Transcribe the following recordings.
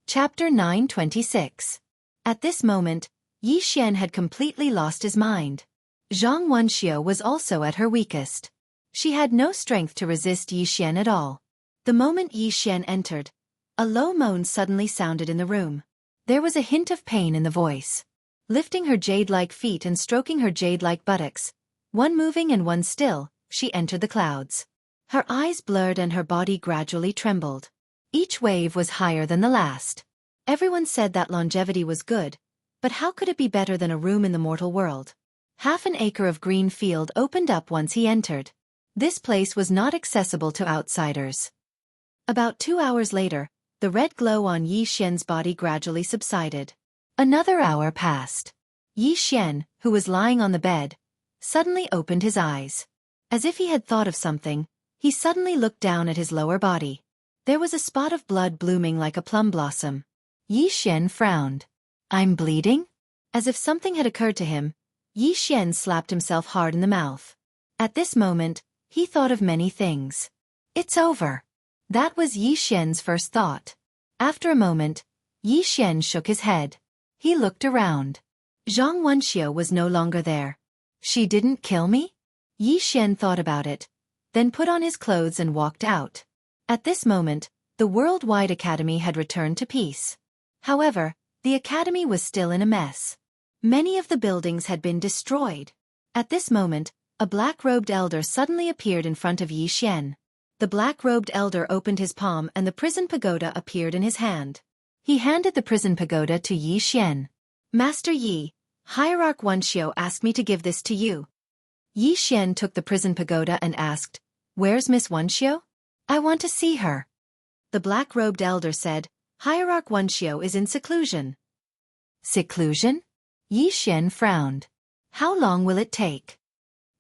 Chapter 926. At this moment, Yi Xian had completely lost his mind. Zhang Wenxiu was also at her weakest. She had no strength to resist Yi Xian at all. The moment Yi Xian entered, a low moan suddenly sounded in the room. There was a hint of pain in the voice. Lifting her jade-like feet and stroking her jade-like buttocks, one moving and one still, she entered the clouds. Her eyes blurred and her body gradually trembled. Each wave was higher than the last. Everyone said that longevity was good, but how could it be better than a room in the mortal world? Half an acre of green field opened up once he entered. This place was not accessible to outsiders. About 2 hours later, the red glow on Yi Xian's body gradually subsided. Another hour passed. Yi Xian, who was lying on the bed, suddenly opened his eyes. As if he had thought of something, he suddenly looked down at his lower body. There was a spot of blood blooming like a plum blossom. Yi Xian frowned. "I'm bleeding?" As if something had occurred to him, Yi Xian slapped himself hard in the mouth. At this moment, he thought of many things. It's over. That was Yi Xian's first thought. After a moment, Yi Xian shook his head. He looked around. Zhang Wenxiu was no longer there. She didn't kill me? Yi Xian thought about it, then put on his clothes and walked out. At this moment, the worldwide academy had returned to peace. However, the academy was still in a mess. Many of the buildings had been destroyed. At this moment, a black-robed elder suddenly appeared in front of Yi Xian. The black-robed elder opened his palm and the prison pagoda appeared in his hand. He handed the prison pagoda to Yi Xian. "Master Yi, Hierarch Wenxiu asked me to give this to you." Yi Xian took the prison pagoda and asked, "Where's Miss Wenxiu? I want to see her." The black-robed elder said, "Hierarch Wenxiu is in seclusion." Seclusion? Yi Xian frowned. "How long will it take?"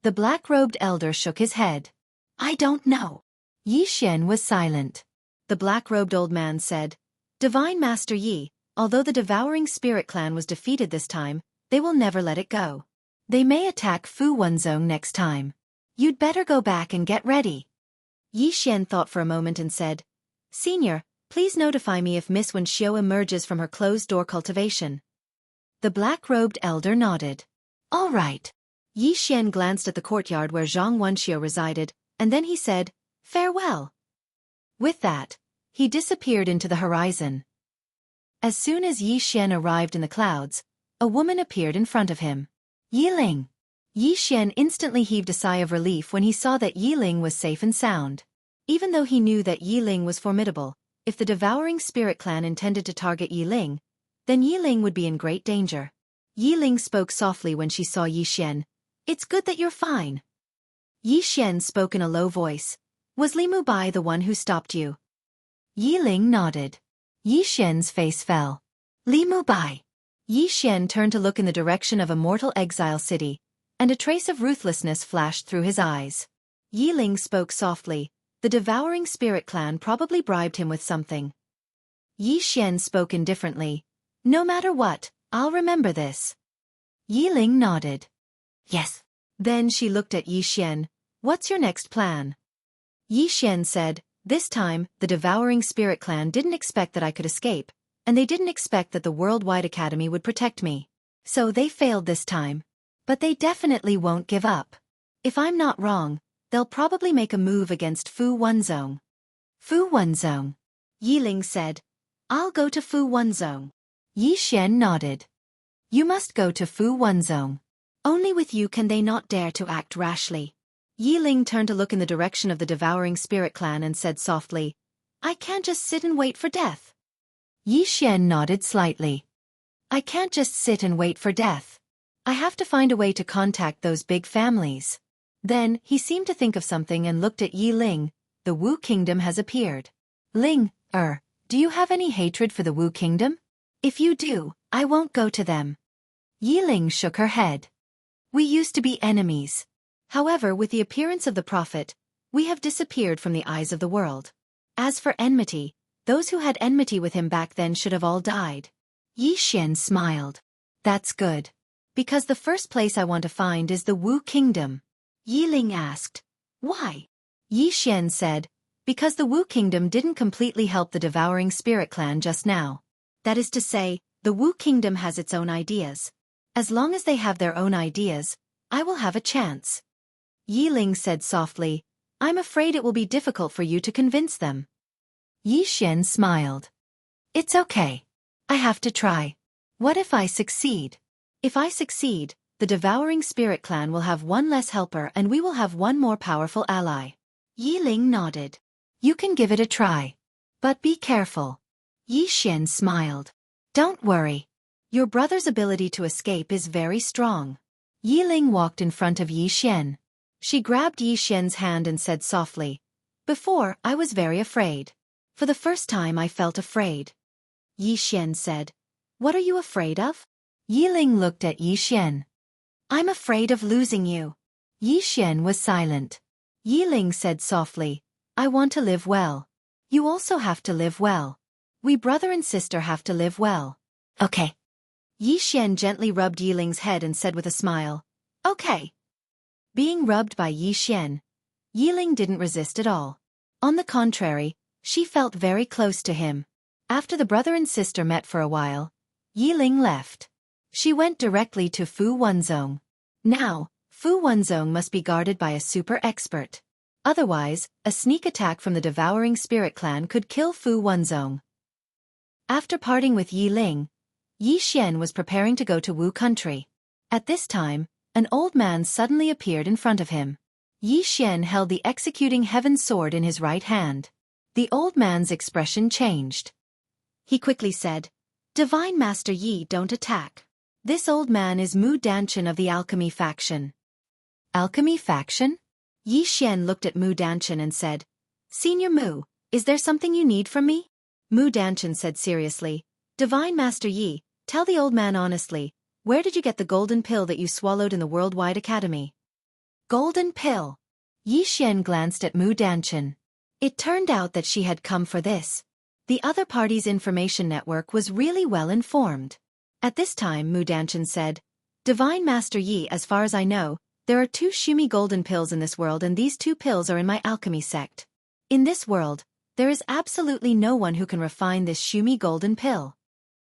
The black-robed elder shook his head. "I don't know." Yi Xian was silent. The black-robed old man said, "Divine Master Yi, although the devouring spirit clan was defeated this time, they will never let it go. They may attack Fu Wenzong next time. You'd better go back and get ready." Yi Xian thought for a moment and said, "Senior, please notify me if Miss Wenxiu emerges from her closed-door cultivation." The black-robed elder nodded. "All right." Yi Xian glanced at the courtyard where Zhang Wenxiu resided, and then he said, "Farewell." With that, he disappeared into the horizon. As soon as Yi Xian arrived in the clouds, a woman appeared in front of him. "Yi Ling." Yi Xian instantly heaved a sigh of relief when he saw that Yi Ling was safe and sound. Even though he knew that Yi Ling was formidable, if the devouring spirit clan intended to target Yi Ling, then Yi Ling would be in great danger. Yi Ling spoke softly when she saw Yi Xian. "It's good that you're fine." Yi Xian spoke in a low voice. "Was Li Mubai the one who stopped you?" Yi Ling nodded. Yi Xian's face fell. "Li Mubai." Yi Xian turned to look in the direction of a mortal exile city, and a trace of ruthlessness flashed through his eyes. Yi Ling spoke softly. The devouring spirit clan probably bribed him with something. Yi Xian spoke indifferently. "No matter what, I'll remember this." Yi Ling nodded. "Yes." Then she looked at Yi Xian. "What's your next plan?" Yi Xian said, "This time, the devouring spirit clan didn't expect that I could escape, and they didn't expect that the worldwide academy would protect me. So they failed this time. But they definitely won't give up. If I'm not wrong, they'll probably make a move against Fu Wenzong." "Fu Wenzong?" Yi Ling said. "I'll go to Fu Wenzong." Yi Xian nodded. "You must go to Fu Wenzong. Only with you can they not dare to act rashly." Yi Ling turned to look in the direction of the devouring spirit clan and said softly, "I can't just sit and wait for death." Yi Xian nodded slightly. "I can't just sit and wait for death. I have to find a way to contact those big families." Then, he seemed to think of something and looked at Yi Ling. "The Wu Kingdom has appeared. Ling, do you have any hatred for the Wu Kingdom? If you do, I won't go to them." Yi Ling shook her head. "We used to be enemies. However, with the appearance of the Prophet, we have disappeared from the eyes of the world. As for enmity, those who had enmity with him back then should have all died." Yi Xian smiled. "That's good. Because the first place I want to find is the Wu Kingdom." Yi Ling asked, "Why?" Yi Xian said, "Because the Wu Kingdom didn't completely help the devouring spirit clan just now. That is to say, the Wu Kingdom has its own ideas. As long as they have their own ideas, I will have a chance. Yi Ling said softly, I'm afraid it will be difficult for you to convince them. Yi Xian smiled. It's okay. I have to try. What if I succeed? If I succeed, the Devouring Spirit Clan will have one less helper and we will have one more powerful ally. Yi Ling nodded. You can give it a try. But be careful. Yi Xian smiled. Don't worry. Your brother's ability to escape is very strong. Yi Ling walked in front of Yi Xian. She grabbed Yi Xian's hand and said softly, Before, I was very afraid. For the first time I felt afraid. Yi Xian said, What are you afraid of? Yi Ling looked at Yi Xian. I'm afraid of losing you. Yi Xian was silent. Yi Ling said softly, I want to live well. You also have to live well. We brother and sister have to live well. Okay. Yi Xian gently rubbed Yi Ling's head and said with a smile, Okay. Being rubbed by Yi Xian, Yi Ling didn't resist at all. On the contrary, she felt very close to him. After the brother and sister met for a while, Yi Ling left. She went directly to Fu Wenzong. Now, Fu Wenzong must be guarded by a super expert. Otherwise, a sneak attack from the Devouring Spirit Clan could kill Fu Wenzong. After parting with Yi Ling, Yi Xian was preparing to go to Wu country. At this time, an old man suddenly appeared in front of him. Yi Xian held the executing heaven sword in his right hand. The old man's expression changed. He quickly said, Divine Master Yi, don't attack. This old man is Mu Danchen of the Alchemy faction. Alchemy faction? Yi Xian looked at Mu Danchen and said, Senior Mu, is there something you need from me? Mu Danchen said seriously, Divine Master Yi, tell the old man honestly, where did you get the golden pill that you swallowed in the Worldwide Academy? Golden pill. Yi Xian glanced at Mu Danchen. It turned out that she had come for this. The other party's information network was really well informed. At this time Mu Danchen said, Divine Master Yi, as far as I know, there are 2 Xueqi golden pills in this world and these 2 pills are in my alchemy sect. In this world, there is absolutely no one who can refine this Xueqi golden pill.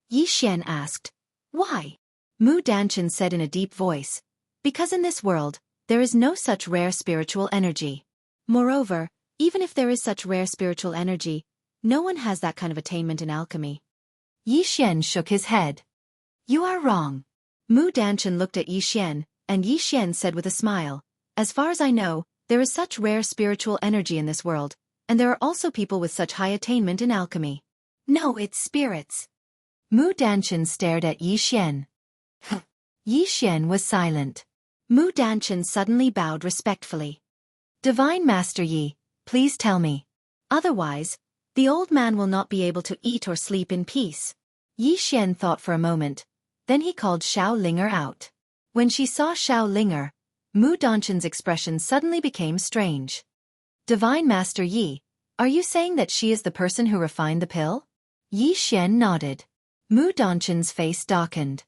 Yi Xian asked, Why? Mu Danchen said in a deep voice, Because in this world, there is no such rare spiritual energy. Moreover, even if there is such rare spiritual energy, no one has that kind of attainment in alchemy. Yi Xian shook his head. You are wrong. Mu Danchen looked at Yi Xian, and Yi Xian said with a smile, As far as I know, there is such rare spiritual energy in this world, and there are also people with such high attainment in alchemy. No, it's spirits. Mu Danchen stared at Yi Xian. Yi Xian was silent. Mu Danchen suddenly bowed respectfully. Divine Master Yi, please tell me. Otherwise, the old man will not be able to eat or sleep in peace. Yi Xian thought for a moment. Then he called Xiao Linger out. When she saw Xiao Linger, Mu Danchen's expression suddenly became strange. Divine Master Yi, are you saying that she is the person who refined the pill? Yi Xian nodded. Mu Danchen's face darkened.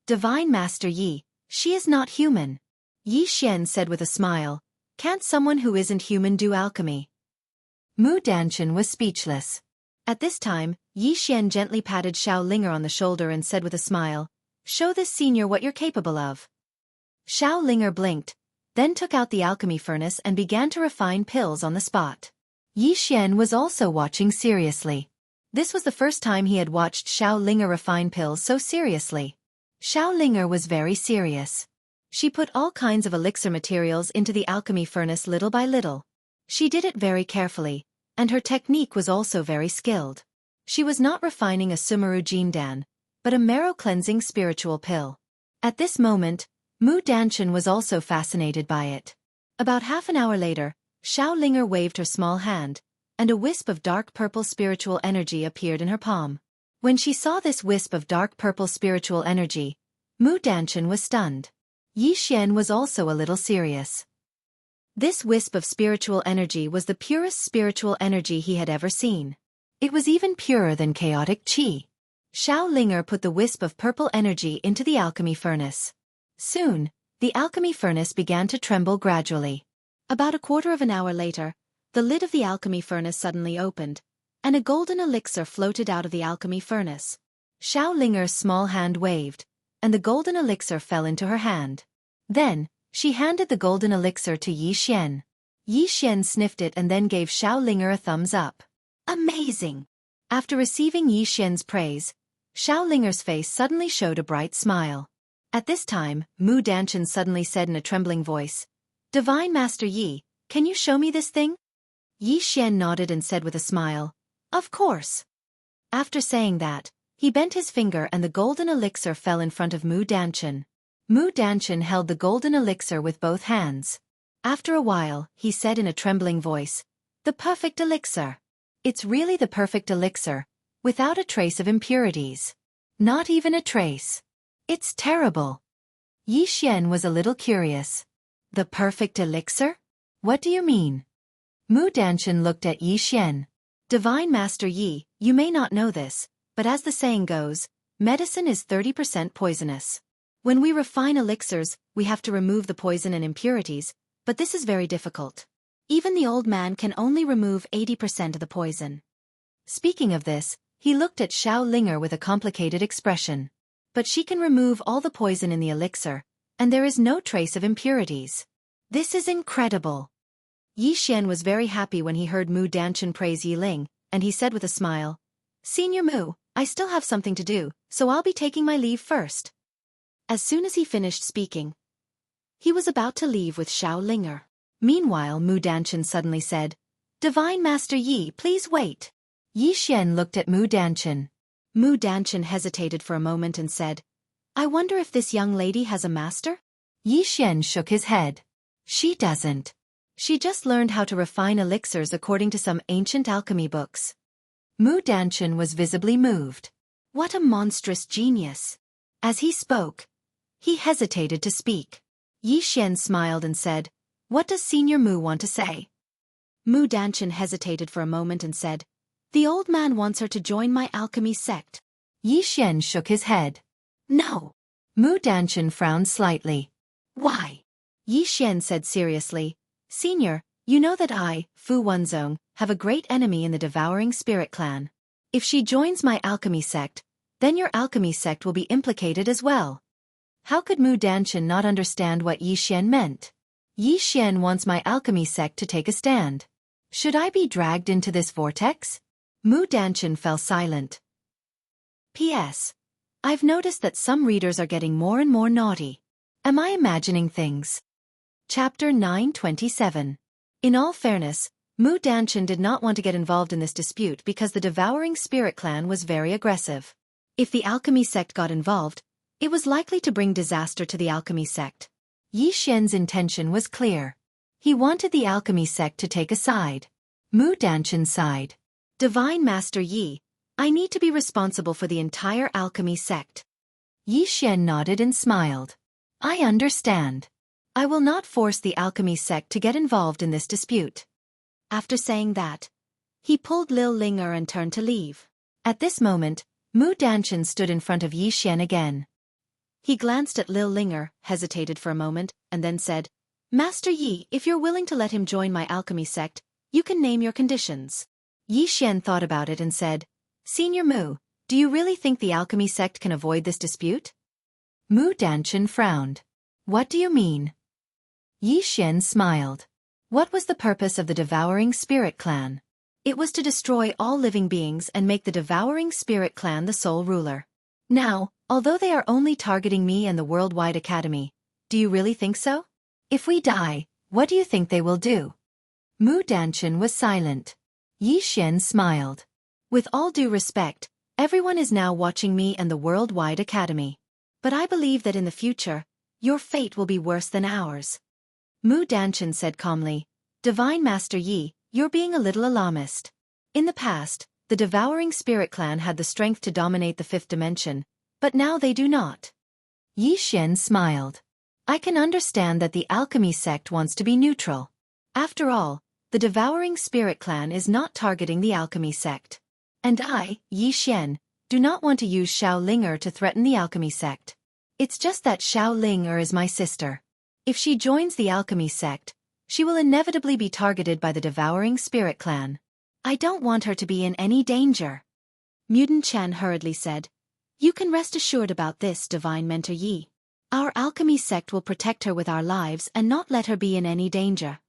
Divine Master Yi, she is not human. Yi Xian said with a smile, Can't someone who isn't human do alchemy? Mu Danchen was speechless. At this time, Yi Xian gently patted Xiao Linger on the shoulder and said with a smile, Show this senior what you're capable of. Xiao Linger blinked, then took out the alchemy furnace and began to refine pills on the spot. Yi Xian was also watching seriously. This was the first time he had watched Xiao Linger refine pills so seriously. Xiao Linger was very serious. She put all kinds of elixir materials into the alchemy furnace little by little. She did it very carefully, and her technique was also very skilled. She was not refining a Sumeru Jindan, but a marrow-cleansing spiritual pill. At this moment, Mu Danchen was also fascinated by it. About half an hour later, Xiao Linger waved her small hand, and a wisp of dark purple spiritual energy appeared in her palm. When she saw this wisp of dark purple spiritual energy, Mu Danchen was stunned. Yi Xian was also a little serious. This wisp of spiritual energy was the purest spiritual energy he had ever seen. It was even purer than chaotic qi. Xiao Linger put the wisp of purple energy into the alchemy furnace. Soon, the alchemy furnace began to tremble gradually. About a quarter of an hour later, the lid of the alchemy furnace suddenly opened, and a golden elixir floated out of the alchemy furnace. Xiao Linger's small hand waved, and the golden elixir fell into her hand. Then, she handed the golden elixir to Yi Xian. Yi Xian sniffed it and then gave Xiao Linger a thumbs up. Amazing! After receiving Yi Xian's praise, Xiao Linger's face suddenly showed a bright smile. At this time, Mu Danchen suddenly said in a trembling voice, Divine Master Yi, can you show me this thing? Yi Xian nodded and said with a smile, Of course. After saying that, he bent his finger and the golden elixir fell in front of Mu Danchen. Mu Danchen held the golden elixir with both hands. After a while, he said in a trembling voice, The perfect elixir. It's really the perfect elixir, without a trace of impurities. Not even a trace. It's terrible. Yi Xian was a little curious. The perfect elixir? What do you mean? Mu Danchen looked at Yi Xian. Divine Master Yi, you may not know this, but as the saying goes, medicine is 30% poisonous. When we refine elixirs, we have to remove the poison and impurities, but this is very difficult. Even the old man can only remove 80% of the poison. Speaking of this, he looked at Xiao Linger with a complicated expression. But she can remove all the poison in the elixir, and there is no trace of impurities. This is incredible. Yi Xian was very happy when he heard Mu Danchen praise Yi Ling, and he said with a smile, Senior Mu, I still have something to do, so I'll be taking my leave first. As soon as he finished speaking, he was about to leave with Xiao Linger. Meanwhile, Mu Danchen suddenly said, Divine Master Yi, please wait. Yi Xian looked at Mu Danchen. Mu Danchen hesitated for a moment and said, I wonder if this young lady has a master? Yi Xian shook his head. She doesn't. She just learned how to refine elixirs according to some ancient alchemy books. Mu Danchen was visibly moved. What a monstrous genius. As he spoke, he hesitated to speak. Yi Xian smiled and said, What does Senior Mu want to say? Mu Danchen hesitated for a moment and said, The old man wants her to join my alchemy sect. Yi Xian shook his head. No. Mu Danchen frowned slightly. Why? Yi Xian said seriously, Senior, you know that I, Fu Wenzong, have a great enemy in the Devouring Spirit clan. If she joins my alchemy sect, then your alchemy sect will be implicated as well. How could Mu Danchen not understand what Yi Xian meant? Yi Xian wants my alchemy sect to take a stand. Should I be dragged into this vortex? Mu Danchen fell silent. P.S. I've noticed that some readers are getting more and more naughty. Am I imagining things? Chapter 927. In all fairness, Mu Danchen did not want to get involved in this dispute because the Devouring Spirit clan was very aggressive. If the alchemy sect got involved, it was likely to bring disaster to the alchemy sect. Yi Xian's intention was clear. He wanted the alchemy sect to take a side. Mu Danchen sighed. Divine Master Yi, I need to be responsible for the entire alchemy sect. Yi Xian nodded and smiled. I understand. I will not force the alchemy sect to get involved in this dispute. After saying that, he pulled Lil Linger and turned to leave. At this moment, Mu Danchen stood in front of Yi Xian again. He glanced at Lil Linger, hesitated for a moment, and then said, Master Yi, if you're willing to let him join my alchemy sect, you can name your conditions. Yi Xian thought about it and said, Senior Mu, do you really think the alchemy sect can avoid this dispute? Mu Danchen frowned. What do you mean? Yi Xian smiled. What was the purpose of the Devouring Spirit clan? It was to destroy all living beings and make the Devouring Spirit clan the sole ruler. Now, although they are only targeting me and the Worldwide Academy, do you really think so? If we die, what do you think they will do? Mu Danchen was silent. Yi Xian smiled. With all due respect, everyone is now watching me and the Worldwide Academy. But I believe that in the future, your fate will be worse than ours. Mu Danchen said calmly, Divine Master Yi, you're being a little alarmist. In the past, the Devouring Spirit clan had the strength to dominate the fifth dimension, but now they do not. Yi Xian smiled. I can understand that the alchemy sect wants to be neutral. After all, the Devouring Spirit clan is not targeting the alchemy sect. And I, Yi Xian, do not want to use Xiao Linger to threaten the alchemy sect. It's just that Xiao Linger is my sister. If she joins the alchemy sect, she will inevitably be targeted by the Devouring Spirit clan. I don't want her to be in any danger. Muden Chan hurriedly said, You can rest assured about this, Divine Mentor Yi. Our alchemy sect will protect her with our lives and not let her be in any danger.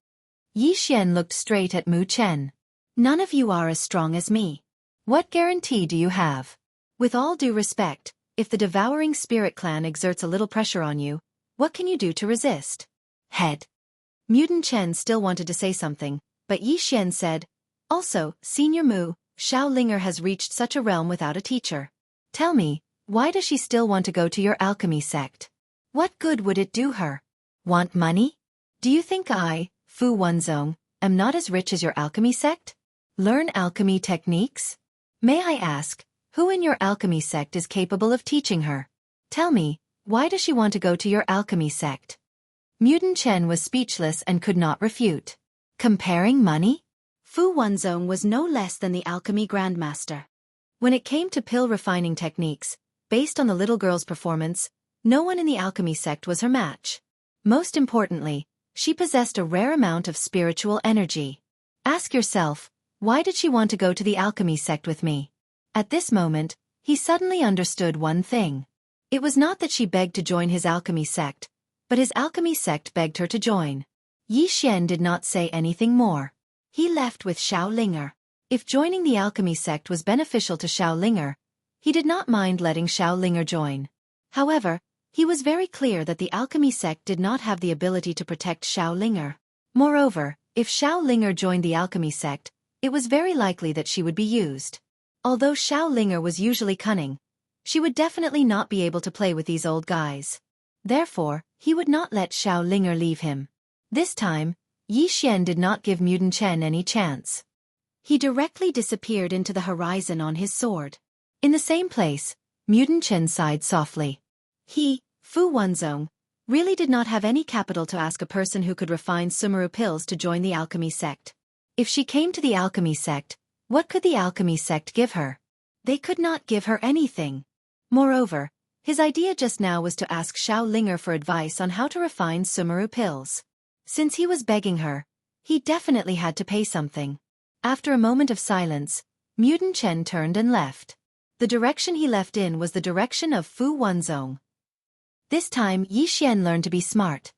Yi Xian looked straight at Mu Chen. None of you are as strong as me. What guarantee do you have? With all due respect, if the Devouring Spirit clan exerts a little pressure on you, what can you do to resist? Head. Mudan Chen still wanted to say something, but Yi Xian said, also, Senior Mu, Xiao Linger has reached such a realm without a teacher. Tell me, why does she still want to go to your alchemy sect? What good would it do her? Want money? Do you think I, Fu Wanzong, am not as rich as your alchemy sect? Learn alchemy techniques? May I ask, who in your alchemy sect is capable of teaching her? Tell me, why does she want to go to your alchemy sect? Mudan Chen was speechless and could not refute. Comparing money? Fu Wanzong was no less than the alchemy grandmaster. When it came to pill refining techniques, based on the little girl's performance, no one in the alchemy sect was her match. Most importantly, she possessed a rare amount of spiritual energy. Ask yourself, why did she want to go to the alchemy sect with me? At this moment, he suddenly understood one thing. It was not that she begged to join his alchemy sect, but his alchemy sect begged her to join. Yi Xian did not say anything more. He left with Xiao Linger. If joining the alchemy sect was beneficial to Xiao Linger, he did not mind letting Xiao Linger join. However, he was very clear that the alchemy sect did not have the ability to protect Xiao Linger. Moreover, if Xiao Linger joined the alchemy sect, it was very likely that she would be used. Although Xiao Linger was usually cunning, she would definitely not be able to play with these old guys. Therefore, he would not let Xiao Linger leave him. This time, Yi Xian did not give Mudan Chen any chance. He directly disappeared into the horizon on his sword. In the same place, Mudan Chen sighed softly. He, Fu Wanzong, really did not have any capital to ask a person who could refine Sumeru pills to join the alchemy sect. If she came to the alchemy sect, what could the alchemy sect give her? They could not give her anything. Moreover, his idea just now was to ask Xiao Linger for advice on how to refine Sumeru pills. Since he was begging her, he definitely had to pay something. After a moment of silence, Mudan Chen turned and left. The direction he left in was the direction of Fu Wanzong. This time Yi Xian learned to be smart.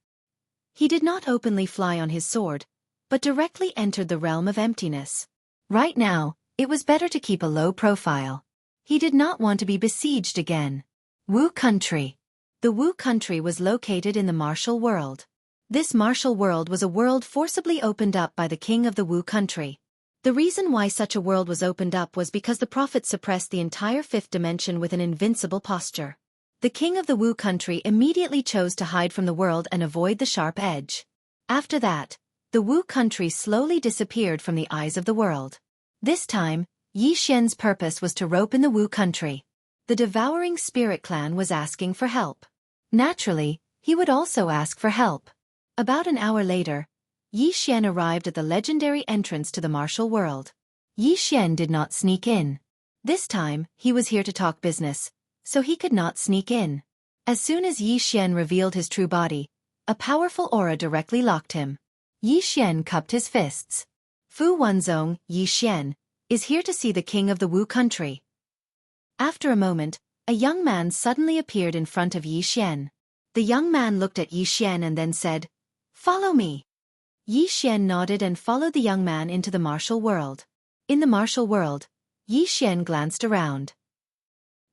He did not openly fly on his sword, but directly entered the realm of emptiness. Right now, it was better to keep a low profile. He did not want to be besieged again. Wu Country. The Wu Country was located in the martial world. This martial world was a world forcibly opened up by the king of the Wu Country. The reason why such a world was opened up was because the prophet suppressed the entire fifth dimension with an invincible posture. The king of the Wu Country immediately chose to hide from the world and avoid the sharp edge. After that, the Wu Country slowly disappeared from the eyes of the world. This time, Yi Xian's purpose was to rope in the Wu Country. The Devouring Spirit clan was asking for help. Naturally, he would also ask for help. About an hour later, Yi Xian arrived at the legendary entrance to the martial world. Yi Xian did not sneak in. This time, he was here to talk business, so he could not sneak in. As soon as Yi Xian revealed his true body, a powerful aura directly locked him. Yi Xian cupped his fists. Fu Wanzong, Yi Xian, is here to see the king of the Wu Country. After a moment, a young man suddenly appeared in front of Yi Xian. The young man looked at Yi Xian and then said, "Follow me." Yi Xian nodded and followed the young man into the martial world. In the martial world, Yi Xian glanced around.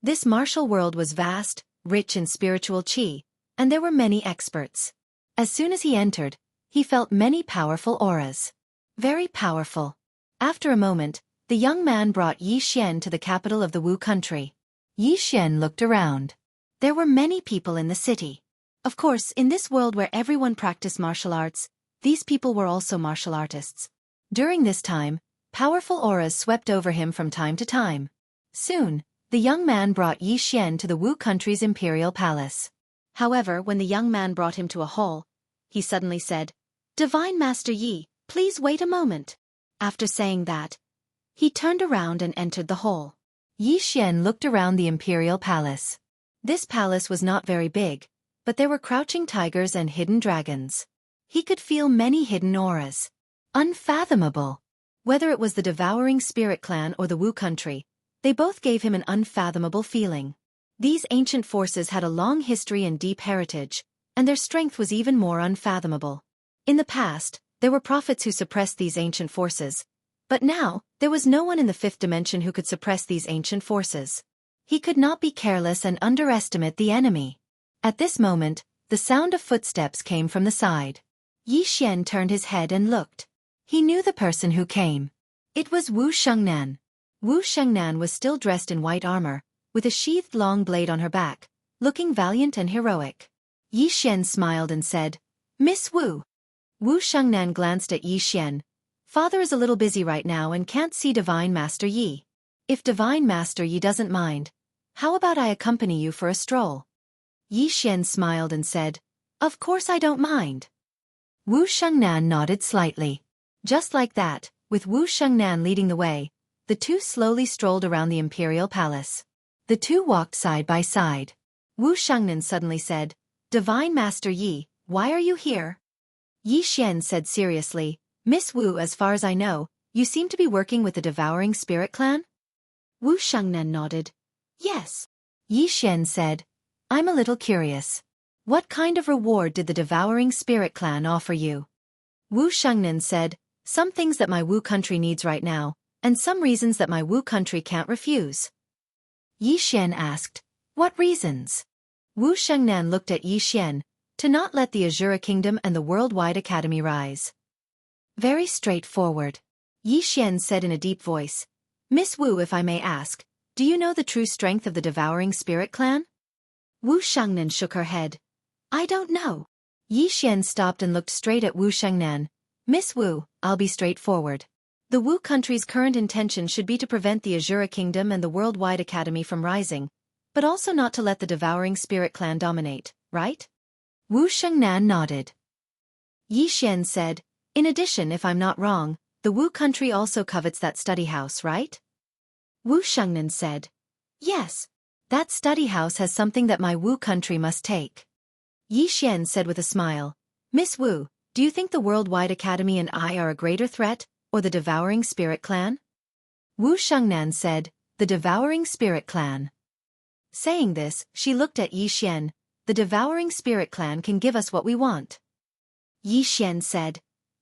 This martial world was vast, rich in spiritual qi, and there were many experts. As soon as he entered, he felt many powerful auras. Very powerful. After a moment, the young man brought Yi Xian to the capital of the Wu Country. Yi Xian looked around. There were many people in the city. Of course, in this world where everyone practiced martial arts, these people were also martial artists. During this time, powerful auras swept over him from time to time. Soon, the young man brought Yi Xian to the Wu Country's imperial palace. However, when the young man brought him to a hall, he suddenly said, "Divine Master Yi, please wait a moment." After saying that, he turned around and entered the hall. Yi Xian looked around the imperial palace. This palace was not very big, but there were crouching tigers and hidden dragons. He could feel many hidden auras. Unfathomable. Whether it was the Devouring Spirit clan or the Wu Country, they both gave him an unfathomable feeling. These ancient forces had a long history and deep heritage, and their strength was even more unfathomable. In the past, there were prophets who suppressed these ancient forces, but now, there was no one in the fifth dimension who could suppress these ancient forces. He could not be careless and underestimate the enemy. At this moment, the sound of footsteps came from the side. Yi Xian turned his head and looked. He knew the person who came. It was Wu Shengnan. Wu Shengnan was still dressed in white armor, with a sheathed long blade on her back, looking valiant and heroic. Yi Xian smiled and said, "Miss Wu." Wu Shengnan glanced at Yi Xian. "Father is a little busy right now and can't see Divine Master Yi. If Divine Master Yi doesn't mind, how about I accompany you for a stroll?" Yi Xian smiled and said, "Of course I don't mind." Wu Shengnan nodded slightly. Just like that, with Wu Shengnan leading the way, the two slowly strolled around the imperial palace. The two walked side by side. Wu Shengnan suddenly said, "Divine Master Yi, why are you here?" Yi Xian said seriously, "Miss Wu, as far as I know, you seem to be working with the Devouring Spirit Clan?" Wu Shengnan nodded. "Yes." Yi Xian said, "I'm a little curious. What kind of reward did the Devouring Spirit Clan offer you?" Wu Shengnan said, "Some things that my Wu country needs right now, and some reasons that my Wu country can't refuse." Yi Xian asked, "What reasons?" Wu Shengnan looked at Yi Xian, "To not let the Azura Kingdom and the Worldwide Academy rise." "Very straightforward." Yi Xian said in a deep voice, "Miss Wu, if I may ask, do you know the true strength of the Devouring Spirit Clan?" Wu Shengnan shook her head. "I don't know." Yi Xian stopped and looked straight at Wu Shengnan. "Miss Wu, I'll be straightforward. The Wu country's current intention should be to prevent the Azura Kingdom and the Worldwide Academy from rising, but also not to let the Devouring Spirit Clan dominate, right?" Wu Shengnan nodded. Yi Xian said, "In addition, if I'm not wrong, the Wu country also covets that study house, right?" Wu Shengnan said, "Yes. That study house has something that my Wu country must take." Yi Xian said with a smile, "Miss Wu, do you think the Worldwide Academy and I are a greater threat, or the Devouring Spirit Clan?" Wu Shengnan said, "The Devouring Spirit Clan." Saying this, she looked at Yi Xian. "The Devouring Spirit Clan can give us what we want." Yi Xian said,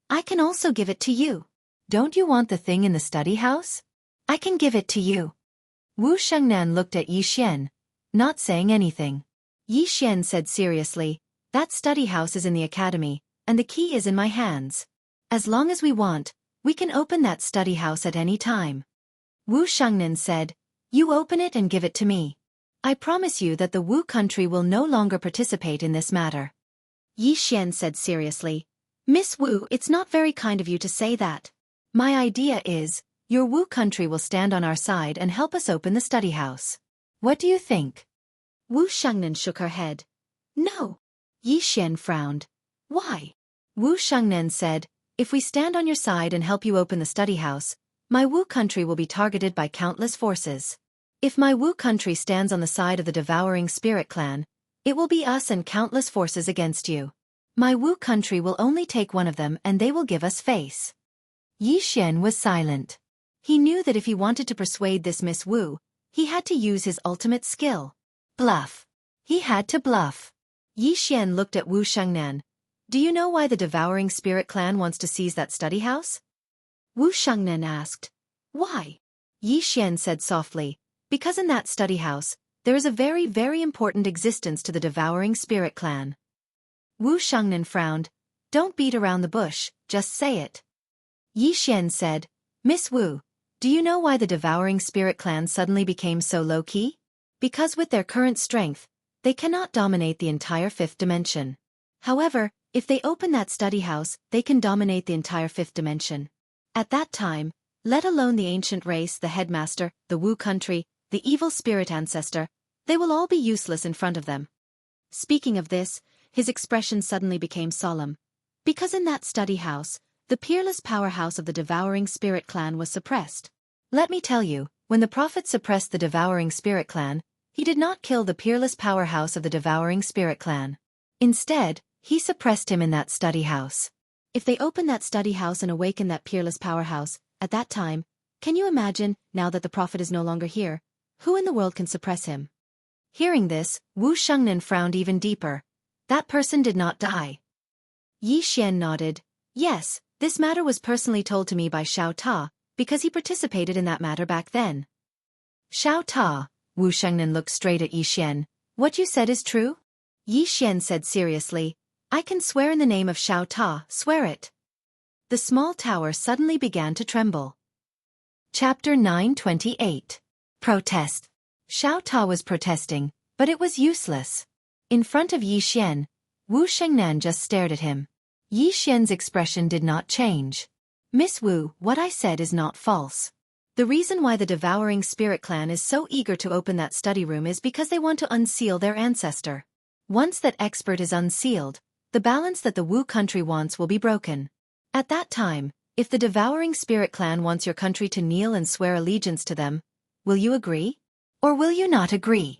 "I can also give it to you. Don't you want the thing in the study house? I can give it to you." Wu Shengnan looked at Yi Xian, not saying anything. Yi Xian said seriously, "That study house is in the academy, and the key is in my hands. As long as we want, we can open that study house at any time." Wu Shengnan said, "You open it and give it to me. I promise you that the Wu country will no longer participate in this matter." Yi Xian said seriously, "Miss Wu, it's not very kind of you to say that. My idea is, your Wu country will stand on our side and help us open the study house. What do you think?" Wu Shengnan shook her head. "No." Yi Xian frowned. "Why?" Wu Shengnan said, "If we stand on your side and help you open the study house, my Wu country will be targeted by countless forces. If my Wu country stands on the side of the Devouring Spirit Clan, it will be us and countless forces against you. My Wu country will only take one of them and they will give us face." Yi Xian was silent. He knew that if he wanted to persuade this Miss Wu, he had to use his ultimate skill. Bluff. He had to bluff. Yi Xian looked at Wu Shengnan. "Do you know why the Devouring Spirit Clan wants to seize that study house?" Wu Shengnan asked. "Why?" Yi Xian said softly, "Because in that study house, there is a very, very important existence to the Devouring Spirit Clan." Wu Shengnan frowned. "Don't beat around the bush, just say it." Yi Xian said, "Miss Wu, do you know why the Devouring Spirit Clan suddenly became so low-key? Because with their current strength, they cannot dominate the entire fifth dimension. However, if they open that study house, they can dominate the entire fifth dimension. At that time, let alone the ancient race, the headmaster, the Wu country, the evil spirit ancestor, they will all be useless in front of them." Speaking of this, his expression suddenly became solemn. "Because in that study house, the peerless powerhouse of the Devouring Spirit Clan was suppressed. Let me tell you, when the Prophet suppressed the Devouring Spirit Clan, he did not kill the peerless powerhouse of the Devouring Spirit Clan. Instead, he suppressed him in that study house. If they open that study house and awaken that peerless powerhouse, at that time, can you imagine, now that the Prophet is no longer here, who in the world can suppress him?" Hearing this, Wu Shengnan frowned even deeper. That person did not die. Yi Xian nodded. Yes, this matter was personally told to me by Xiao Ta, because he participated in that matter back then. Xiao Ta, Wu Shengnan looked straight at Yi Xian. What you said is true? Yi Xian said seriously. I can swear in the name of Xiao Ta, swear it. The small tower suddenly began to tremble. Chapter 928. Protest. Xiao Ta was protesting, but it was useless. In front of Yi Xian, Wu Shengnan just stared at him. Yi Xian's expression did not change. Miss Wu, what I said is not false. The reason why the Devouring Spirit Clan is so eager to open that study room is because they want to unseal their ancestor. Once that expert is unsealed, the balance that the Wu country wants will be broken. At that time, if the Devouring Spirit Clan wants your country to kneel and swear allegiance to them, will you agree? Or will you not agree?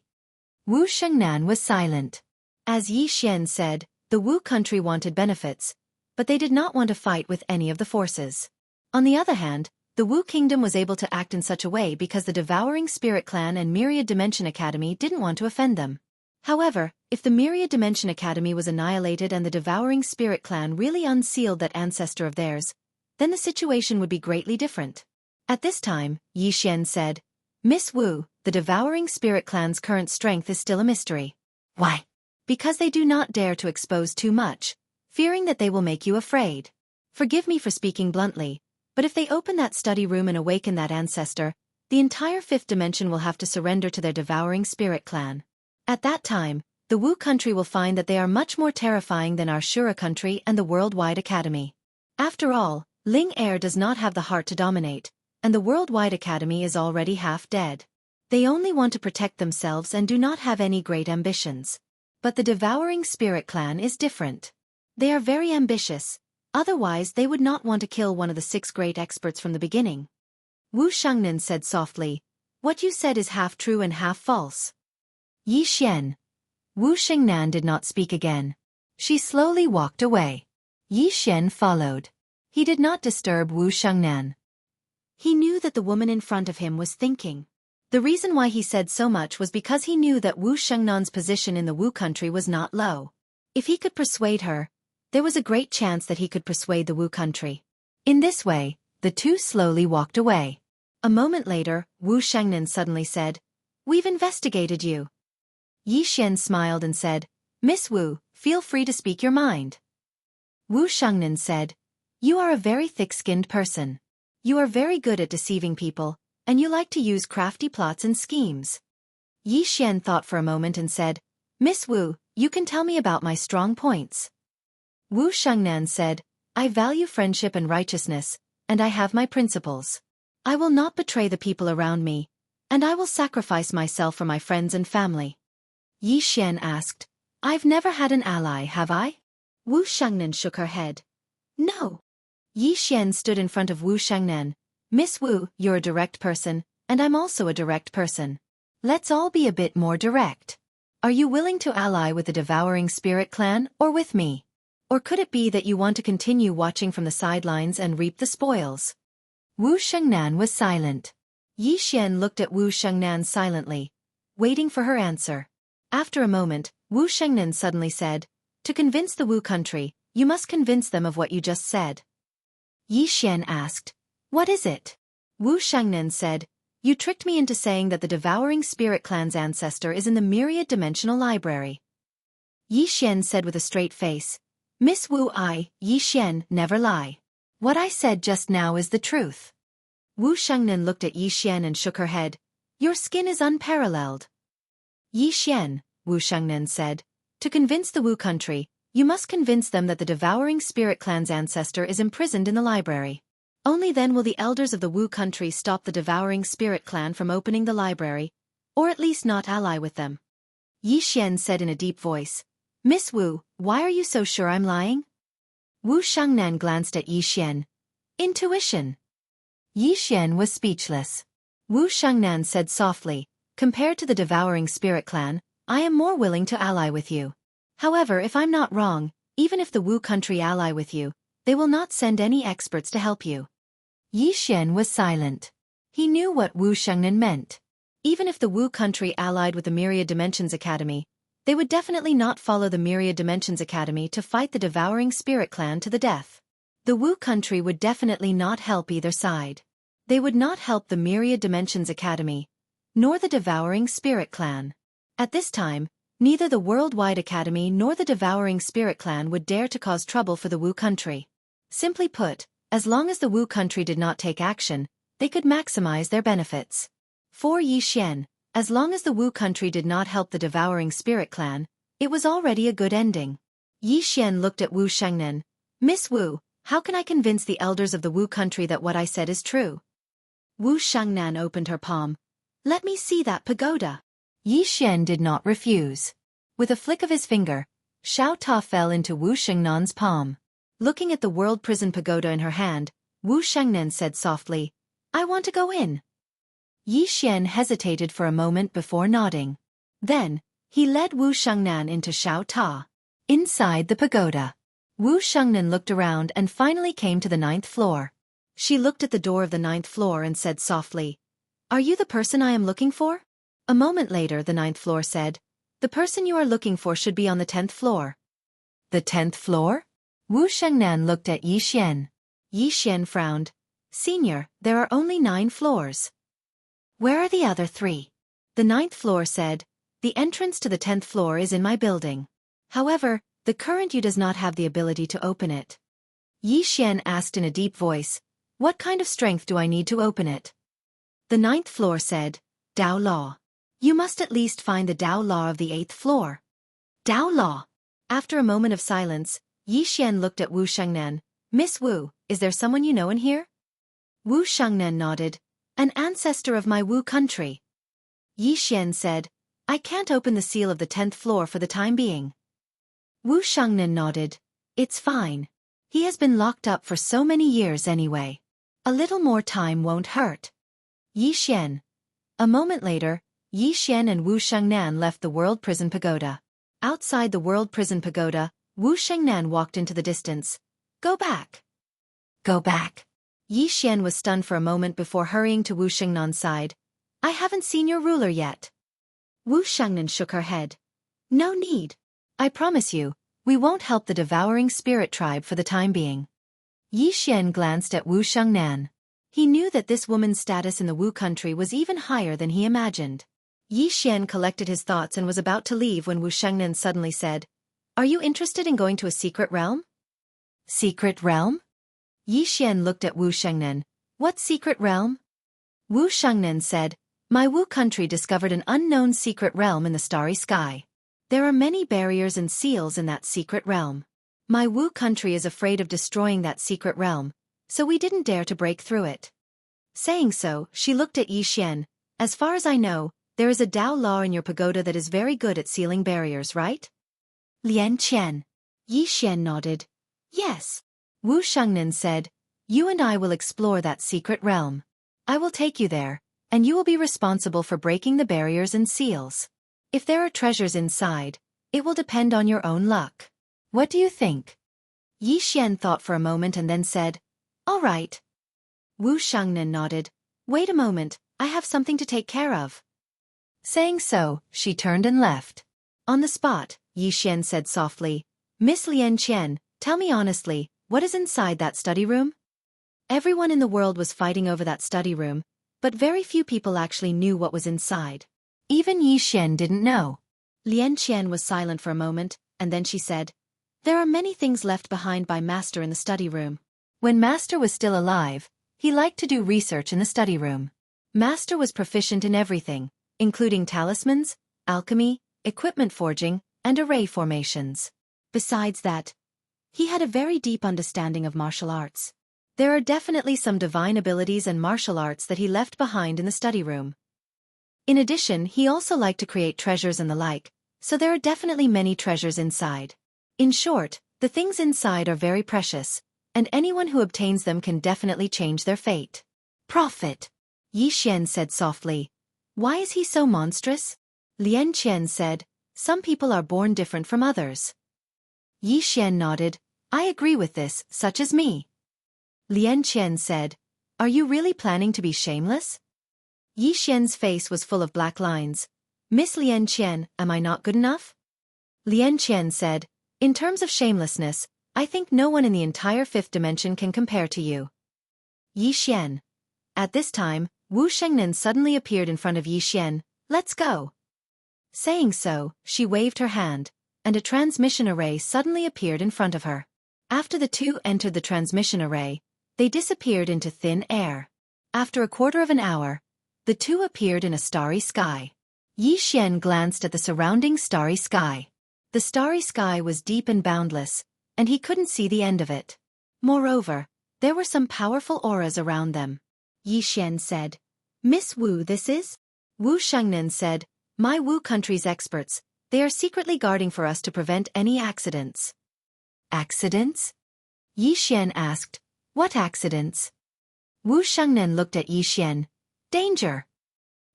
Wu Shengnan was silent. As Yi Xian said, the Wu country wanted benefits, but they did not want to fight with any of the forces. On the other hand, the Wu Kingdom was able to act in such a way because the Devouring Spirit Clan and Myriad Dimension Academy didn't want to offend them. However, if the Myriad Dimension Academy was annihilated and the Devouring Spirit Clan really unsealed that ancestor of theirs, then the situation would be greatly different. At this time, Yi Xian said, Miss Wu, the Devouring Spirit Clan's current strength is still a mystery. Why? Because they do not dare to expose too much, fearing that they will make you afraid. Forgive me for speaking bluntly, but if they open that study room and awaken that ancestor, the entire fifth dimension will have to surrender to their Devouring Spirit Clan. At that time, the Wu country will find that they are much more terrifying than our Shura country and the Worldwide Academy. After all, Ling Air does not have the heart to dominate, and the Worldwide Academy is already half dead. They only want to protect themselves and do not have any great ambitions. But the Devouring Spirit Clan is different. They are very ambitious, otherwise they would not want to kill one of the 6 great experts from the beginning. Wu Shengnan said softly, What you said is half true and half false. Yi Xian. Wu Shengnan did not speak again. She slowly walked away. Yi Xian followed. He did not disturb Wu Shengnan. He knew that the woman in front of him was thinking. The reason why he said so much was because he knew that Wu Shengnan's position in the Wu country was not low. If he could persuade her, there was a great chance that he could persuade the Wu country. In this way, the two slowly walked away. A moment later, Wu Shengnan suddenly said, We've investigated you. Yi Xian smiled and said, Miss Wu, feel free to speak your mind. Wu Shengnan said, You are a very thick-skinned person. You are very good at deceiving people, and you like to use crafty plots and schemes. Yi Xian thought for a moment and said, Miss Wu, you can tell me about my strong points. Wu Shengnan said, I value friendship and righteousness, and I have my principles. I will not betray the people around me, and I will sacrifice myself for my friends and family. Yi Xian asked, I've never had an ally, have I? Wu Shengnan shook her head. No. Yi Xian stood in front of Wu Shengnan. Miss Wu, you're a direct person, and I'm also a direct person. Let's all be a bit more direct. Are you willing to ally with the Devouring Spirit Clan or with me? Or could it be that you want to continue watching from the sidelines and reap the spoils? Wu Shengnan was silent. Yi Xian looked at Wu Shengnan silently, waiting for her answer. After a moment, Wu Shengnan suddenly said, To convince the Wu country, you must convince them of what you just said. Yi Xian asked, What is it? Wu Shengnan said, You tricked me into saying that the Devouring Spirit Clan's ancestor is in the Myriad Dimensional Library. Yi Xian said with a straight face, Miss Wu, Yi Xian, never lie. What I said just now is the truth. Wu Shengnan looked at Yi Xian and shook her head. Your skin is unparalleled. Yi Xian, Wu Shengnan said, To convince the Wu country, you must convince them that the Devouring Spirit Clan's ancestor is imprisoned in the library. Only then will the elders of the Wu country stop the Devouring Spirit Clan from opening the library, or at least not ally with them. Yi Xian said in a deep voice, Miss Wu, why are you so sure I'm lying? Wu Shengnan glanced at Yi Xian. Intuition. Yi Xian was speechless. Wu Shengnan said softly, Compared to the Devouring Spirit Clan, I am more willing to ally with you. However, if I'm not wrong, even if the Wu country ally with you, they will not send any experts to help you. Yi Xian was silent. He knew what Wu Shengnan meant. Even if the Wu country allied with the Myriad Dimensions Academy, they would definitely not follow the Myriad Dimensions Academy to fight the Devouring Spirit Clan to the death. The Wu country would definitely not help either side. They would not help the Myriad Dimensions Academy, nor the Devouring Spirit Clan. At this time, neither the Worldwide Academy nor the Devouring Spirit Clan would dare to cause trouble for the Wu country. Simply put, as long as the Wu country did not take action, they could maximize their benefits. For Yi Xian, as long as the Wu country did not help the Devouring Spirit Clan, it was already a good ending. Yi Xian looked at Wu Shengnan. Miss Wu, how can I convince the elders of the Wu country that what I said is true? Wu Shengnan opened her palm. Let me see that pagoda. Yi Xian did not refuse. With a flick of his finger, Xiao Ta fell into Wu Shengnan's palm. Looking at the World Prison Pagoda in her hand, Wu Shengnan said softly, I want to go in. Yi Xian hesitated for a moment before nodding. Then, he led Wu Shengnan into Xiao Ta. Inside the pagoda, Wu Shengnan looked around and finally came to the 9th floor. She looked at the door of the 9th floor and said softly, Are you the person I am looking for? A moment later the 9th floor said, The person you are looking for should be on the 10th floor. The 10th floor? Wu Shengnan looked at Yi Xian. Yi Xian frowned. Senior, there are only 9 floors. Where are the other 3? The 9th floor said, The entrance to the 10th floor is in my building. However, the current you does not have the ability to open it. Yi Xian asked in a deep voice, What kind of strength do I need to open it? The 9th floor said, Dao Law. You must at least find the Dao Law of the 8th floor. Dao Law. After a moment of silence, Yi Xian looked at Wu Shengnan. Miss Wu, is there someone you know in here? Wu Shengnan nodded. An ancestor of my Wu country. Yi Xian said, I can't open the seal of the 10th floor for the time being. Wu Shengnan nodded. It's fine. He has been locked up for so many years anyway. A little more time won't hurt. Yi Xian. A moment later, Yi Xian and Wu Shengnan left the World Prison Pagoda. Outside the World Prison Pagoda, Wu Shengnan walked into the distance. Go back. Go back. Yi Xian was stunned for a moment before hurrying to Wu Shengnan's side. I haven't seen your ruler yet. Wu Shengnan shook her head. No need. I promise you, we won't help the Devouring Spirit tribe for the time being. Yi Xian glanced at Wu Shengnan. He knew that this woman's status in the Wu country was even higher than he imagined. Yi Xian collected his thoughts and was about to leave when Wu Shengnan suddenly said, Are you interested in going to a secret realm? Secret realm? Yi Xian looked at Wu Shengnan. What secret realm? Wu Shengnan said, My Wu country discovered an unknown secret realm in the starry sky. There are many barriers and seals in that secret realm. My Wu country is afraid of destroying that secret realm, so we didn't dare to break through it. Saying so, she looked at Yi Xian. As far as I know, there is a Dao Law in your pagoda that is very good at sealing barriers, right? Lian Qian. Yi Xian nodded. Yes. Wu Shengnan said, You and I will explore that secret realm. I will take you there, and you will be responsible for breaking the barriers and seals. If there are treasures inside, it will depend on your own luck. What do you think? Yi Xian thought for a moment and then said, All right. Wu Shengnan nodded. Wait a moment, I have something to take care of. Saying so, she turned and left. On the spot, Yi Xian said softly, Miss Lian Qian, tell me honestly, what is inside that study room? Everyone in the world was fighting over that study room, but very few people actually knew what was inside. Even Yi Xian didn't know. Lian Qian was silent for a moment, and then she said, There are many things left behind by Master in the study room. When Master was still alive, he liked to do research in the study room. Master was proficient in everything, including talismans, alchemy, equipment forging, and array formations. Besides that, he had a very deep understanding of martial arts. There are definitely some divine abilities and martial arts that he left behind in the study room. In addition, he also liked to create treasures and the like, so there are definitely many treasures inside. In short, the things inside are very precious, and anyone who obtains them can definitely change their fate. Prophet. Yi Xian said softly. Why is he so monstrous? Lian Qian said, Some people are born different from others. Yi Xian nodded. I agree with this, such as me. Lian Qian said, Are you really planning to be shameless? Yi Xian's face was full of black lines. Miss Lian Qian, am I not good enough? Lian Qian said, in terms of shamelessness, I think no one in the entire fifth dimension can compare to you. Yi Xian. At this time, Wu Shengnan suddenly appeared in front of Yi Xian. Let's go. Saying so, she waved her hand, and a transmission array suddenly appeared in front of her. After the two entered the transmission array, they disappeared into thin air. After a quarter of an hour, the two appeared in a starry sky. Yi Xian glanced at the surrounding starry sky. The starry sky was deep and boundless, and he couldn't see the end of it. Moreover, there were some powerful auras around them. Yi Xian said, Miss Wu, this is? Wu Shengnan said, my Wu country's experts, they are secretly guarding for us to prevent any accidents. Accidents? Yi Xian asked, what accidents? Wu Shengnan looked at Yi Xian. Danger.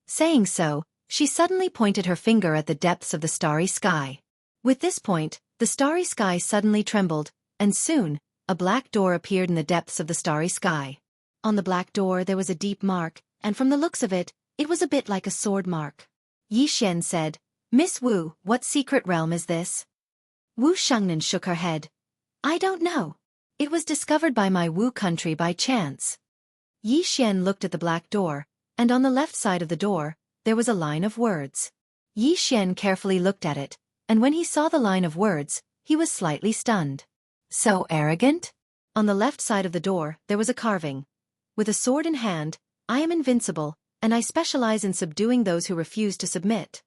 Saying so, she suddenly pointed her finger at the depths of the starry sky. With this point, the starry sky suddenly trembled, and soon, a black door appeared in the depths of the starry sky. On the black door there was a deep mark, and from the looks of it, it was a bit like a sword mark. Yi Xian said, Miss Wu, what secret realm is this? Wu Shengnan shook her head. I don't know. It was discovered by my Wu country by chance. Yi Xian looked at the black door, and on the left side of the door, there was a line of words. Yi Xian carefully looked at it, and when he saw the line of words, he was slightly stunned. So arrogant? On the left side of the door, there was a carving. With a sword in hand, I am invincible, and I specialize in subduing those who refuse to submit.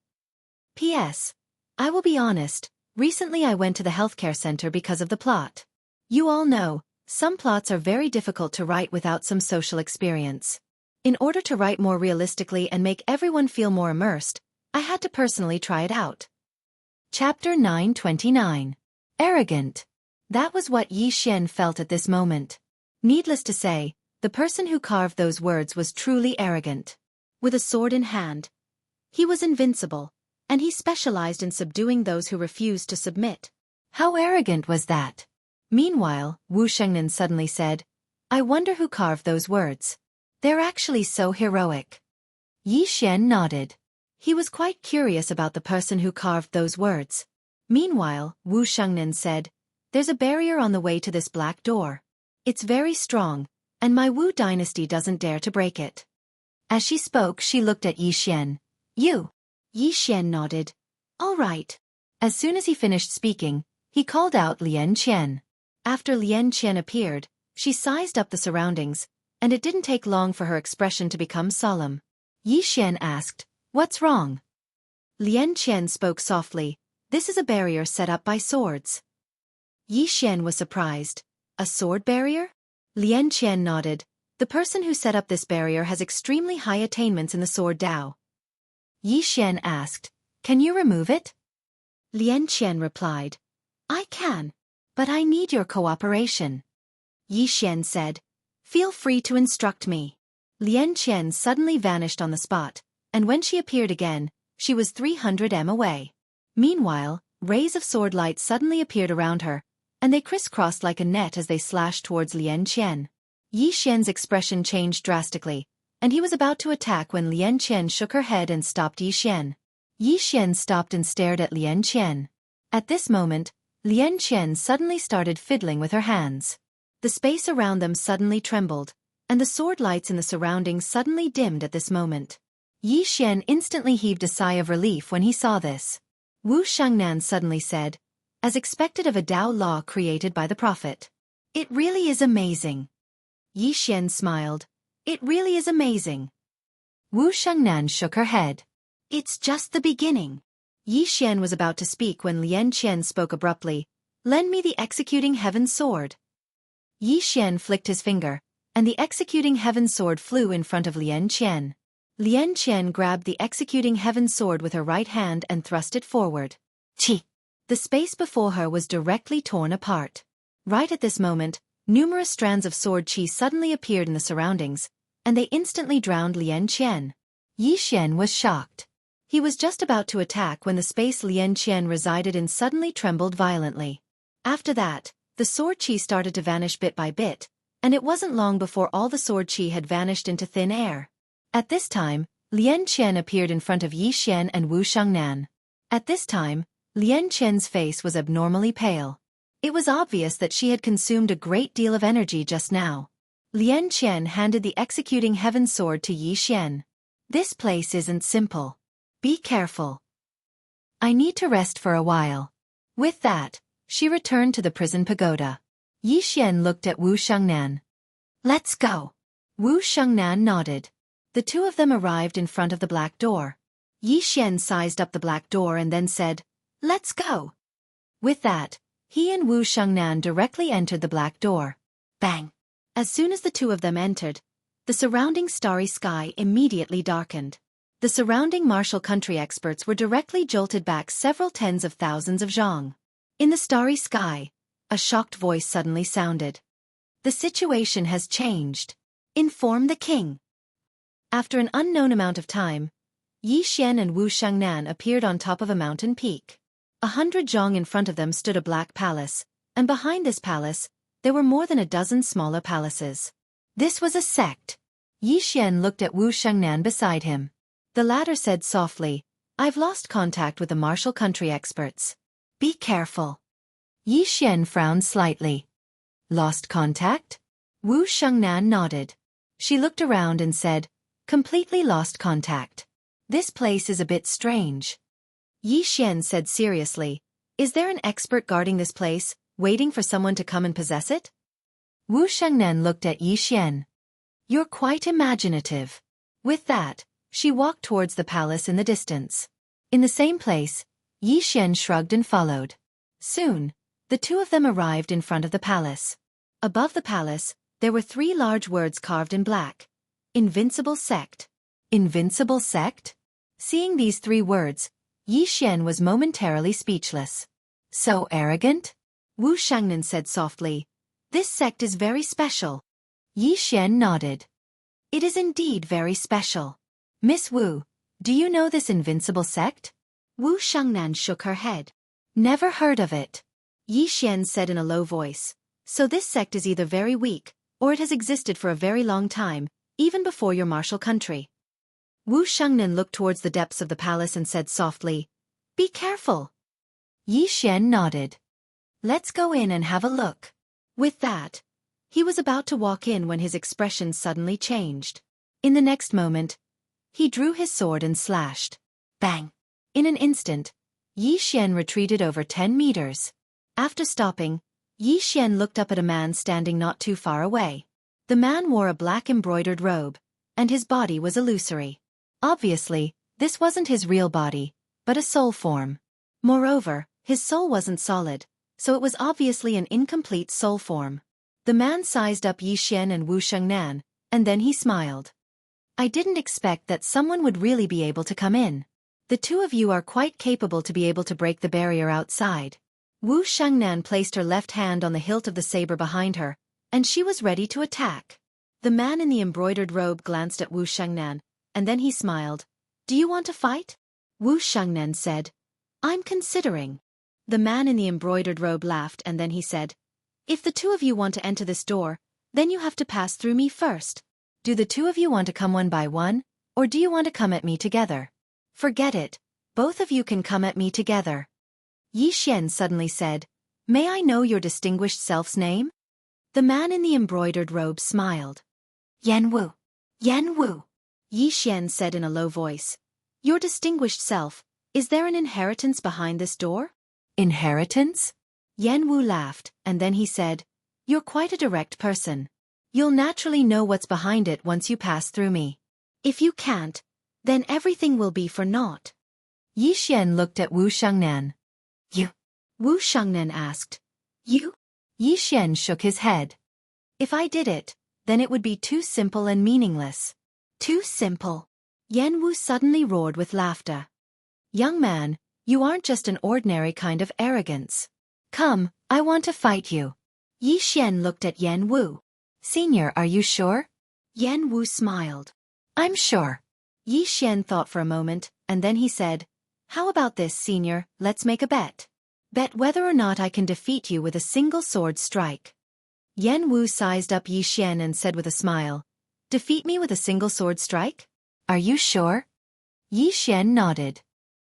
P.S. I will be honest, recently I went to the healthcare center because of the plot. You all know, some plots are very difficult to write without some social experience. In order to write more realistically and make everyone feel more immersed, I had to personally try it out. Chapter 929. Arrogant. That was what Yi Xian felt at this moment. Needless to say, the person who carved those words was truly arrogant. With a sword in hand, he was invincible, and he specialized in subduing those who refused to submit. How arrogant was that? Meanwhile, Wu Shengnan suddenly said, I wonder who carved those words. They're actually so heroic. Yi Xian nodded. He was quite curious about the person who carved those words. Meanwhile, Wu Shengnan said, there's a barrier on the way to this black door. It's very strong, and my Wu dynasty doesn't dare to break it. As she spoke, she looked at Yi Xian. You. Yi Xian nodded. All right. As soon as he finished speaking, he called out Lian Qian. After Lian Qian appeared, she sized up the surroundings, and it didn't take long for her expression to become solemn. Yi Xian asked, what's wrong? Lian Qian spoke softly, this is a barrier set up by swords. Yi Xian was surprised. A sword barrier? Lian Qian nodded. The person who set up this barrier has extremely high attainments in the sword Dao. Yi Xian asked, can you remove it? Lian Qian replied, I can, but I need your cooperation. Yi Xian said, feel free to instruct me. Lian Qian suddenly vanished on the spot, and when she appeared again, she was 300 m away. Meanwhile, rays of sword light suddenly appeared around her, and they crisscrossed like a net as they slashed towards Lian Qian. Yi Xian's expression changed drastically, and he was about to attack when Lian Qian shook her head and stopped Yi Xian. Yi Xian stopped and stared at Lian Qian. At this moment, Lian Qian suddenly started fiddling with her hands. The space around them suddenly trembled, and the sword lights in the surroundings suddenly dimmed at this moment. Yi Xian instantly heaved a sigh of relief when he saw this. Wu Shengnan suddenly said, as expected of a Dao law created by the prophet. It really is amazing. Yi Xian smiled. It really is amazing. Wu Shengnan shook her head. It's just the beginning. Yi Xian was about to speak when Lian Qian spoke abruptly. Lend me the executing heaven sword. Yi Xian flicked his finger, and the executing heaven sword flew in front of Lian Qian. Lian Qian grabbed the executing heaven sword with her right hand and thrust it forward. Chi! The space before her was directly torn apart. Right at this moment, numerous strands of sword chi suddenly appeared in the surroundings, and they instantly drowned Lian Qian. Yi Xian was shocked. He was just about to attack when the space Lian Qian resided in suddenly trembled violently. After that, the sword chi started to vanish bit by bit, and it wasn't long before all the sword chi had vanished into thin air. At this time, Lian Qian appeared in front of Yi Xian and Wu Shangnan. At this time, Lian Qian's face was abnormally pale. It was obvious that she had consumed a great deal of energy just now. Lian Qian handed the executing heaven sword to Yi Xian. This place isn't simple. Be careful. I need to rest for a while. With that, she returned to the prison pagoda. Yi Xian looked at Wu Shangnan. Let's go. Wu Shangnan nodded. The two of them arrived in front of the black door. Yi Xian sized up the black door and then said, Let's go. With that, he and Wu Shangnan directly entered the black door. Bang! As soon as the two of them entered, the surrounding starry sky immediately darkened. The surrounding martial country experts were directly jolted back several tens of thousands of zhang. In the starry sky, a shocked voice suddenly sounded. The situation has changed. Inform the king. After an unknown amount of time, Yi Xian and Wu Shangnan appeared on top of a mountain peak. 100 zhang in front of them stood a black palace, and behind this palace, there were more than a dozen smaller palaces. This was a sect. Yi Xian looked at Wu Shangnan beside him. The latter said softly, I've lost contact with the martial country experts. Be careful. Yi Xian frowned slightly. Lost contact? Wu Shangnan nodded. She looked around and said, Completely lost contact. This place is a bit strange. Yi Xian said seriously, Is there an expert guarding this place, waiting for someone to come and possess it? Wu Shangnan looked at Yi Xian. You're quite imaginative. With that, she walked towards the palace in the distance. In the same place, Yi Xian shrugged and followed. Soon, the two of them arrived in front of the palace. Above the palace, there were 3 large words carved in black. Invincible sect. Invincible sect? Seeing these 3 words, Yi Xian was momentarily speechless. So arrogant? Wu Shangnan said softly, This sect is very special. Yi Xian nodded. It is indeed very special. Miss Wu, do you know this invincible sect? Wu Shangnan shook her head. Never heard of it. Yi Xian said in a low voice, So this sect is either very weak, or it has existed for a very long time, even before your martial country. Wu Shangnan looked towards the depths of the palace and said softly, Be careful. Yi Xian nodded. Let's go in and have a look. With that, he was about to walk in when his expression suddenly changed. In the next moment, he drew his sword and slashed. Bang! In an instant, Yi Xian retreated over 10 meters. After stopping, Yi Xian looked up at a man standing not too far away. The man wore a black embroidered robe, and his body was illusory. Obviously, this wasn't his real body, but a soul form. Moreover, his soul wasn't solid, so it was obviously an incomplete soul form. The man sized up Yi Xian and Wu Shangnan, and then he smiled. I didn't expect that someone would really be able to come in. The two of you are quite capable to be able to break the barrier outside. Wu Shangnan placed her left hand on the hilt of the saber behind her, and she was ready to attack. The man in the embroidered robe glanced at Wu Shangnan, and then he smiled. Do you want to fight? Wu Shangnan said. I'm considering. The man in the embroidered robe laughed and then he said, If the two of you want to enter this door, then you have to pass through me first. Do the two of you want to come one by one, or do you want to come at me together? Forget it, both of you can come at me together. Yi Xian suddenly said, May I know your distinguished self's name? The man in the embroidered robe smiled. Yan Wu. Yan Wu. Yi Xian said in a low voice. Your distinguished self, is there an inheritance behind this door? Inheritance? Yan Wu laughed, and then he said, You're quite a direct person. You'll naturally know what's behind it once you pass through me. If you can't, then everything will be for naught. Yi Xian looked at Wu Shangnan. You? Wu Shangnan asked. You? Yi Xian shook his head. If I did it, then it would be too simple and meaningless. Too simple. Yan Wu suddenly roared with laughter. Young man, you aren't just an ordinary kind of arrogance. Come, I want to fight you. Yi Xian looked at Yan Wu. Senior, are you sure? Yan Wu smiled. I'm sure. Yi Xian thought for a moment, and then he said, How about this, senior, let's make a bet. Bet whether or not I can defeat you with a single sword strike. Yan Wu sized up Yi Xian and said with a smile, Defeat me with a single sword strike? Are you sure? Yi Xian nodded.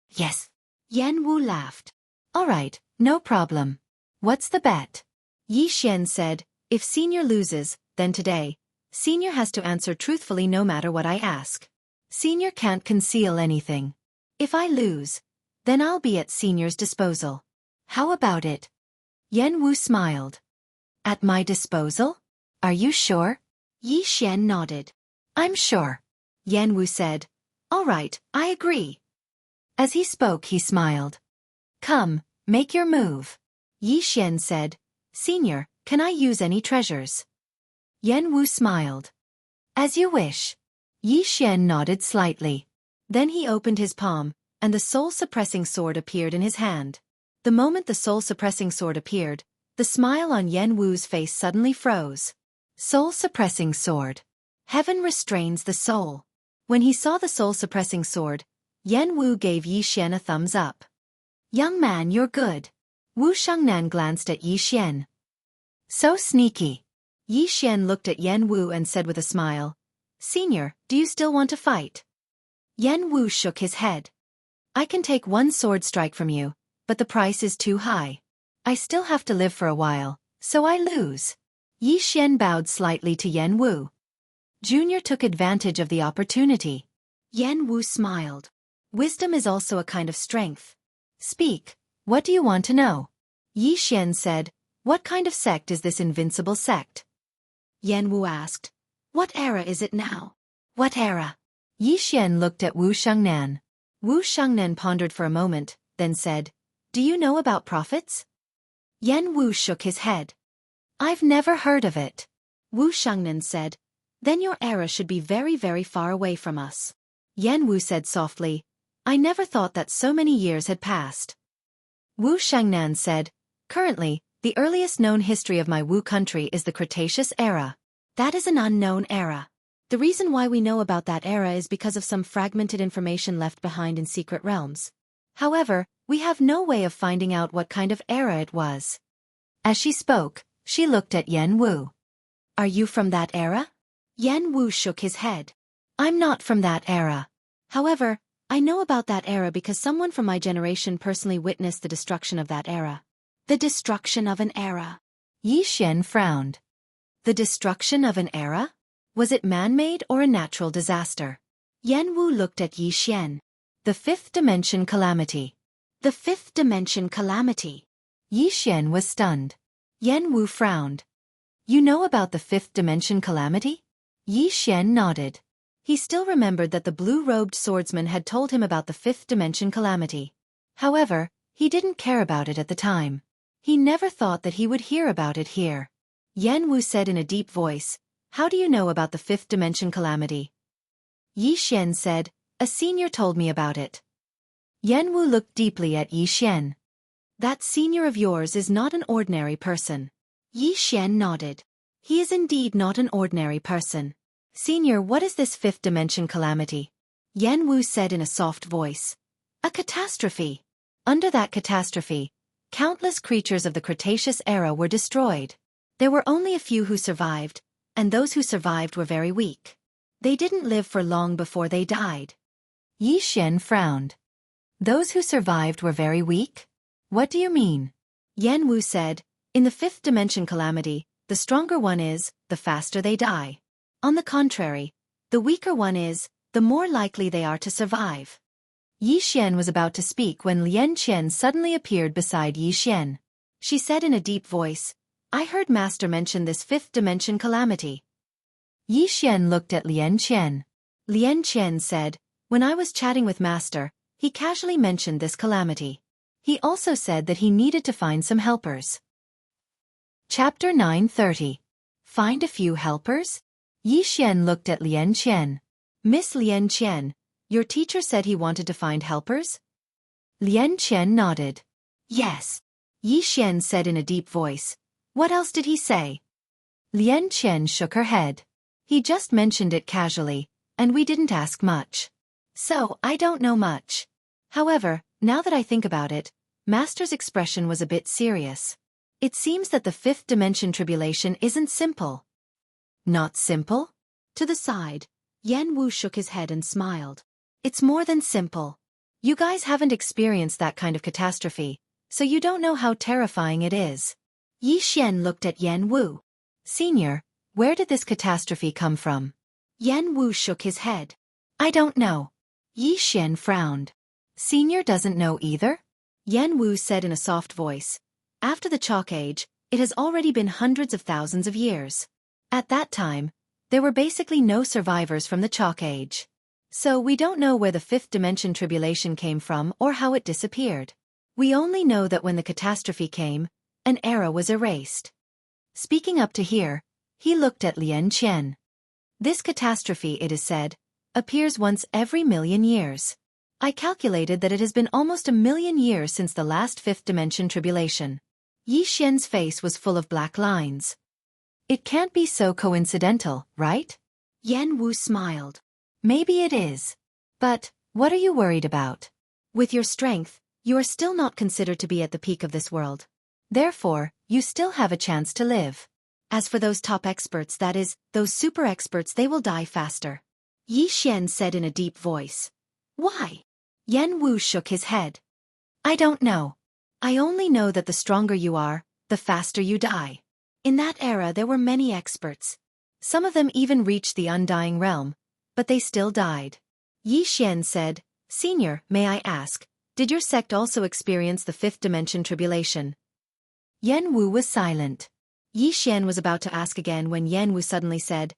Yes. Yan Wu laughed. All right, no problem. What's the bet? Yi Xian said, if Senior loses, then today, Senior has to answer truthfully no matter what I ask. Senior can't conceal anything. If I lose, then I'll be at Senior's disposal. How about it? Yan Wu smiled. At my disposal? Are you sure? Yi Xian nodded. I'm sure. Yan Wu said, all right, I agree. As he spoke, he smiled. Come, make your move. Yi Xian said, Senior, can I use any treasures? Yan Wu smiled. As you wish. Yi Xian nodded slightly. Then he opened his palm, and the soul-suppressing sword appeared in his hand. The moment the soul-suppressing sword appeared, the smile on Yan Wu's face suddenly froze. Soul-suppressing sword. Heaven restrains the soul. When he saw the soul-suppressing sword, Yan Wu gave Yi Xian a thumbs up. Young man, you're good. Wu Shangnan glanced at Yi Xian. So sneaky. Yi Xian looked at Yan Wu and said with a smile, Senior, do you still want to fight? Yan Wu shook his head. I can take one sword strike from you, but the price is too high. I still have to live for a while, so I lose. Yi Xian bowed slightly to Yan Wu. Junior took advantage of the opportunity. Yan Wu smiled. Wisdom is also a kind of strength. Speak, what do you want to know? Yi Xian said, what kind of sect is this invincible sect? Yan Wu asked, what era is it now? What era? Yi Xian looked at Wu Shangnan. Wu Shangnan pondered for a moment, then said, do you know about prophets? Yan Wu shook his head. I've never heard of it. Wu Shangnan said, then your era should be very, very far away from us. Yan Wu said softly, I never thought that so many years had passed. Wu Shangnan said, currently, the earliest known history of my Wu country is the Cretaceous era. That is an unknown era. The reason why we know about that era is because of some fragmented information left behind in secret realms. However, we have no way of finding out what kind of era it was. As she spoke, she looked at Yan Wu. Are you from that era? Yan Wu shook his head. I'm not from that era. However, I know about that era because someone from my generation personally witnessed the destruction of that era. The destruction of an era. Yi Xian frowned. The destruction of an era? Was it man-made or a natural disaster? Yan Wu looked at Yi Xian. The fifth dimension calamity. The fifth dimension calamity. Yi Xian was stunned. Yan Wu frowned. You know about the fifth dimension calamity? Yi Xian nodded. He still remembered that the blue-robed swordsman had told him about the fifth dimension calamity. However, he didn't care about it at the time. He never thought that he would hear about it here. Yan Wu said in a deep voice, how do you know about the fifth dimension calamity? Yi Xian said, a senior told me about it. Yan Wu looked deeply at Yi Xian. That senior of yours is not an ordinary person. Yi Xian nodded. He is indeed not an ordinary person. Senior, what is this fifth dimension calamity? Yan Wu said in a soft voice. A catastrophe. Under that catastrophe, countless creatures of the Cretaceous era were destroyed. There were only a few who survived, and those who survived were very weak. They didn't live for long before they died. Yi Xian frowned. Those who survived were very weak? What do you mean? Yan Wu said, in the fifth dimension calamity, the stronger one is, the faster they die. On the contrary, the weaker one is, the more likely they are to survive. Yi Xian was about to speak when Lian Qian suddenly appeared beside Yi Xian. She said in a deep voice, I heard Master mention this fifth dimension calamity. Yi Xian looked at Lian Qian. Lian Qian said, when I was chatting with Master, he casually mentioned this calamity. He also said that he needed to find some helpers. Chapter 930. Find a few helpers? Yi Xian looked at Lian Qian. Miss Lian Qian, your teacher said he wanted to find helpers? Lian Qian nodded. Yes. Yi Xian said in a deep voice. What else did he say? Lian Qian shook her head. He just mentioned it casually, and we didn't ask much. So, I don't know much. However, now that I think about it, Master's expression was a bit serious. It seems that the fifth dimension tribulation isn't simple. Not simple? To the side, Yan Wu shook his head and smiled. It's more than simple. You guys haven't experienced that kind of catastrophe, so you don't know how terrifying it is. Yi Xian looked at Yan Wu. Senior, where did this catastrophe come from? Yan Wu shook his head. I don't know. Yi Xian frowned. Senior doesn't know either? Yan Wu said in a soft voice. After the Chalk Age, it has already been hundreds of thousands of years. At that time, there were basically no survivors from the Chalk Age. So we don't know where the fifth dimension tribulation came from or how it disappeared. We only know that when the catastrophe came, an era was erased. Speaking up to here, he looked at Lian Qian. This catastrophe, it is said, appears once every million years. I calculated that it has been almost 1,000,000 years since the last fifth dimension tribulation. Yi Xian's face was full of black lines. It can't be so coincidental, right? Yan Wu smiled. Maybe it is. But, what are you worried about? With your strength, you are still not considered to be at the peak of this world. Therefore, you still have a chance to live. As for those top experts, that is, those super experts, they will die faster. Yi Xian said in a deep voice. Why? Yan Wu shook his head. I don't know. I only know that the stronger you are, the faster you die. In that era there were many experts. Some of them even reached the undying realm, but they still died. Yi Xian said, Senior, may I ask, did your sect also experience the fifth dimension tribulation? Yan Wu was silent. Yi Xian was about to ask again when Yan Wu suddenly said,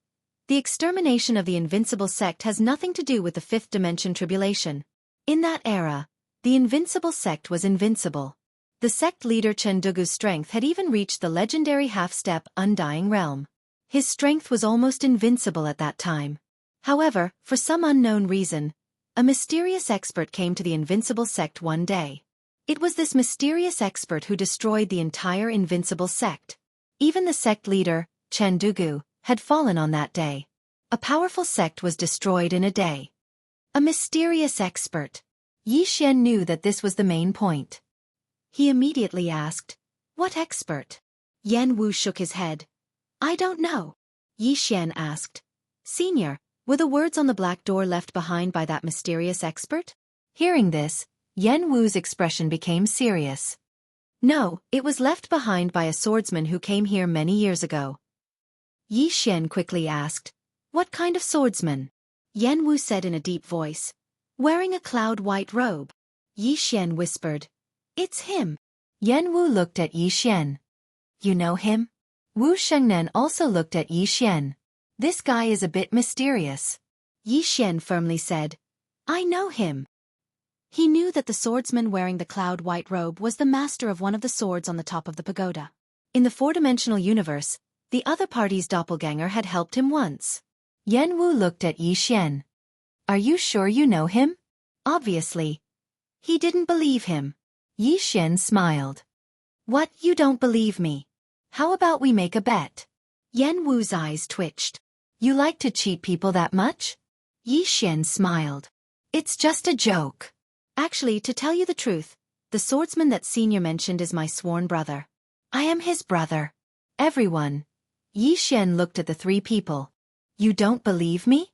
The extermination of the invincible sect has nothing to do with the fifth dimension tribulation. In that era, the invincible sect was invincible. The sect leader Chen Dugu's strength had even reached the legendary half-step undying realm. His strength was almost invincible at that time. However, for some unknown reason, a mysterious expert came to the invincible sect one day. It was this mysterious expert who destroyed the entire invincible sect. Even the sect leader, Chen Dugu, had fallen on that day. A powerful sect was destroyed in a day. A mysterious expert. Yi Xian knew that this was the main point. He immediately asked, What expert? Yan Wu shook his head. I don't know. Yi Xian asked, Senior, were the words on the black door left behind by that mysterious expert? Hearing this, Yan Wu's expression became serious. No, it was left behind by a swordsman who came here many years ago. Yi Xian quickly asked, What kind of swordsman? Yan Wu said in a deep voice, Wearing a cloud-white robe. Yi Xian whispered, It's him. Yan Wu looked at Yi Xian. You know him? Wu Shengnan also looked at Yi Xian. This guy is a bit mysterious. Yi Xian firmly said, I know him. He knew that the swordsman wearing the cloud-white robe was the master of one of the swords on the top of the pagoda. In the four-dimensional universe, the other party's doppelganger had helped him once. Yan Wu looked at Yi Xian. Are you sure you know him? Obviously. He didn't believe him. Yi Xian smiled. What, you don't believe me? How about we make a bet? Yan Wu's eyes twitched. You like to cheat people that much? Yi Xian smiled. It's just a joke. Actually, to tell you the truth, the swordsman that Senior mentioned is my sworn brother. I am his brother. Everyone. Yi Xian looked at the three people. You don't believe me?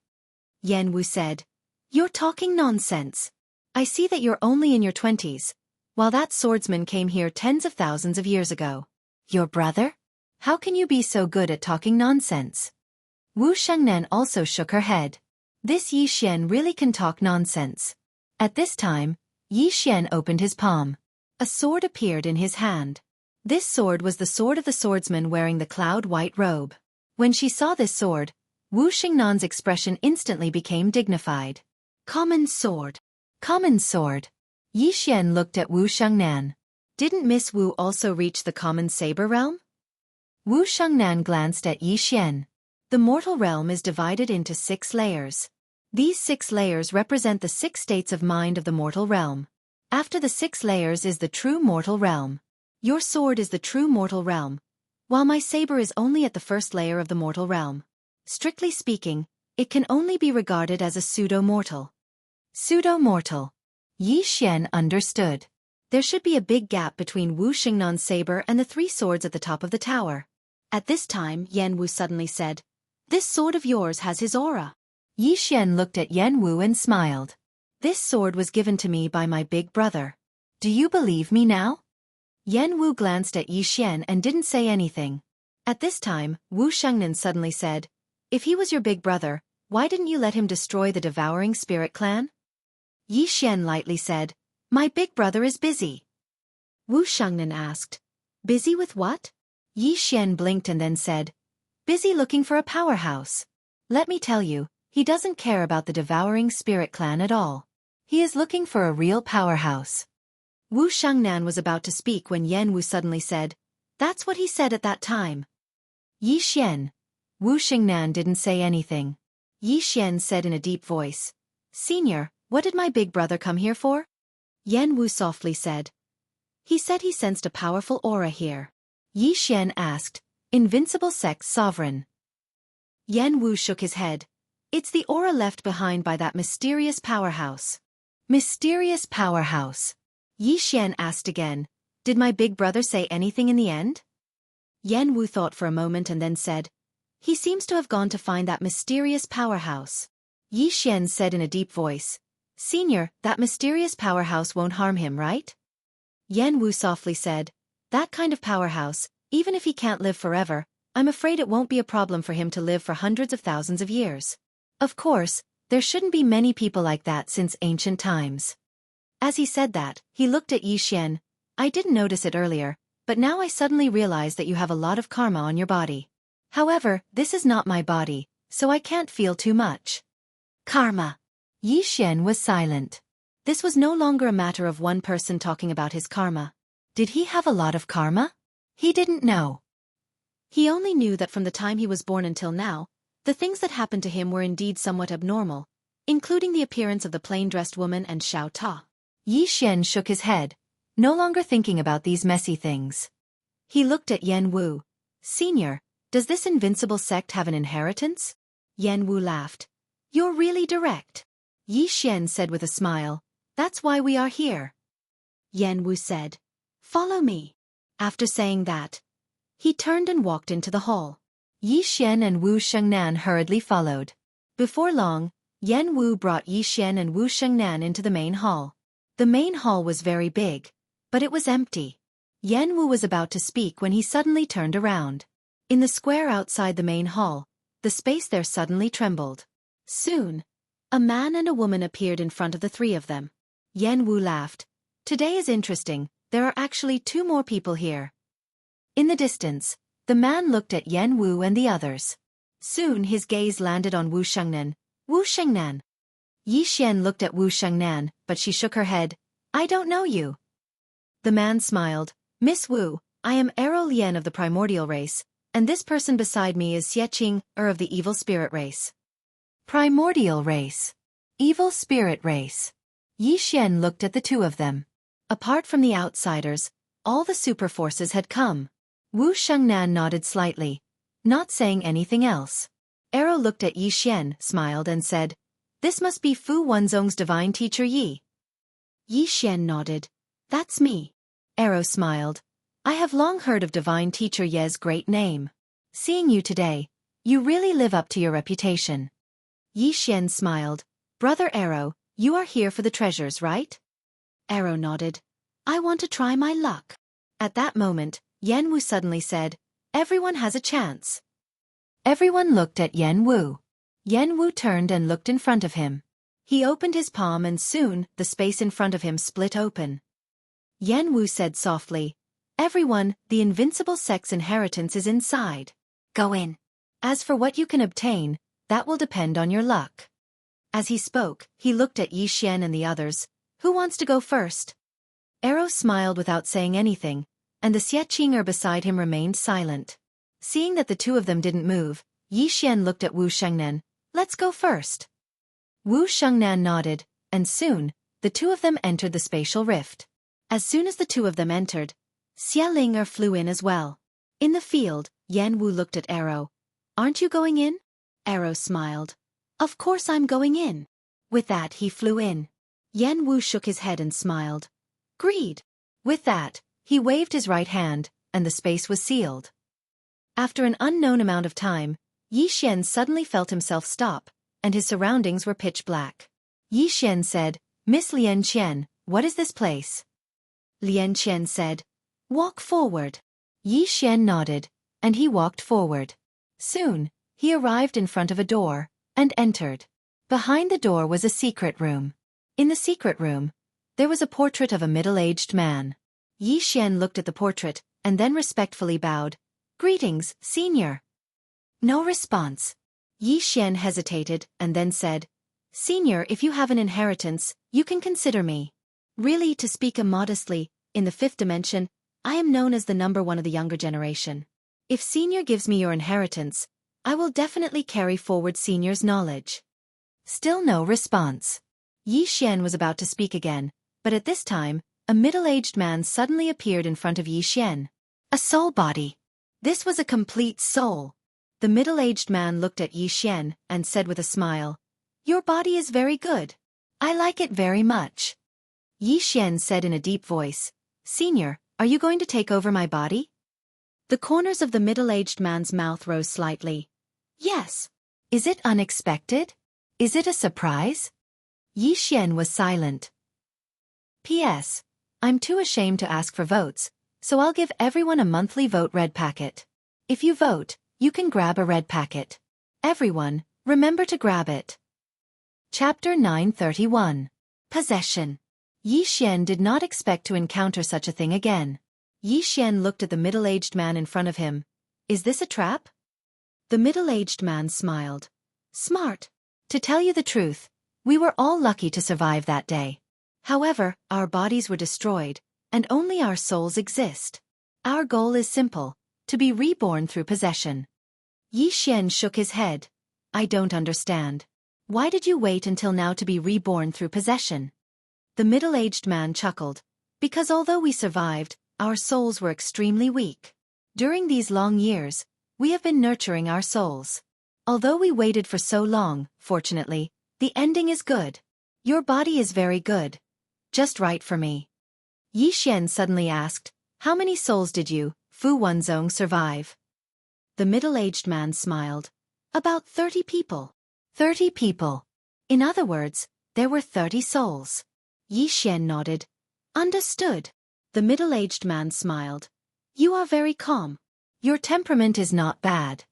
Yan Wu said. You're talking nonsense. I see that you're only in your 20s, while that swordsman came here tens of thousands of years ago. Your brother? How can you be so good at talking nonsense? Wu Shengnan also shook her head. This Yi Xian really can talk nonsense. At this time, Yi Xian opened his palm. A sword appeared in his hand. This sword was the sword of the swordsman wearing the cloud-white robe. When she saw this sword, Wu Xingnan's expression instantly became dignified. Common sword. Common sword. Yi Xian looked at Wu Shengnan. Didn't Miss Wu also reach the common saber realm? Wu Shengnan glanced at Yi Xian. The mortal realm is divided into 6 layers. These 6 layers represent the 6 states of mind of the mortal realm. After the 6 layers is the true mortal realm. Your sword is the true mortal realm, while my saber is only at the first layer of the mortal realm. Strictly speaking, it can only be regarded as a pseudo-mortal. Pseudo-mortal. Yi Xian understood. There should be a big gap between Wu Xingnan's saber and the 3 swords at the top of the tower. At this time, Yan Wu suddenly said, This sword of yours has his aura. Yi Xian looked at Yan Wu and smiled. This sword was given to me by my big brother. Do you believe me now? Yan Wu glanced at Yi Xian and didn't say anything. At this time, Wu Shengnan suddenly said, "If he was your big brother, why didn't you let him destroy the devouring spirit clan?" Yi Xian lightly said, "My big brother is busy." Wu Shengnan asked, "Busy with what?" Yi Xian blinked and then said, "Busy looking for a powerhouse. Let me tell you, he doesn't care about the devouring spirit clan at all. He is looking for a real powerhouse." Wu Shengnan was about to speak when Yan Wu suddenly said, "That's what he said at that time." Yi Xian. Wu Shengnan didn't say anything. Yi Xian said in a deep voice, "Senior, what did my big brother come here for?" Yan Wu softly said, "He said he sensed a powerful aura here." Yi Xian asked, "Invincible Sect's sovereign?" Yan Wu shook his head. "It's the aura left behind by that mysterious powerhouse." Mysterious powerhouse? Yi Xian asked again, "Did my big brother say anything in the end?" Yan Wu thought for a moment and then said, "He seems to have gone to find that mysterious powerhouse." Yi Xian said in a deep voice, "Senior, that mysterious powerhouse won't harm him, right?" Yan Wu softly said, "That kind of powerhouse, even if he can't live forever, I'm afraid it won't be a problem for him to live for hundreds of thousands of years. Of course, there shouldn't be many people like that since ancient times." As he said that, he looked at Yi Xian. "I didn't notice it earlier, but now I suddenly realize that you have a lot of karma on your body. However, this is not my body, so I can't feel too much." Karma. Yi Xian was silent. This was no longer a matter of one person talking about his karma. Did he have a lot of karma? He didn't know. He only knew that from the time he was born until now, the things that happened to him were indeed somewhat abnormal, including the appearance of the plain-dressed woman and Xiao Ta. Yi Xian shook his head, no longer thinking about these messy things. He looked at Yan Wu. "Senior, does this invincible sect have an inheritance?" Yan Wu laughed. "You're really direct." Yi Xian said with a smile, "That's why we are here." Yan Wu said, "Follow me." After saying that, he turned and walked into the hall. Yi Xian and Wu Shengnan hurriedly followed. Before long, Yan Wu brought Yi Xian and Wu Shengnan into the main hall. The main hall was very big, but it was empty. Yan Wu was about to speak when he suddenly turned around. In the square outside the main hall, the space there suddenly trembled. Soon, a man and a woman appeared in front of the three of them. Yan Wu laughed. "Today is interesting, there are actually two more people here." In the distance, the man looked at Yan Wu and the others. Soon his gaze landed on Wu Shengnan. "Wu Shengnan." Yi Xian looked at Wu Shengnan, but she shook her head. "I don't know you." The man smiled. "Miss Wu, I am Ero Lian of the primordial race, and this person beside me is Xueqi of the evil spirit race." Primordial race. Evil spirit race. Yi Xian looked at the two of them. Apart from the outsiders, all the super forces had come. Wu Shengnan nodded slightly, not saying anything else. Ero looked at Yi Xian, smiled and said, "This must be Fu Wenzong's divine teacher Yi." Yi Xian nodded. "That's me." Ero smiled. "I have long heard of divine teacher Ye's great name. Seeing you today, you really live up to your reputation." Yi Xian smiled. "Brother Ero, you are here for the treasures, right?" Ero nodded. "I want to try my luck." At that moment, Yan Wu suddenly said, "Everyone has a chance." Everyone looked at Yan Wu. Yan Wu turned and looked in front of him. He opened his palm and soon, the space in front of him split open. Yan Wu said softly, "Everyone, the invincible sect's inheritance is inside. Go in. As for what you can obtain, that will depend on your luck." As he spoke, he looked at Yi Xian and the others. "Who wants to go first?" Ero smiled without saying anything, and the Xueqi beside him remained silent. Seeing that the two of them didn't move, Yi Xian looked at Wu Shengnan. "Let's go first." Wu Shengnan nodded, and soon, the two of them entered the spatial rift. As soon as the two of them entered, Xia flew in as well. In the field, Yan Wu looked at Ero. "Aren't you going in?" Ero smiled. "Of course I'm going in." With that he flew in. Yan Wu shook his head and smiled. "Greed." With that, he waved his right hand, and the space was sealed. After an unknown amount of time, Yi Xian suddenly felt himself stop, and his surroundings were pitch black. Yi Xian said, "Miss Lian Qian, what is this place?" Lian Qian said, "Walk forward." Yi Xian nodded, and he walked forward. Soon, he arrived in front of a door, and entered. Behind the door was a secret room. In the secret room, there was a portrait of a middle-aged man. Yi Xian looked at the portrait, and then respectfully bowed. "Greetings, senior." No response. Yi Xian hesitated, and then said, "Senior, if you have an inheritance, you can consider me." Really, to speak immodestly, in the fifth dimension, I am known as the number one of the younger generation. If senior gives me your inheritance, I will definitely carry forward senior's knowledge. Still no response. Yi Xian was about to speak again, but at this time, a middle-aged man suddenly appeared in front of Yi Xian. A soul body. This was a complete soul. The middle-aged man looked at Yi Xian and said with a smile, "Your body is very good. I like it very much." Yi Xian said in a deep voice, "Senior, are you going to take over my body?" The corners of the middle-aged man's mouth rose slightly. "Yes." "Is it unexpected? Is it a surprise?" Yi Xian was silent. "P.S. I'm too ashamed to ask for votes, so I'll give everyone a monthly vote red packet. If you vote, you can grab a red packet. Everyone, remember to grab it." Chapter 931. Possession. Yi Xian did not expect to encounter such a thing again. Yi Xian looked at the middle-aged man in front of him. "Is this a trap?" The middle-aged man smiled. "Smart. To tell you the truth, we were all lucky to survive that day. However, our bodies were destroyed, and only our souls exist. Our goal is simple, to be reborn through possession." Yi Xian shook his head. "I don't understand. Why did you wait until now to be reborn through possession?" The middle-aged man chuckled. "Because although we survived, our souls were extremely weak. During these long years, we have been nurturing our souls. Although we waited for so long, fortunately, the ending is good. Your body is very good. Just right for me." Yi Xian suddenly asked, "How many souls did you, Fu Wanzong, survive?" The middle-aged man smiled. "About 30 people. 30 people. In other words, there were 30 souls." Yi Xian nodded. "Understood." The middle-aged man smiled. "You are very calm. Your temperament is not bad."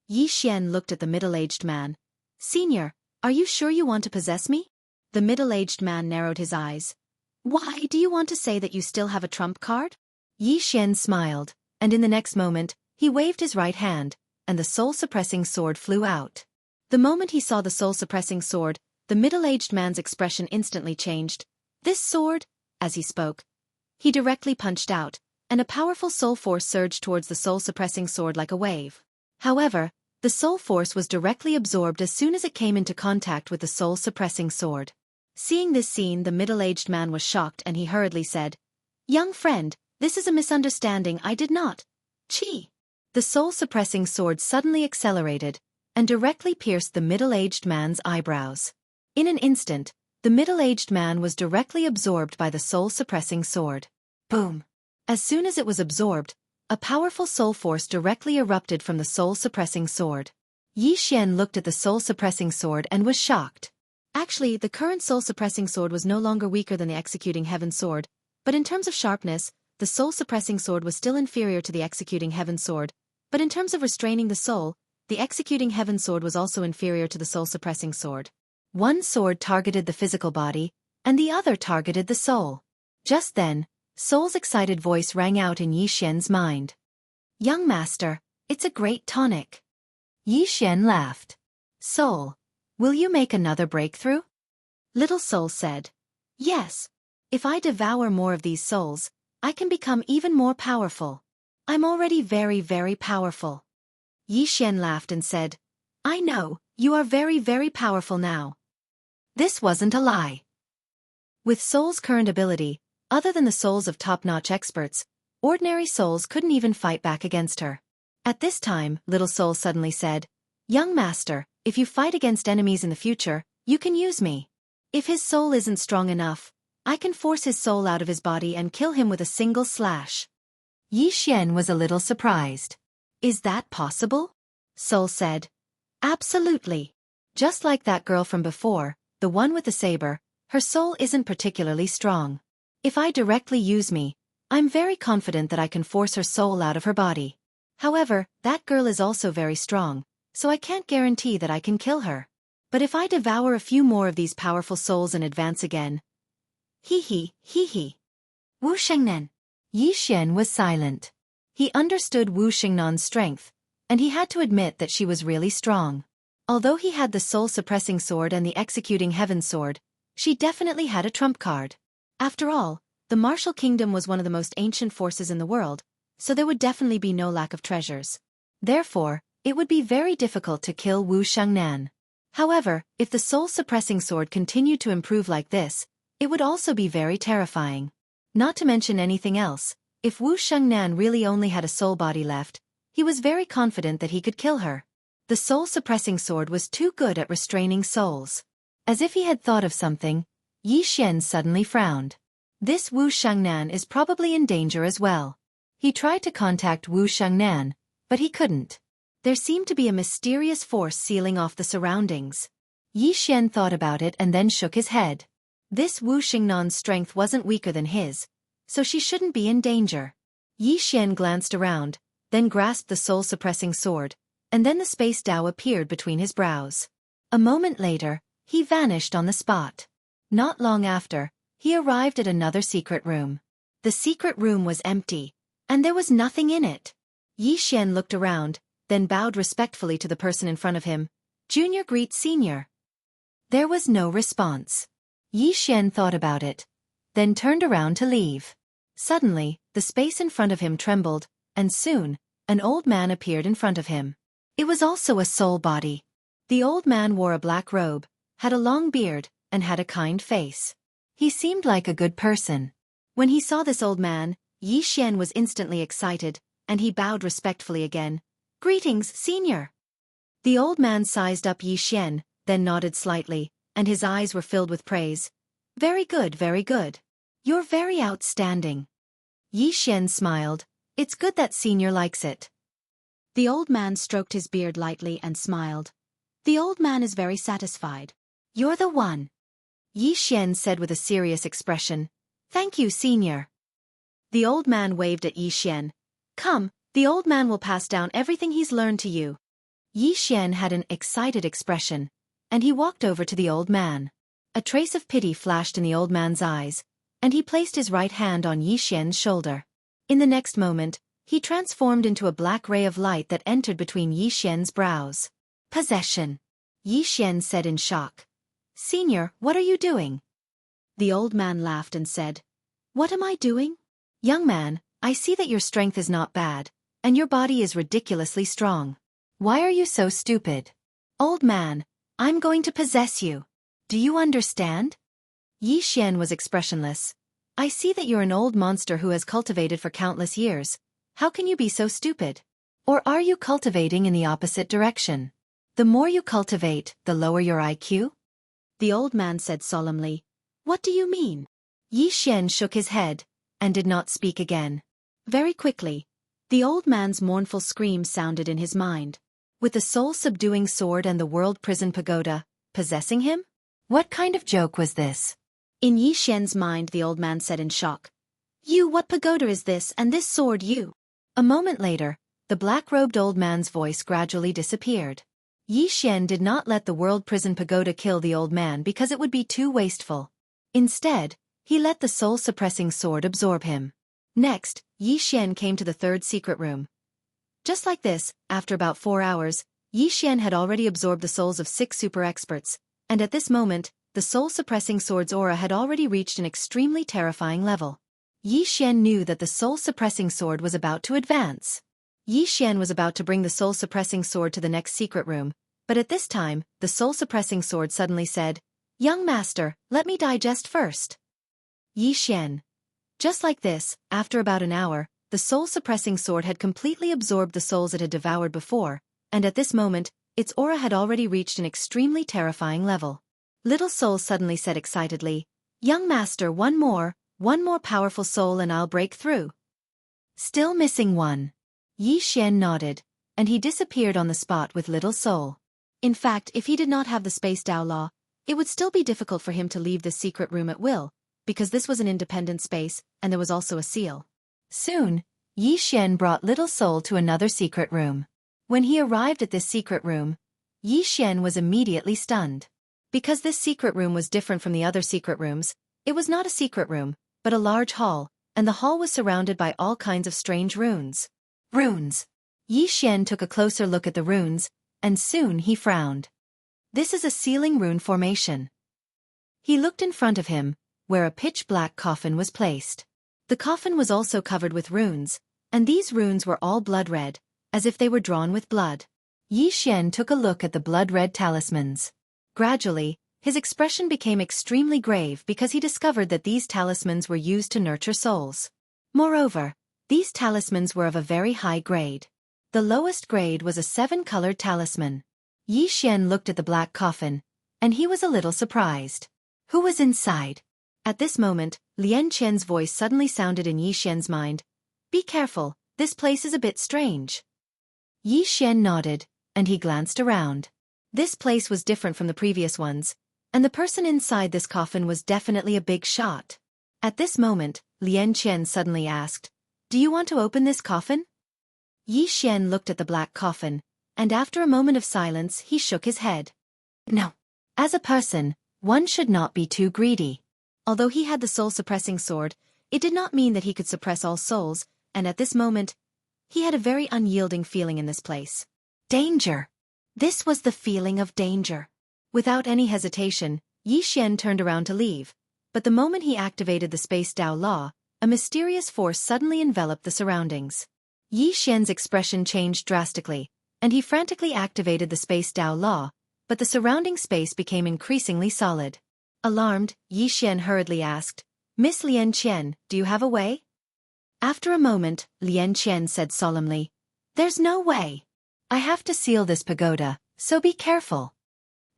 Yi Xian looked at the middle-aged man. "Senior, are you sure you want to possess me?" The middle-aged man narrowed his eyes. "Why, do you want to say that you still have a trump card?" Yi Xian smiled, and in the next moment, he waved his right hand, and the soul-suppressing sword flew out. The moment he saw the soul-suppressing sword, the middle-aged man's expression instantly changed. "This sword," as he spoke, he directly punched out, and a powerful soul force surged towards the soul-suppressing sword like a wave. However, the soul force was directly absorbed as soon as it came into contact with the soul-suppressing sword. Seeing this scene, the middle-aged man was shocked and he hurriedly said, "Young friend, this is a misunderstanding. I did not." Chi! The soul-suppressing sword suddenly accelerated, and directly pierced the middle-aged man's eyebrows. In an instant, the middle-aged man was directly absorbed by the soul-suppressing sword. Boom! As soon as it was absorbed, a powerful soul force directly erupted from the soul-suppressing sword. Yi Xian looked at the soul-suppressing sword and was shocked. Actually, the current soul-suppressing sword was no longer weaker than the executing heaven sword, but in terms of sharpness, the soul-suppressing sword was still inferior to the executing heaven sword, but in terms of restraining the soul, the executing heaven sword was also inferior to the soul-suppressing sword. One sword targeted the physical body, and the other targeted the soul. Just then, Soul's excited voice rang out in Yi Xian's mind. "Young master, it's a great tonic." Yi Xian laughed. "Soul, will you make another breakthrough?" Little Soul said, "Yes. If I devour more of these souls, I can become even more powerful. I'm already very, very powerful." Yi Xian laughed and said, "I know, you are very, very powerful now." This wasn't a lie. With Soul's current ability, other than the souls of top-notch experts, ordinary souls couldn't even fight back against her. At this time, Little Soul suddenly said, "Young master, if you fight against enemies in the future, you can use me. If his soul isn't strong enough, I can force his soul out of his body and kill him with a single slash." Yi Xian was a little surprised. "Is that possible?" Soul said. "Absolutely. Just like that girl from before, the one with the saber, her soul isn't particularly strong. If I directly use me, I'm very confident that I can force her soul out of her body. However, that girl is also very strong, so I can't guarantee that I can kill her. But if I devour a few more of these powerful souls and advance again... Hee hee. Wu Shengnan. Yi Xian was silent. He understood Wu Xingnan's strength, and he had to admit that she was really strong. Although he had the soul-suppressing sword and the executing heaven sword, she definitely had a trump card. After all, the martial kingdom was one of the most ancient forces in the world, so there would definitely be no lack of treasures. Therefore, it would be very difficult to kill Wu Shengnan. However, if the soul-suppressing sword continued to improve like this, it would also be very terrifying. Not to mention anything else, if Wu Shengnan really only had a soul body left, he was very confident that he could kill her. The soul-suppressing sword was too good at restraining souls. As if he had thought of something, Yi Xian suddenly frowned. This Wu Shengnan is probably in danger as well. He tried to contact Wu Shengnan, but he couldn't. There seemed to be a mysterious force sealing off the surroundings. Yi Xian thought about it and then shook his head. This Wu Xingnan's strength wasn't weaker than his, so she shouldn't be in danger. Yi Xian glanced around, then grasped the soul-suppressing sword, and then the space Dao appeared between his brows. A moment later, he vanished on the spot. Not long after, he arrived at another secret room. The secret room was empty, and there was nothing in it. Yi Xian looked around, then bowed respectfully to the person in front of him. "Junior greets senior." There was no response. Yi Xian thought about it, then turned around to leave. Suddenly, the space in front of him trembled, and soon, an old man appeared in front of him. It was also a soul body. The old man wore a black robe, had a long beard, and had a kind face. He seemed like a good person. When he saw this old man, Yi Xian was instantly excited, and he bowed respectfully again. "Greetings, senior." The old man sized up Yi Xian, then nodded slightly, and his eyes were filled with praise. Very good, very good. You're very outstanding." Yi Xian smiled. "It's good that senior likes it." The old man stroked his beard lightly and smiled. The old man is very satisfied. "You're the one," Yi Xian said with a serious expression. "Thank you, senior." The old man waved at Yi Xian. "Come, the old man will pass down everything he's learned to you." Yi Xian had an excited expression, and he walked over to the old man. A trace of pity flashed in the old man's eyes, and he placed his right hand on Yi Xian's shoulder. In the next moment, he transformed into a black ray of light that entered between Yi Xian's brows. "Possession," Yi Xian said in shock. "Senior, what are you doing?" The old man laughed and said, "What am I doing? Young man, I see that your strength is not bad, and your body is ridiculously strong. Why are you so stupid? Old man, I'm going to possess you. Do you understand?" Yi Xian was expressionless. "I see that you're an old monster who has cultivated for countless years. How can you be so stupid? Or are you cultivating in the opposite direction? The more you cultivate, the lower your IQ?" The old man said solemnly, "What do you mean?" Yi Xian shook his head, and did not speak again. Very quickly, the old man's mournful scream sounded in his mind. With the soul-subduing sword and the world prison pagoda, possessing him? What kind of joke was this? In Yi Xian's mind, the old man said in shock, "You, what pagoda is this, and this sword you?" A moment later, the black-robed old man's voice gradually disappeared. Yi Xian did not let the world prison pagoda kill the old man because it would be too wasteful. Instead, he let the soul-suppressing sword absorb him. Next, Yi Xian came to the third secret room. Just like this, after about 4 hours, Yi Xian had already absorbed the souls of 6 super experts, and at this moment, the soul-suppressing sword's aura had already reached an extremely terrifying level. Yi Xian knew that the soul-suppressing sword was about to advance. Yi Xian was about to bring the soul-suppressing sword to the next secret room, but at this time, the soul-suppressing sword suddenly said, "Young master, let me digest first." Yi Xian. Just like this, after about an hour, the soul-suppressing sword had completely absorbed the souls it had devoured before, and at this moment, its aura had already reached an extremely terrifying level. Little Soul suddenly said excitedly, "Young master, one more powerful soul and I'll break through." Still missing one. Yi Xian nodded, and he disappeared on the spot with Little Soul. In fact, if he did not have the Space Dao Law, it would still be difficult for him to leave this secret room at will, because this was an independent space, and there was also a seal. Soon, Yi Xian brought Little Soul to another secret room. When he arrived at this secret room, Yi Xian was immediately stunned. Because this secret room was different from the other secret rooms, it was not a secret room, but a large hall, and the hall was surrounded by all kinds of strange runes. Runes! Yi Xian took a closer look at the runes, and soon he frowned. This is a sealing rune formation. He looked in front of him, where a pitch-black coffin was placed. The coffin was also covered with runes, and these runes were all blood-red, as if they were drawn with blood. Yi Xian took a look at the blood-red talismans. Gradually, his expression became extremely grave because he discovered that these talismans were used to nurture souls. Moreover, these talismans were of a very high grade. The lowest grade was a 7-colored talisman. Yi Xian looked at the black coffin, and he was a little surprised. Who was inside? At this moment, Lian Qian's voice suddenly sounded in Yi Xian's mind. Be careful, this place is a bit strange. Yi Xian nodded, and he glanced around. This place was different from the previous ones, and the person inside this coffin was definitely a big shot. At this moment, Lian Qian suddenly asked, Do you want to open this coffin? Yi Xian looked at the black coffin, and after a moment of silence he shook his head. No. As a person, one should not be too greedy. Although he had the soul-suppressing sword, it did not mean that he could suppress all souls, and at this moment, he had a very unyielding feeling in this place. Danger! This was the feeling of danger. Without any hesitation, Yi Xian turned around to leave, but the moment he activated the Space Dao Law, a mysterious force suddenly enveloped the surroundings. Yi Xian's expression changed drastically, and he frantically activated the Space Dao Law, but the surrounding space became increasingly solid. Alarmed, Yi Xian hurriedly asked, Miss Lian Qian, do you have a way? After a moment, Lian Qian said solemnly, There's no way. I have to seal this pagoda, so be careful.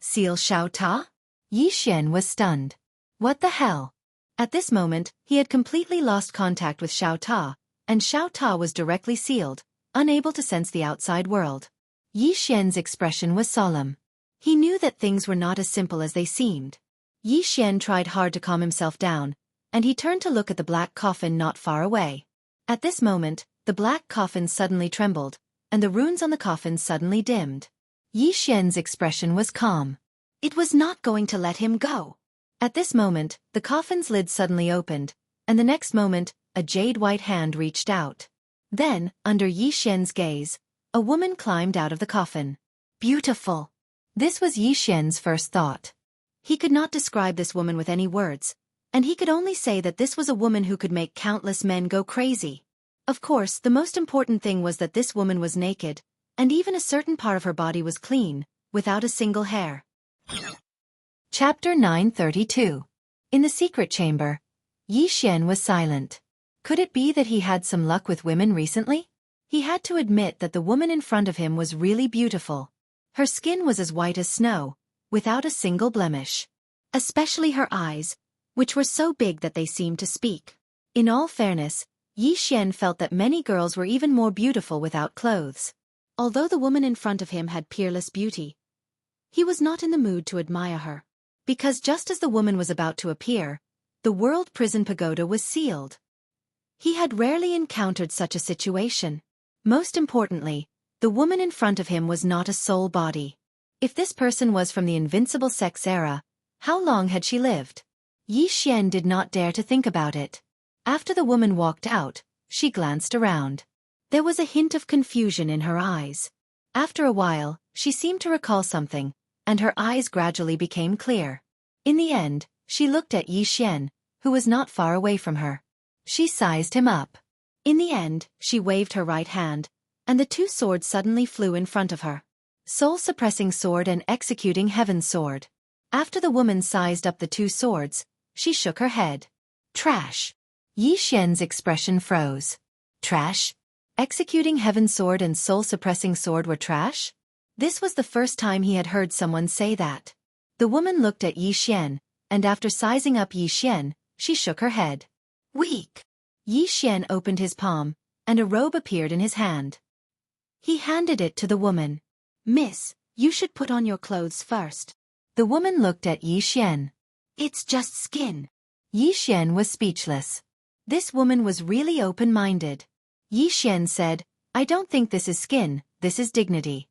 Seal Xiao Ta? Yi Xian was stunned. What the hell? At this moment, he had completely lost contact with Xiao Ta, and Xiao Ta was directly sealed, unable to sense the outside world. Yi Xian's expression was solemn. He knew that things were not as simple as they seemed. Yi Xian tried hard to calm himself down, and he turned to look at the black coffin not far away. At this moment, the black coffin suddenly trembled, and the runes on the coffin suddenly dimmed. Yi Xian's expression was calm. It was not going to let him go. At this moment, the coffin's lid suddenly opened, and the next moment, a jade-white hand reached out. Then, under Yi Xian's gaze, a woman climbed out of the coffin. Beautiful. This was Yi Xian's first thought. He could not describe this woman with any words, and he could only say that this was a woman who could make countless men go crazy. Of course, the most important thing was that this woman was naked, and even a certain part of her body was clean, without a single hair. Chapter 932. In the secret chamber, Yi Xian was silent. Could it be that he had some luck with women recently? He had to admit that the woman in front of him was really beautiful. Her skin was as white as snow, without a single blemish. Especially her eyes, which were so big that they seemed to speak. In all fairness, Yi Xian felt that many girls were even more beautiful without clothes. Although the woman in front of him had peerless beauty, he was not in the mood to admire her. Because just as the woman was about to appear, the World Prison Pagoda was sealed. He had rarely encountered such a situation. Most importantly, the woman in front of him was not a soul body. If this person was from the Invincible Sex era, how long had she lived? Yi Xian did not dare to think about it. After the woman walked out, she glanced around. There was a hint of confusion in her eyes. After a while, she seemed to recall something, and her eyes gradually became clear. In the end, she looked at Yi Xian, who was not far away from her. She sized him up. In the end, she waved her right hand, and the two swords suddenly flew in front of her. Soul-suppressing sword and executing heaven sword. After the woman sized up the two swords, she shook her head. Trash. Yi Xian's expression froze. Trash? Executing heaven sword and soul-suppressing sword were trash? This was the first time he had heard someone say that. The woman looked at Yi Xian, and after sizing up Yi Xian, she shook her head. Weak. Yi Xian opened his palm, and a robe appeared in his hand. He handed it to the woman. Miss, You should put on your clothes first. The woman looked at Yi Xian. It's just skin. Yi Xian was speechless. This woman was really open-minded. Yi Xian said, I don't think this is skin, this is dignity.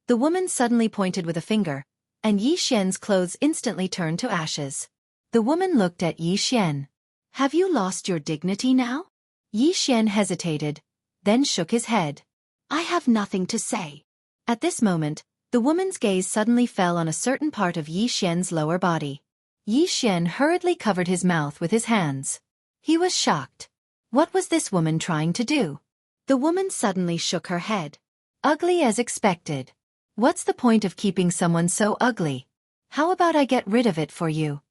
The woman suddenly pointed with a finger, and Yi Xian's clothes instantly turned to ashes. The woman looked at Yi Xian. Have you lost your dignity now? Yi Xian hesitated, then shook his head. I have nothing to say. At this moment, the woman's gaze suddenly fell on a certain part of Yi Xian's lower body. Yi Xian hurriedly covered his mouth with his hands. He was shocked. What was this woman trying to do? The woman suddenly shook her head. Ugly as expected. What's the point of keeping someone so ugly? How about I get rid of it for you?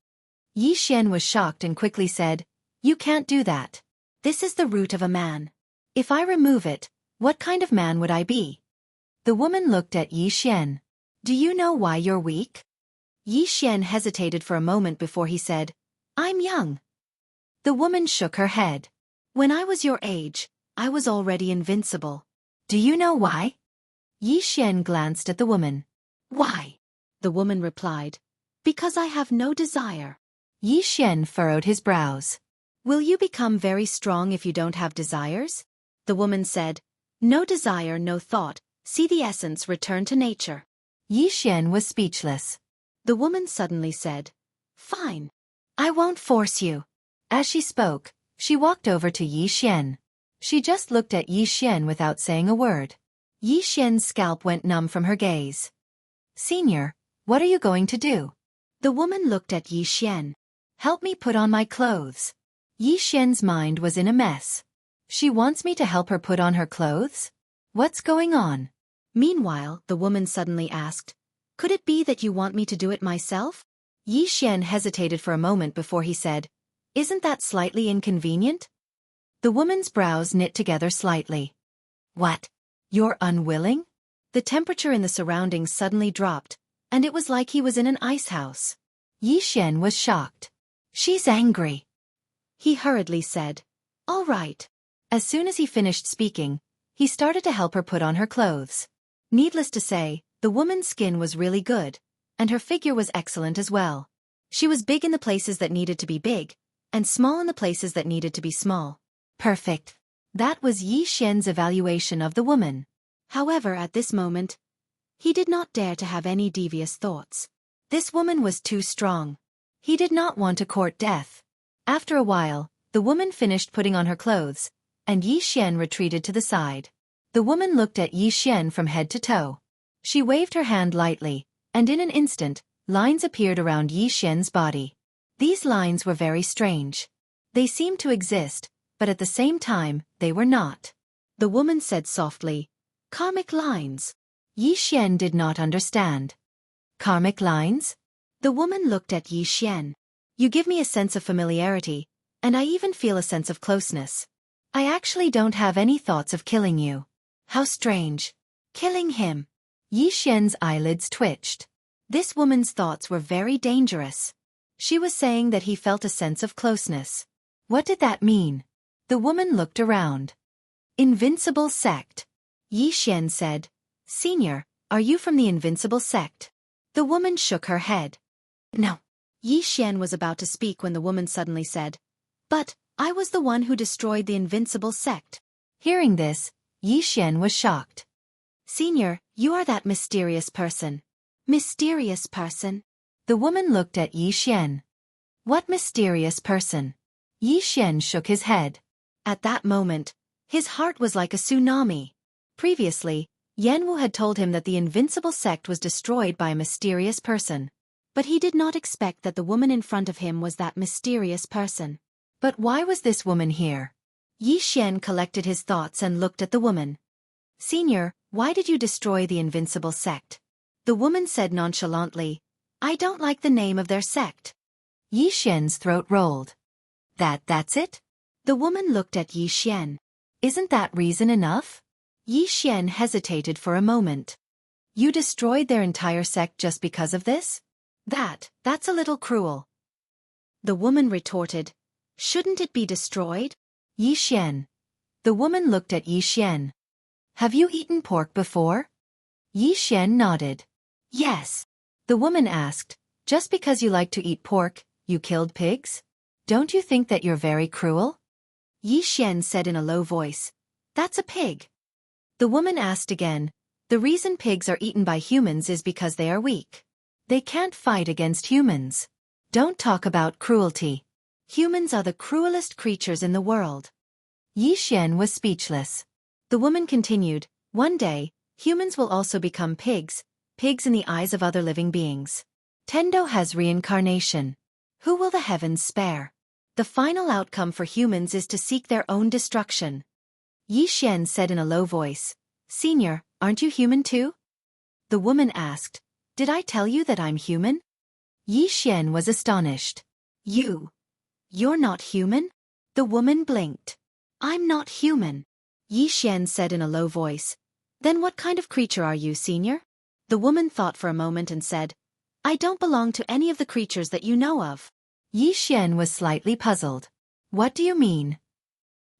Yi Xian was shocked and quickly said, You can't do that. This is the root of a man. If I remove it, what kind of man would I be? The woman looked at Yi Xian. Do you know why you're weak? Yi Xian hesitated for a moment before he said, I'm young. The woman shook her head. When I was your age, I was already invincible. Do you know why? Yi Xian glanced at the woman. Why? The woman replied. Because I have no desire. Yi Xian furrowed his brows. Will you become very strong if you don't have desires? The woman said. No desire, no thought. See the essence return to nature. Yi Xian was speechless. The woman suddenly said. Fine. I won't force you. As she spoke, she walked over to Yi Xian. She just looked at Yi Xian without saying a word. Yi Xian's scalp went numb from her gaze. Senior, what are you going to do? The woman looked at Yi Xian. Help me put on my clothes. Yi Xian's mind was in a mess. She wants me to help her put on her clothes? What's going on? Meanwhile, the woman suddenly asked, Could it be that you want me to do it myself? Yi Xian hesitated for a moment before he said, Isn't that slightly inconvenient? The woman's brows knit together slightly. What? You're unwilling? The temperature in the surroundings suddenly dropped, and it was like he was in an ice house. Yi Xian was shocked. She's angry. He hurriedly said, All right. As soon as he finished speaking, he started to help her put on her clothes. Needless to say, the woman's skin was really good, and her figure was excellent as well. She was big in the places that needed to be big, and small in the places that needed to be small. Perfect. That was Yi Xian's evaluation of the woman. However, at this moment, he did not dare to have any devious thoughts. This woman was too strong. He did not want to court death. After a while, the woman finished putting on her clothes, and Yi Xian retreated to the side. The woman looked at Yi Xian from head to toe. She waved her hand lightly, and in an instant, lines appeared around Yi Xian's body. These lines were very strange. They seemed to exist, but at the same time, they were not. The woman said softly, Karmic lines. Yi Xian did not understand. Karmic lines? The woman looked at Yi Xian. You give me a sense of familiarity, and I even feel a sense of closeness. I actually don't have any thoughts of killing you. How strange. Killing him. Yi Xian's eyelids twitched. This woman's thoughts were very dangerous. She was saying that he felt a sense of closeness. What did that mean? The woman looked around. Invincible sect. Yi Xian said, Senior, are you from the Invincible sect? The woman shook her head. No. Yi Xian was about to speak when the woman suddenly said, But I was the one who destroyed the Invincible sect. Hearing this, Yi Xian was shocked. Senior, you are that mysterious person. Mysterious person? The woman looked at Yi Xian. What mysterious person? Yi Xian shook his head. At that moment, his heart was like a tsunami. Previously, Yanwu had told him that the Invincible sect was destroyed by a mysterious person. But he did not expect that the woman in front of him was that mysterious person. But why was this woman here? Yi Xian collected his thoughts and looked at the woman. Senior, why did you destroy the Invincible sect? The woman said nonchalantly, I don't like the name of their sect. Yi Xian's throat rolled. That's it? The woman looked at Yi Xian. Isn't that reason enough? Yi Xian hesitated for a moment. You destroyed their entire sect just because of this? That's a little cruel. The woman retorted, Shouldn't it be destroyed? Yi Xian. The woman looked at Yi Xian. Have you eaten pork before? Yi Xian nodded. Yes. The woman asked, just because you like to eat pork, you killed pigs? Don't you think that you're very cruel? Yi Xian said in a low voice, "That's a pig." The woman asked again, the reason pigs are eaten by humans is because they are weak. They can't fight against humans. Don't talk about cruelty. Humans are the cruelest creatures in the world. Yi Xian was speechless. The woman continued, one day, humans will also become pigs, pigs in the eyes of other living beings. Tendo has reincarnation. Who will the heavens spare? The final outcome for humans is to seek their own destruction. Yi Xian said in a low voice, "Senior, aren't you human too?" The woman asked, did I tell you that I'm human? Yi Xian was astonished. You're not human? The woman blinked. I'm not human. Yi Xian said in a low voice, "Then what kind of creature are you, senior?" The woman thought for a moment and said, "I don't belong to any of the creatures that you know of." Yi Xian was slightly puzzled. What do you mean?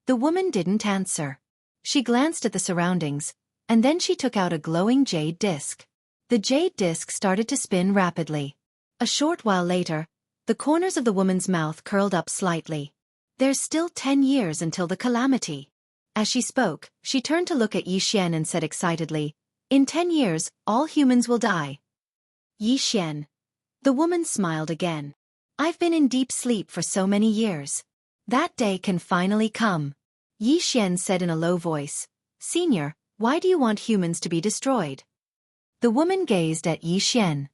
The woman didn't answer. She glanced at the surroundings, and then she took out a glowing jade disc. The jade disc started to spin rapidly. A short while later, the corners of the woman's mouth curled up slightly. There's still 10 years until the calamity. As she spoke, she turned to look at Yi Xian and said excitedly, in 10 years, all humans will die. Yi Xian. The woman smiled again. I've been in deep sleep for so many years. That day can finally come. Yi Xian said in a low voice, Senior, why do you want humans to be destroyed? The woman gazed at Yi Xian.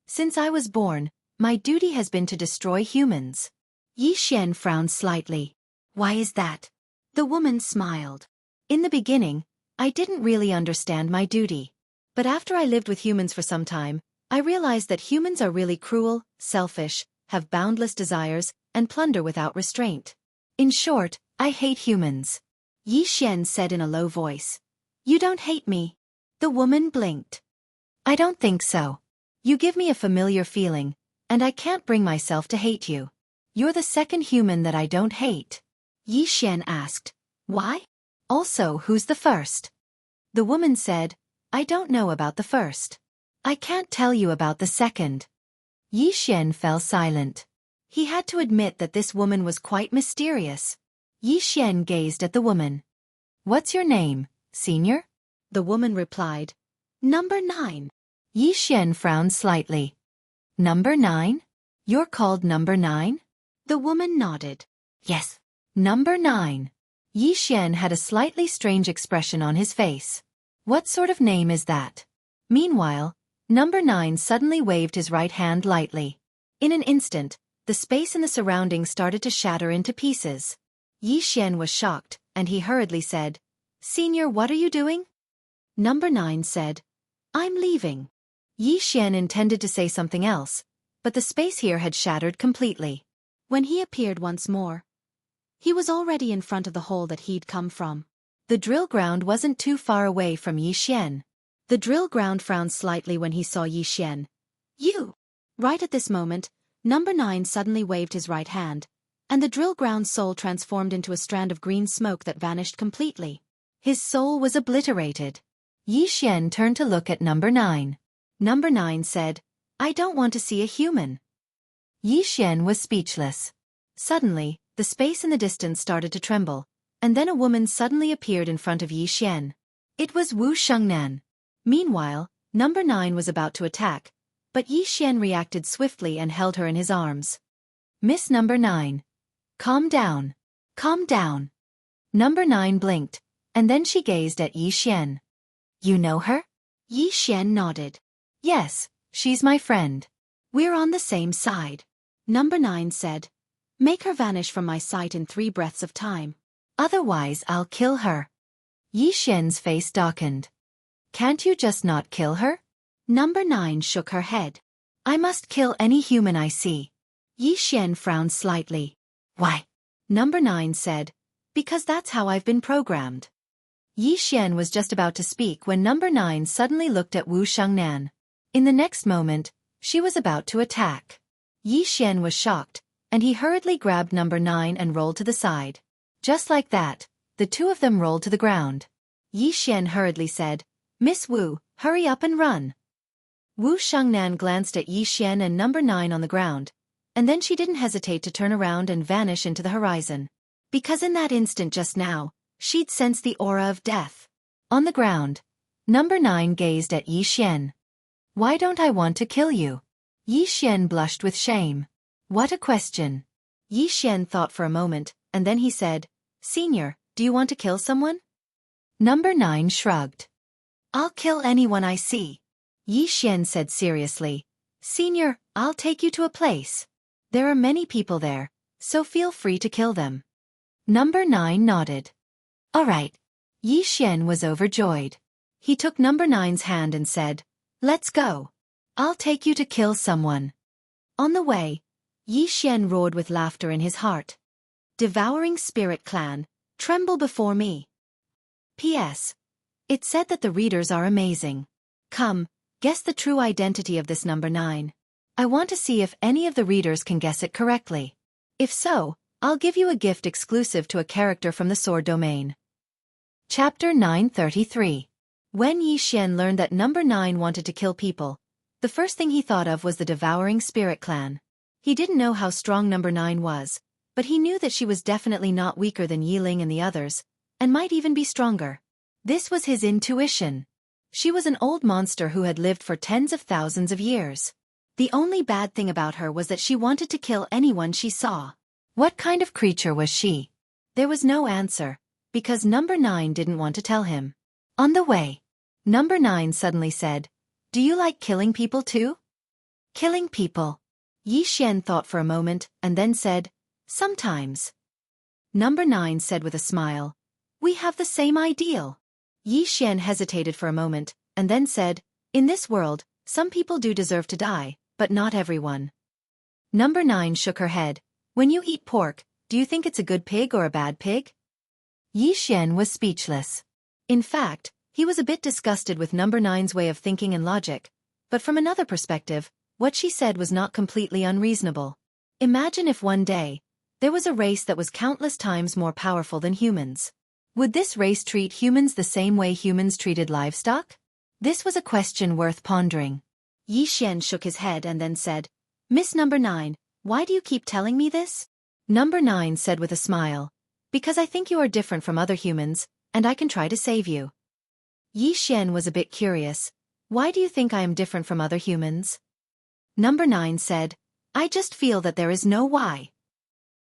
Since I was born, my duty has been to destroy humans. Yi Xian frowned slightly. Why is that? The woman smiled. In the beginning, I didn't really understand my duty. But after I lived with humans for some time, I realized that humans are really cruel, selfish, have boundless desires, and plunder without restraint. In short, I hate humans. Yi Xian said in a low voice. You don't hate me. The woman blinked. I don't think so. You give me a familiar feeling, and I can't bring myself to hate you. You're the second human that I don't hate. Yi Xian asked, why? Also, who's the first? The woman said, I don't know about the first. I can't tell you about the second. Yi Xian fell silent. He had to admit that this woman was quite mysterious. Yi Xian gazed at the woman. What's your name, senior? The woman replied, Number 9. Yi Xian frowned slightly. Number 9? You're called Number 9? The woman nodded. Yes. Number 9. Yi Xian had a slightly strange expression on his face. What sort of name is that? Meanwhile, Number 9 suddenly waved his right hand lightly. In an instant, the space in the surroundings started to shatter into pieces. Yi Xian was shocked, and he hurriedly said, Senior, what are you doing? Number 9 said, I'm leaving. Yi Xian intended to say something else, but the space here had shattered completely. When he appeared once more, he was already in front of the hole that he'd come from. The drill ground wasn't too far away from Yi Xian. The drill ground frowned slightly when he saw Yi Xian. You! Right at this moment, Number 9 suddenly waved his right hand, and the drill ground's soul transformed into a strand of green smoke that vanished completely. His soul was obliterated. Yi Xian turned to look at Number 9. Number 9 said, I don't want to see a human. Yi Xian was speechless. Suddenly, the space in the distance started to tremble, and then a woman suddenly appeared in front of Yi Xian. It was Wu Shengnan. Meanwhile, Number 9 was about to attack, but Yi Xian reacted swiftly and held her in his arms. Miss Number 9. Calm down. Calm down. Number 9 blinked, and then she gazed at Yi Xian. You know her? Yi Xian nodded. Yes, she's my friend. We're on the same side. Number 9 said, Make her vanish from my sight in 3 breaths of time. Otherwise I'll kill her. Yi Xian's face darkened. Can't you just not kill her? Number 9 shook her head. I must kill any human I see. Yi Xian frowned slightly. Why? Number 9 said, Because that's how I've been programmed. Yi Xian was just about to speak when Number 9 suddenly looked at Wu Shengnan. In the next moment, she was about to attack. Yi Xian was shocked, and he hurriedly grabbed Number 9 and rolled to the side. Just like that, the two of them rolled to the ground. Yi Xian hurriedly said, Miss Wu, hurry up and run. Wu Shengnan glanced at Yi Xian and number 9 on the ground, and then she didn't hesitate to turn around and vanish into the horizon. Because in that instant just now, she'd sensed the aura of death. On the ground, number 9 gazed at Yi Xian. Why don't I want to kill you? Yi Xian blushed with shame. What a question. Yi Xian thought for a moment, and then he said, Senior, do you want to kill someone? Number 9 shrugged. I'll kill anyone I see. Yi Xian said seriously, Senior, I'll take you to a place. There are many people there, so feel free to kill them. Number 9 nodded. All right. Yi Xian was overjoyed. He took number 9's hand and said, Let's go. I'll take you to kill someone. On the way, Yi Xian roared with laughter in his heart. Devouring Spirit Clan, tremble before me. P.S. It said that the readers are amazing. Come, guess the true identity of this number 9. I want to see if any of the readers can guess it correctly. If so, I'll give you a gift exclusive to a character from the Sword Domain. Chapter 933. When Yi Xian learned that number 9 wanted to kill people, the first thing he thought of was the Devouring Spirit Clan. He didn't know how strong number 9 was, but he knew that she was definitely not weaker than Yi Ling and the others, and might even be stronger. This was his intuition. She was an old monster who had lived for tens of thousands of years. The only bad thing about her was that she wanted to kill anyone she saw. What kind of creature was she? There was no answer, because number 9 didn't want to tell him. On the way, number 9 suddenly said, Do you like killing people too? Killing people? Yi Xian thought for a moment, and then said, Sometimes. Number 9 said with a smile, We have the same ideal. Yi Xian hesitated for a moment, and then said, In this world, some people do deserve to die, but not everyone. Number 9 shook her head. When you eat pork, do you think it's a good pig or a bad pig? Yi Xian was speechless. In fact, he was a bit disgusted with number 9's way of thinking and logic, but from another perspective, what she said was not completely unreasonable. Imagine if one day, there was a race that was countless times more powerful than humans. Would this race treat humans the same way humans treated livestock? This was a question worth pondering. Yi Xian shook his head and then said, Miss number 9, why do you keep telling me this? Number 9 said with a smile, Because I think you are different from other humans, and I can try to save you. Yi Xian was a bit curious. Why do you think I am different from other humans? Number 9 said, I just feel that there is no why.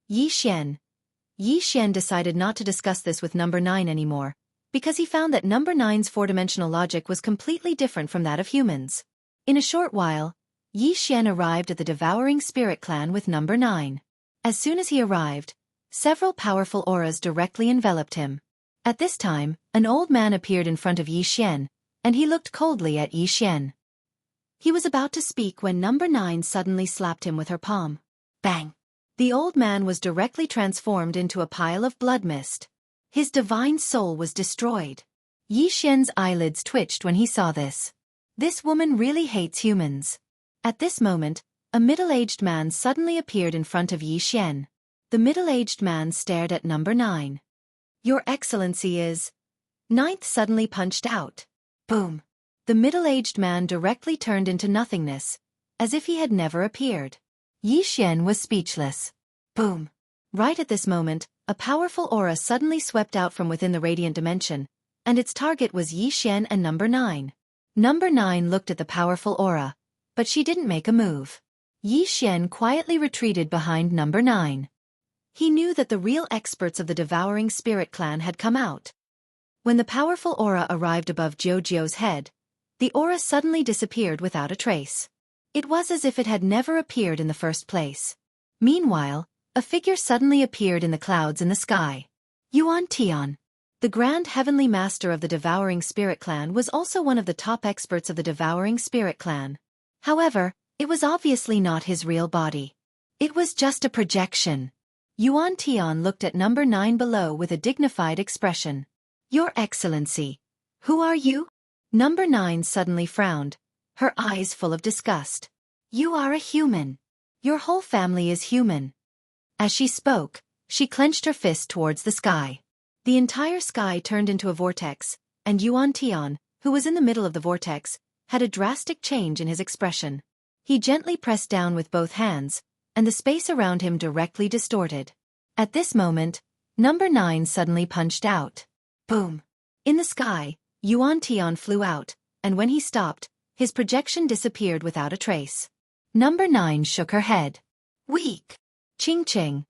Yi Xian decided not to discuss this with number 9 anymore, because he found that number 9's four-dimensional logic was completely different from that of humans. In a short while, Yi Xian arrived at the Devouring Spirit Clan with number 9. As soon as he arrived, several powerful auras directly enveloped him. At this time, an old man appeared in front of Yi Xian, and he looked coldly at Yi Xian. He was about to speak when number 9 suddenly slapped him with her palm. Bang! The old man was directly transformed into a pile of blood mist. His divine soul was destroyed. Yi Xian's eyelids twitched when he saw this. This woman really hates humans. At this moment, a middle-aged man suddenly appeared in front of Yi Xian. The middle-aged man stared at number 9. Your Excellency is... Ninth suddenly punched out. Boom! The middle-aged man directly turned into nothingness, as if he had never appeared. Yi Xian was speechless. Boom! Right at this moment, a powerful aura suddenly swept out from within the radiant dimension, and its target was Yi Xian and number 9. Number 9 looked at the powerful aura, but she didn't make a move. Yi Xian quietly retreated behind number 9. He knew that the real experts of the Devouring Spirit Clan had come out. When the powerful aura arrived above Jiujiu's head, the aura suddenly disappeared without a trace. It was as if it had never appeared in the first place. Meanwhile, a figure suddenly appeared in the clouds in the sky. Yuan Tian, the Grand Heavenly Master of the Devouring Spirit Clan, was also one of the top experts of the Devouring Spirit Clan. However, it was obviously not his real body. It was just a projection. Yuan Tian looked at number 9 below with a dignified expression. Your Excellency, who are you? Number 9 suddenly frowned, her eyes full of disgust. You are a human. Your whole family is human. As she spoke, she clenched her fist towards the sky. The entire sky turned into a vortex, and Yuan Tian, who was in the middle of the vortex, had a drastic change in his expression. He gently pressed down with both hands, and the space around him directly distorted. At this moment, number 9 suddenly punched out. Boom! In the sky, Yuan Tian flew out, and when he stopped, his projection disappeared without a trace. Number 9 shook her head. Weak. Ching Ching.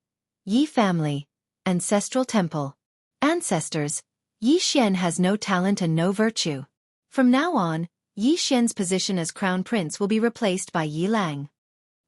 Yi family. Ancestral temple. Ancestors. Yi Xian has no talent and no virtue. From now on, Yi Xian's position as crown prince will be replaced by Yi Lang.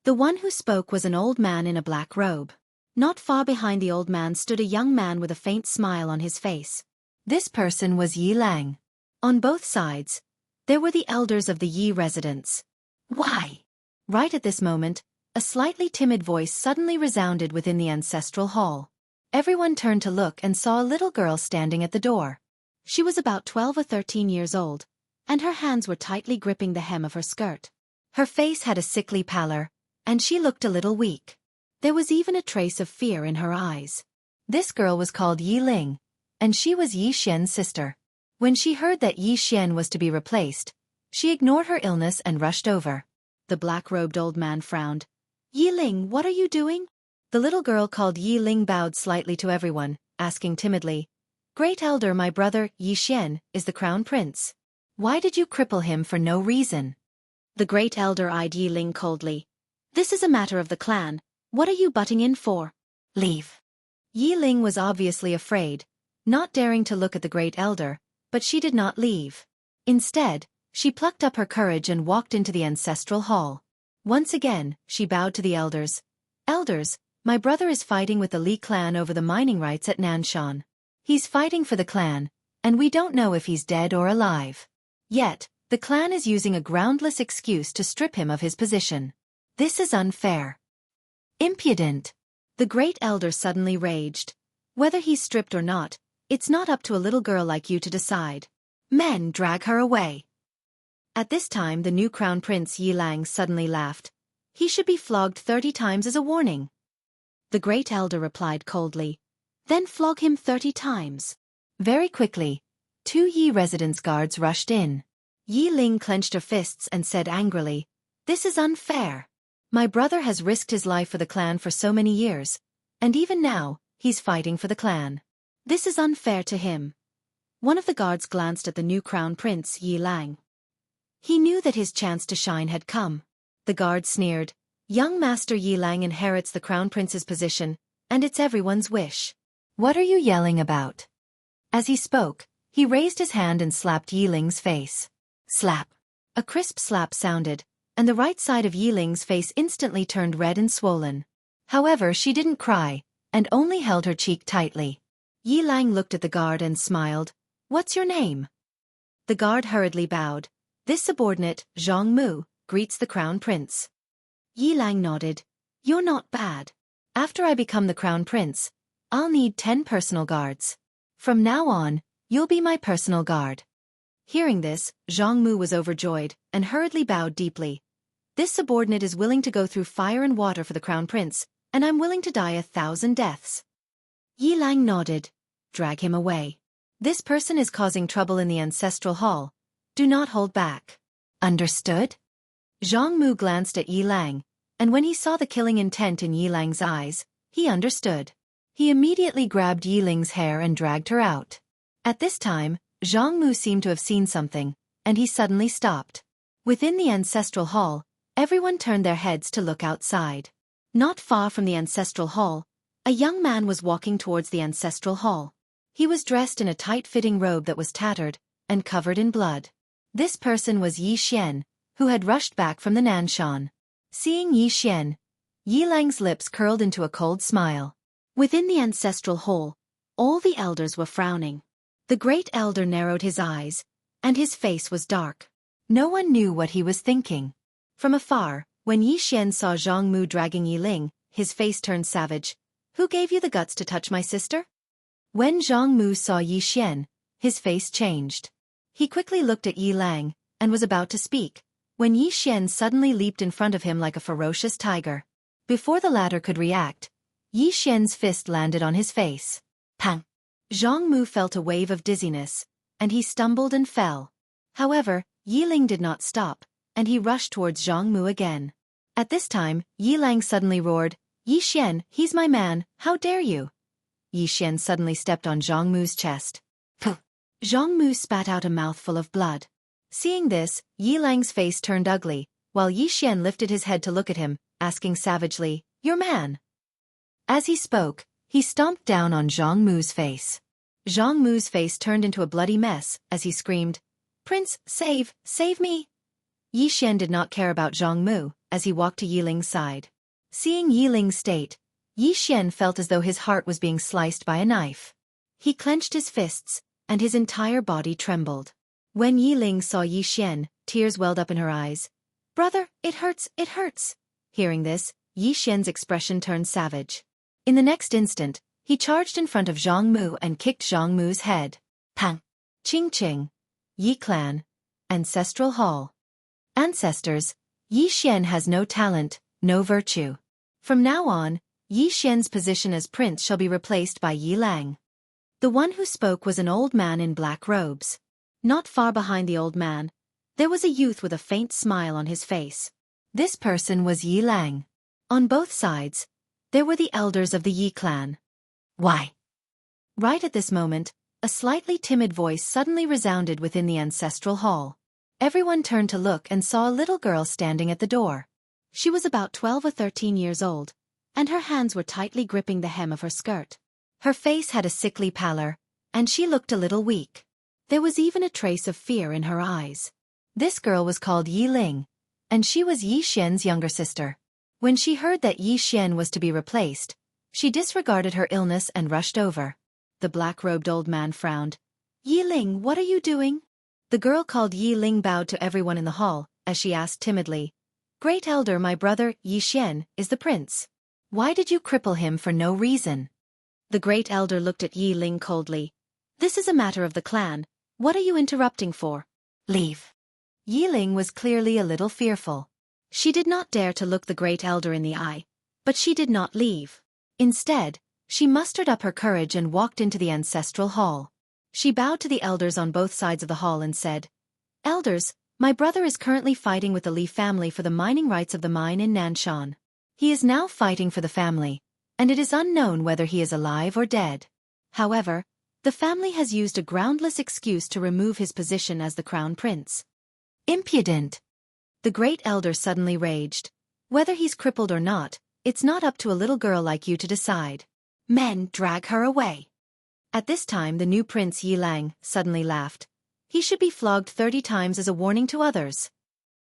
The one who spoke was an old man in a black robe. Not far behind the old man stood a young man with a faint smile on his face. This person was Yi Lang. On both sides, there were the elders of the Yi residence. Why? Right at this moment, a slightly timid voice suddenly resounded within the ancestral hall. Everyone turned to look and saw a little girl standing at the door. She was about 12 or 13 years old, and her hands were tightly gripping the hem of her skirt. Her face had a sickly pallor, and she looked a little weak. There was even a trace of fear in her eyes. This girl was called Yi Ling, and she was Yi Xian's sister. When she heard that Yi Xian was to be replaced, she ignored her illness and rushed over. The black-robed old man frowned. Yi Ling, what are you doing? The little girl called Yi Ling bowed slightly to everyone, asking timidly, Great Elder, my brother, Yi Xian, is the crown prince. Why did you cripple him for no reason? The Great Elder eyed Yi Ling coldly. This is a matter of the clan. What are you butting in for? Leave. Yi Ling was obviously afraid, not daring to look at the Great Elder, but she did not leave. Instead, she plucked up her courage and walked into the ancestral hall. Once again, she bowed to the elders. Elders, my brother is fighting with the Li clan over the mining rights at Nanshan. He's fighting for the clan, and we don't know if he's dead or alive. Yet, the clan is using a groundless excuse to strip him of his position. This is unfair. Impudent. The Great Elder suddenly raged. Whether he's stripped or not, it's not up to a little girl like you to decide. Men, drag her away. At this time the new crown prince Yi Lang suddenly laughed. He should be flogged 30 times as a warning. The Great Elder replied coldly. Then flog him 30 times. Very quickly, 2 Yi residence guards rushed in. Yi Ling clenched her fists and said angrily, This is unfair. My brother has risked his life for the clan for so many years, and even now, he's fighting for the clan. This is unfair to him. One of the guards glanced at the new crown prince Yi Lang. He knew that his chance to shine had come. The guard sneered, Young Master Yi Lang inherits the crown prince's position, and it's everyone's wish. What are you yelling about? As he spoke, he raised his hand and slapped Yi Ling's face. Slap. A crisp slap sounded, and the right side of Yi Ling's face instantly turned red and swollen. However, she didn't cry, and only held her cheek tightly. Yi Lang looked at the guard and smiled. What's your name? The guard hurriedly bowed. This subordinate, Zhang Mu, greets the crown prince. Yi Lang nodded. You're not bad. After I become the crown prince, I'll need 10 personal guards. From now on, you'll be my personal guard. Hearing this, Zhang Mu was overjoyed, and hurriedly bowed deeply. This subordinate is willing to go through fire and water for the crown prince, and I'm willing to die 1,000 deaths. Yi Lang nodded. Drag him away. This person is causing trouble in the ancestral hall. Do not hold back. Understood? Zhang Mu glanced at Yi Lang, and when he saw the killing intent in Yi Lang's eyes, he understood. He immediately grabbed Yi Ling's hair and dragged her out. At this time, Zhang Mu seemed to have seen something, and he suddenly stopped. Within the ancestral hall, everyone turned their heads to look outside. Not far from the ancestral hall, a young man was walking towards the ancestral hall. He was dressed in a tight-fitting robe that was tattered and covered in blood. This person was Yi Xian, who had rushed back from the Nanshan. Seeing Yi Xian, Yi Lang's lips curled into a cold smile. Within the ancestral hall, all the elders were frowning. The Great Elder narrowed his eyes, and his face was dark. No one knew what he was thinking. From afar, when Yi Xian saw Zhang Mu dragging Yi Ling, his face turned savage. Who gave you the guts to touch my sister? When Zhang Mu saw Yi Xian, his face changed. He quickly looked at Yi Lang, and was about to speak, when Yi Xian suddenly leaped in front of him like a ferocious tiger. Before the latter could react, Yi Xian's fist landed on his face. Pang! Zhang Mu felt a wave of dizziness, and he stumbled and fell. However, Yi Ling did not stop, and he rushed towards Zhang Mu again. At this time, Yi Lang suddenly roared, "Yi Xian, he's my man, how dare you!" Yi Xian suddenly stepped on Zhang Mu's chest. Puh! Zhang Mu spat out a mouthful of blood. Seeing this, Yi Lang's face turned ugly, while Yi Xian lifted his head to look at him, asking savagely, "Your man?" As he spoke, he stomped down on Zhang Mu's face. Zhang Mu's face turned into a bloody mess as he screamed, "Prince, save me!" Yi Xian did not care about Zhang Mu as he walked to Yi Ling's side. Seeing Yi Ling's state, Yi Xian felt as though his heart was being sliced by a knife. He clenched his fists, and his entire body trembled. When Yi Ling saw Yi Xian, tears welled up in her eyes. "Brother, it hurts, it hurts!" Hearing this, Yi Xian's expression turned savage. In the next instant, he charged in front of Zhang Mu and kicked Zhang Mu's head. Pang! Ching ching! Yi Clan. Ancestral Hall. Ancestors, Yi Xian has no talent, no virtue. From now on, Yi Xian's position as prince shall be replaced by Yi Lang. The one who spoke was an old man in black robes. Not far behind the old man, there was a youth with a faint smile on his face. This person was Yi Lang. On both sides, there were the elders of the Yi clan. Why? Right at this moment, a slightly timid voice suddenly resounded within the ancestral hall. Everyone turned to look and saw a little girl standing at the door. She was about 12 or 13 years old, and her hands were tightly gripping the hem of her skirt. Her face had a sickly pallor, and she looked a little weak. There was even a trace of fear in her eyes. This girl was called Yi Ling, and she was Yi Xian's younger sister. When she heard that Yi Xian was to be replaced, she disregarded her illness and rushed over. The black-robed old man frowned. "Yi Ling, what are you doing?" The girl called Yi Ling bowed to everyone in the hall, as she asked timidly, "Great elder, my brother, Yi Xian, is the prince. Why did you cripple him for no reason?" The great elder looked at Yi Ling coldly. "This is a matter of the clan. What are you interrupting for? Leave." Yi Ling was clearly a little fearful. She did not dare to look the great elder in the eye, but she did not leave. Instead, she mustered up her courage and walked into the ancestral hall. She bowed to the elders on both sides of the hall and said, "Elders, my brother is currently fighting with the Li family for the mining rights of the mine in Nanshan. He is now fighting for the family, and it is unknown whether he is alive or dead. However, the family has used a groundless excuse to remove his position as the crown prince." Impudent! The great elder suddenly raged. "Whether he's crippled or not, it's not up to a little girl like you to decide. Men, drag her away." At this time the new prince Yi Lang suddenly laughed. "He should be flogged 30 times as a warning to others."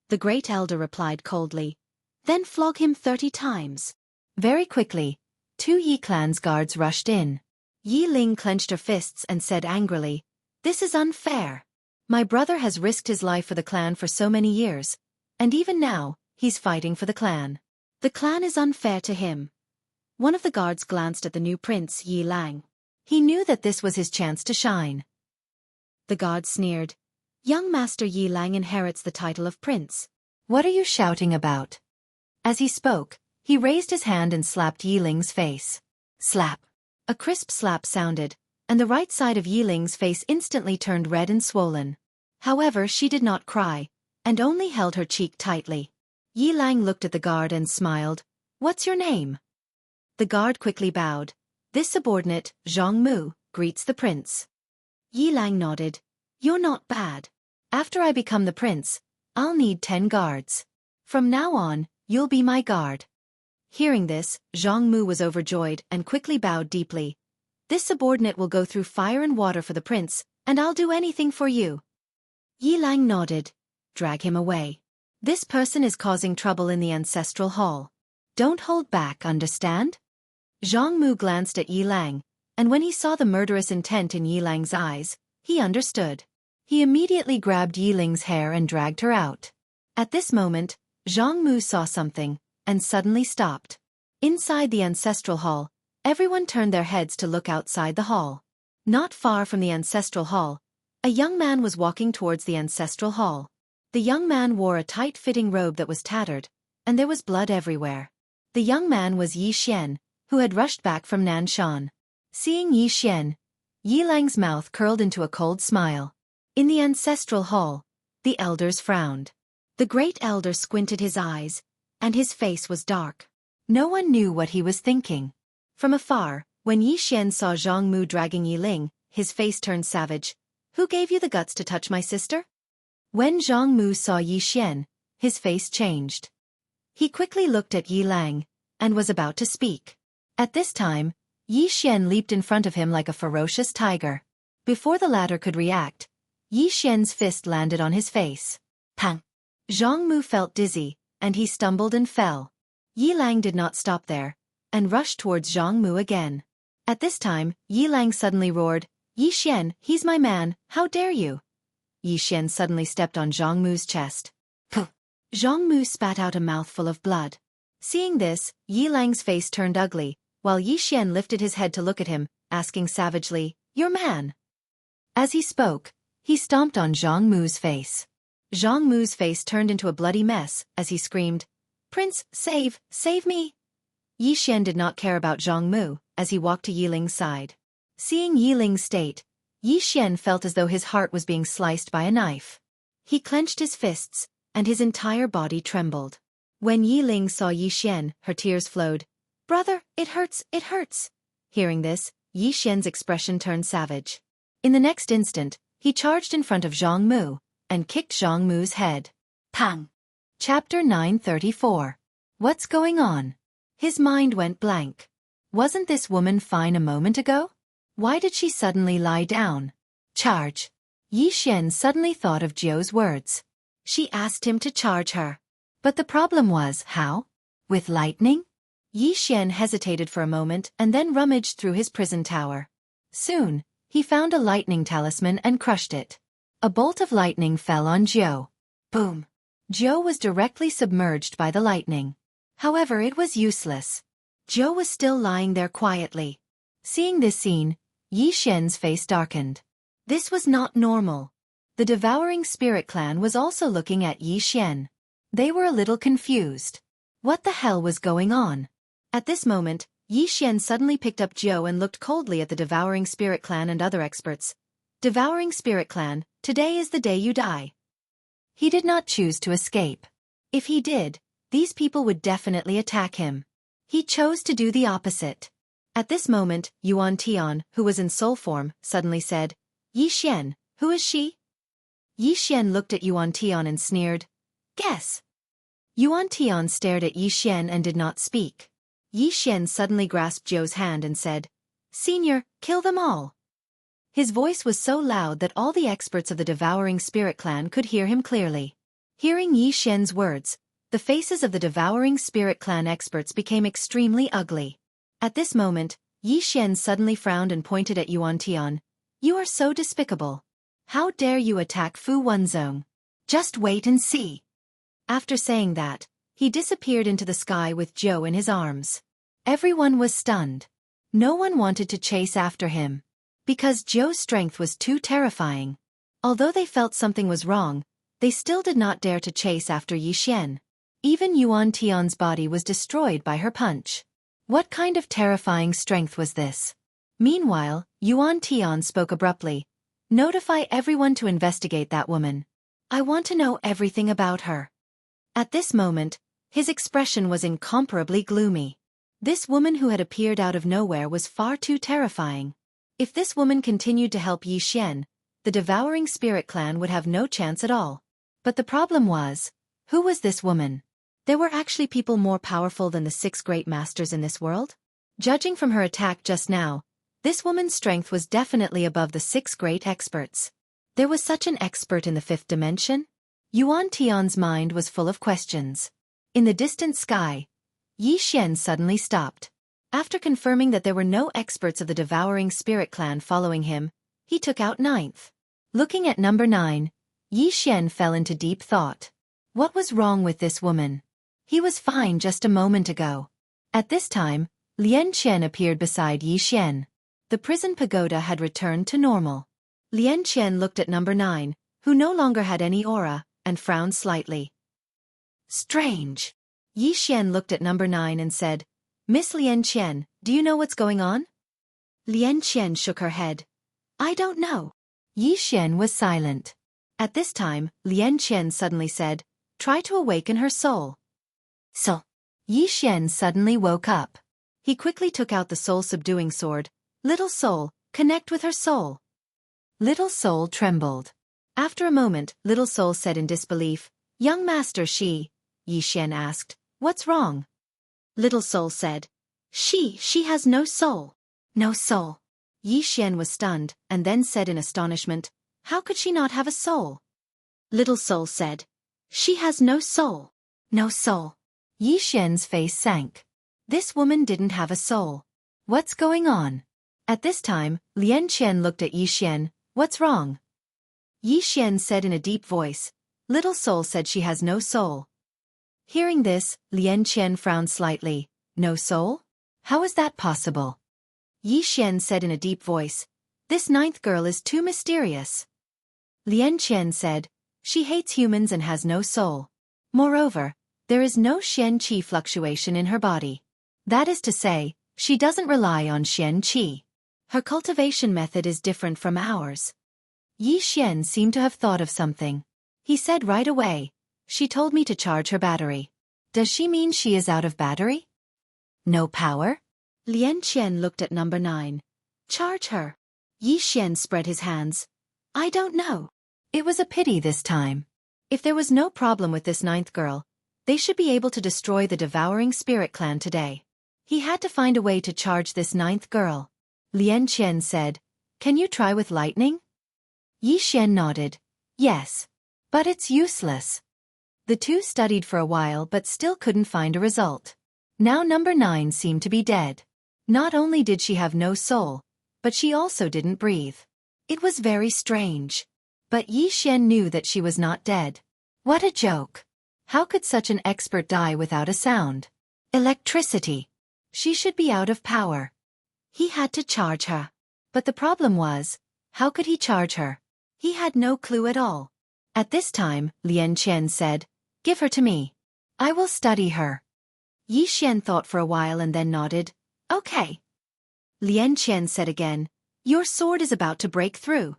The great elder replied coldly, "Then flog him 30 times. Very quickly, 2 Yi clan's guards rushed in. Yi Ling clenched her fists and said angrily, "This is unfair. My brother has risked his life for the clan for so many years, and even now, he's fighting for the clan. The clan is unfair to him." One of the guards glanced at the new prince Yi Lang. He knew that this was his chance to shine. The guard sneered, "Young Master Yi Lang inherits the title of prince. What are you shouting about?" As he spoke, he raised his hand and slapped Yi Ling's face. Slap! A crisp slap sounded, and the right side of Yi Ling's face instantly turned red and swollen. However, she did not cry, and only held her cheek tightly. Yi Lang looked at the guard and smiled. "What's your name?" The guard quickly bowed. "This subordinate, Zhang Mu, greets the prince." Yi Lang nodded. "You're not bad. After I become the prince, I'll need 10 guards. From now on, you'll be my guard." Hearing this, Zhang Mu was overjoyed and quickly bowed deeply. "This subordinate will go through fire and water for the prince, and I'll do anything for you." Yi Lang nodded. "Drag him away. This person is causing trouble in the ancestral hall. Don't hold back, understand?" Zhang Mu glanced at Yi Lang, and when he saw the murderous intent in Yi Lang's eyes, he understood. He immediately grabbed Yi Ling's hair and dragged her out. At this moment, Zhang Mu saw something, and suddenly stopped. Inside the ancestral hall, everyone turned their heads to look outside the hall. Not far from the ancestral hall, a young man was walking towards the ancestral hall. The young man wore a tight-fitting robe that was tattered, and there was blood everywhere. The young man was Yi Xian, who had rushed back from Nanshan. Seeing Yi Xian, Yi Lang's mouth curled into a cold smile. In the ancestral hall, The elders frowned. The great elder squinted his eyes, and his face was dark. No one knew what he was thinking. From afar, when Yi Xian saw Zhang Mu dragging Yi Ling, his face turned savage. Who gave you the guts to touch my sister? When Zhang Mu saw Yi Xian, his face changed. He quickly looked at Yi Lang, and was about to speak. At this time, Yi Xian leaped in front of him like a ferocious tiger. Before the latter could react, Yi Xian's fist landed on his face. Pang! Zhang Mu felt dizzy, and he stumbled and fell. Yi Lang did not stop there, and rushed towards Zhang Mu again. At this time, Yi Lang suddenly roared, Yi Xian, he's my man, how dare you? Yi Xian suddenly stepped on Zhang Mu's chest. Puh! Zhang Mu spat out a mouthful of blood. Seeing this, Yi Lang's face turned ugly, while Yi Xian lifted his head to look at him, asking savagely, your man? As he spoke, he stomped on Zhang Mu's face. Zhang Mu's face turned into a bloody mess, as he screamed, Prince, save me! Yi Xian did not care about Zhang Mu, as he walked to Yi Ling's side. Seeing Yi Ling's state, Yi Xian felt as though his heart was being sliced by a knife. He clenched his fists, and his entire body trembled. When Yi Ling saw Yi Xian, her tears flowed. Brother, it hurts, it hurts. Hearing this, Yi Xian's expression turned savage. In the next instant, he charged in front of Zhang Mu, and kicked Zhang Mu's head. Pang! Chapter 934. What's going on? His mind went blank. Wasn't this woman fine a moment ago? Why did she suddenly lie down? Charge! Yi Xian suddenly thought of Jiu's words. She asked him to charge her. But the problem was, how? With lightning? Yi Xian hesitated for a moment and then rummaged through his prison tower. Soon, he found a lightning talisman and crushed it. A bolt of lightning fell on Jiu. Boom! Jiu was directly submerged by the lightning. However, it was useless. Jiu was still lying there quietly. Seeing this scene, Yi Xian's face darkened. This was not normal. The devouring spirit clan was also looking at Yi Xian. They were a little confused. What the hell was going on? At this moment, Yi Xian suddenly picked up Jiu and looked coldly at the devouring spirit clan and other experts. Devouring spirit clan, today is the day you die. He did not choose to escape. If he did, these people would definitely attack him. He chose to do the opposite. At this moment, Yuan Tian, who was in soul form, suddenly said, Yi Xian, who is she? Yi Xian looked at Yuan Tian and sneered, Guess. Yuan Tian stared at Yi Xian and did not speak. Yi Xian suddenly grasped Jiu's hand and said, Senior, kill them all. His voice was so loud that all the experts of the devouring spirit clan could hear him clearly. Hearing Yi Xian's words, the faces of the devouring spirit clan experts became extremely ugly. At this moment, Yi Xian suddenly frowned and pointed at Yuan Tian. You are so despicable. How dare you attack Fu Wenzong? Just wait and see. After saying that, he disappeared into the sky with Jiu in his arms. Everyone was stunned. No one wanted to chase after him. Because Jiu's strength was too terrifying. Although they felt something was wrong, they still did not dare to chase after Yi Xian. Even Yuan Tian's body was destroyed by her punch. What kind of terrifying strength was this? Meanwhile, Yuan Tian spoke abruptly. Notify everyone to investigate that woman. I want to know everything about her. At this moment, his expression was incomparably gloomy. This woman who had appeared out of nowhere was far too terrifying. If this woman continued to help Yi Xian, the devouring spirit clan would have no chance at all. But the problem was, who was this woman? There were actually people more powerful than the 6 great masters in this world? Judging from her attack just now, this woman's strength was definitely above the 6 great experts. There was such an expert in the 5th dimension? Yuan Tian's mind was full of questions. In the distant sky, Yi Xian suddenly stopped. After confirming that there were no experts of the devouring spirit clan following him, he took out 9th. Looking at number 9, Yi Xian fell into deep thought. What was wrong with this woman? He was fine just a moment ago. At this time, Lian Qian appeared beside Yi Xian. The prison pagoda had returned to normal. Lian Qian looked at number 9, who no longer had any aura, and frowned slightly. Strange. Yi Xian looked at number 9 and said, Miss Lian Qian, do you know what's going on? Lian Qian shook her head. I don't know. Yi Xian was silent. At this time, Lian Qian suddenly said, "Try to awaken her soul." So, Yi Xian suddenly woke up. He quickly took out the soul-subduing sword. "Little soul, connect with her soul." Little soul trembled. After a moment, little soul said in disbelief, "Young master, Yi Xian asked, "What's wrong?" Little soul said, She has no soul." No soul. Yi Xian was stunned, and then said in astonishment, "How could she not have a soul?" Little soul said, "She has no soul." No soul. Yi Xian's face sank. This woman didn't have a soul. What's going on? At this time, Lian Qian looked at Yi Xian. "What's wrong?" Yi Xian said in a deep voice, "Little soul said she has no soul." Hearing this, Lian Qian frowned slightly. "No soul? How is that possible?" Yi Xian said in a deep voice, "This ninth girl is too mysterious." Lian Qian said, "She hates humans and has no soul. Moreover, there is no Xian qi fluctuation in her body. That is to say, she doesn't rely on Xian qi. Her cultivation method is different from ours." Yi Xian seemed to have thought of something. He said right away, "She told me to charge her battery." Does she mean she is out of battery? No power? Lian Qian looked at number 9. "Charge her." Yi Xian spread his hands. "I don't know." It was a pity this time. If there was no problem with this ninth girl, they should be able to destroy the devouring spirit clan today. He had to find a way to charge this ninth girl. Lian Qian said, "Can you try with lightning?" Yi Xian nodded. Yes. But it's useless. The two studied for a while but still couldn't find a result. Now number 9 seemed to be dead. Not only did she have no soul, but she also didn't breathe. It was very strange. But Yi Xian knew that she was not dead. What a joke. How could such an expert die without a sound? Electricity. She should be out of power. He had to charge her. But the problem was, how could he charge her? He had no clue at all. At this time, Lian Qian said, "Give her to me. I will study her." Yi Xian thought for a while and then nodded. "Okay." Lian Qian said again, "Your sword is about to break through."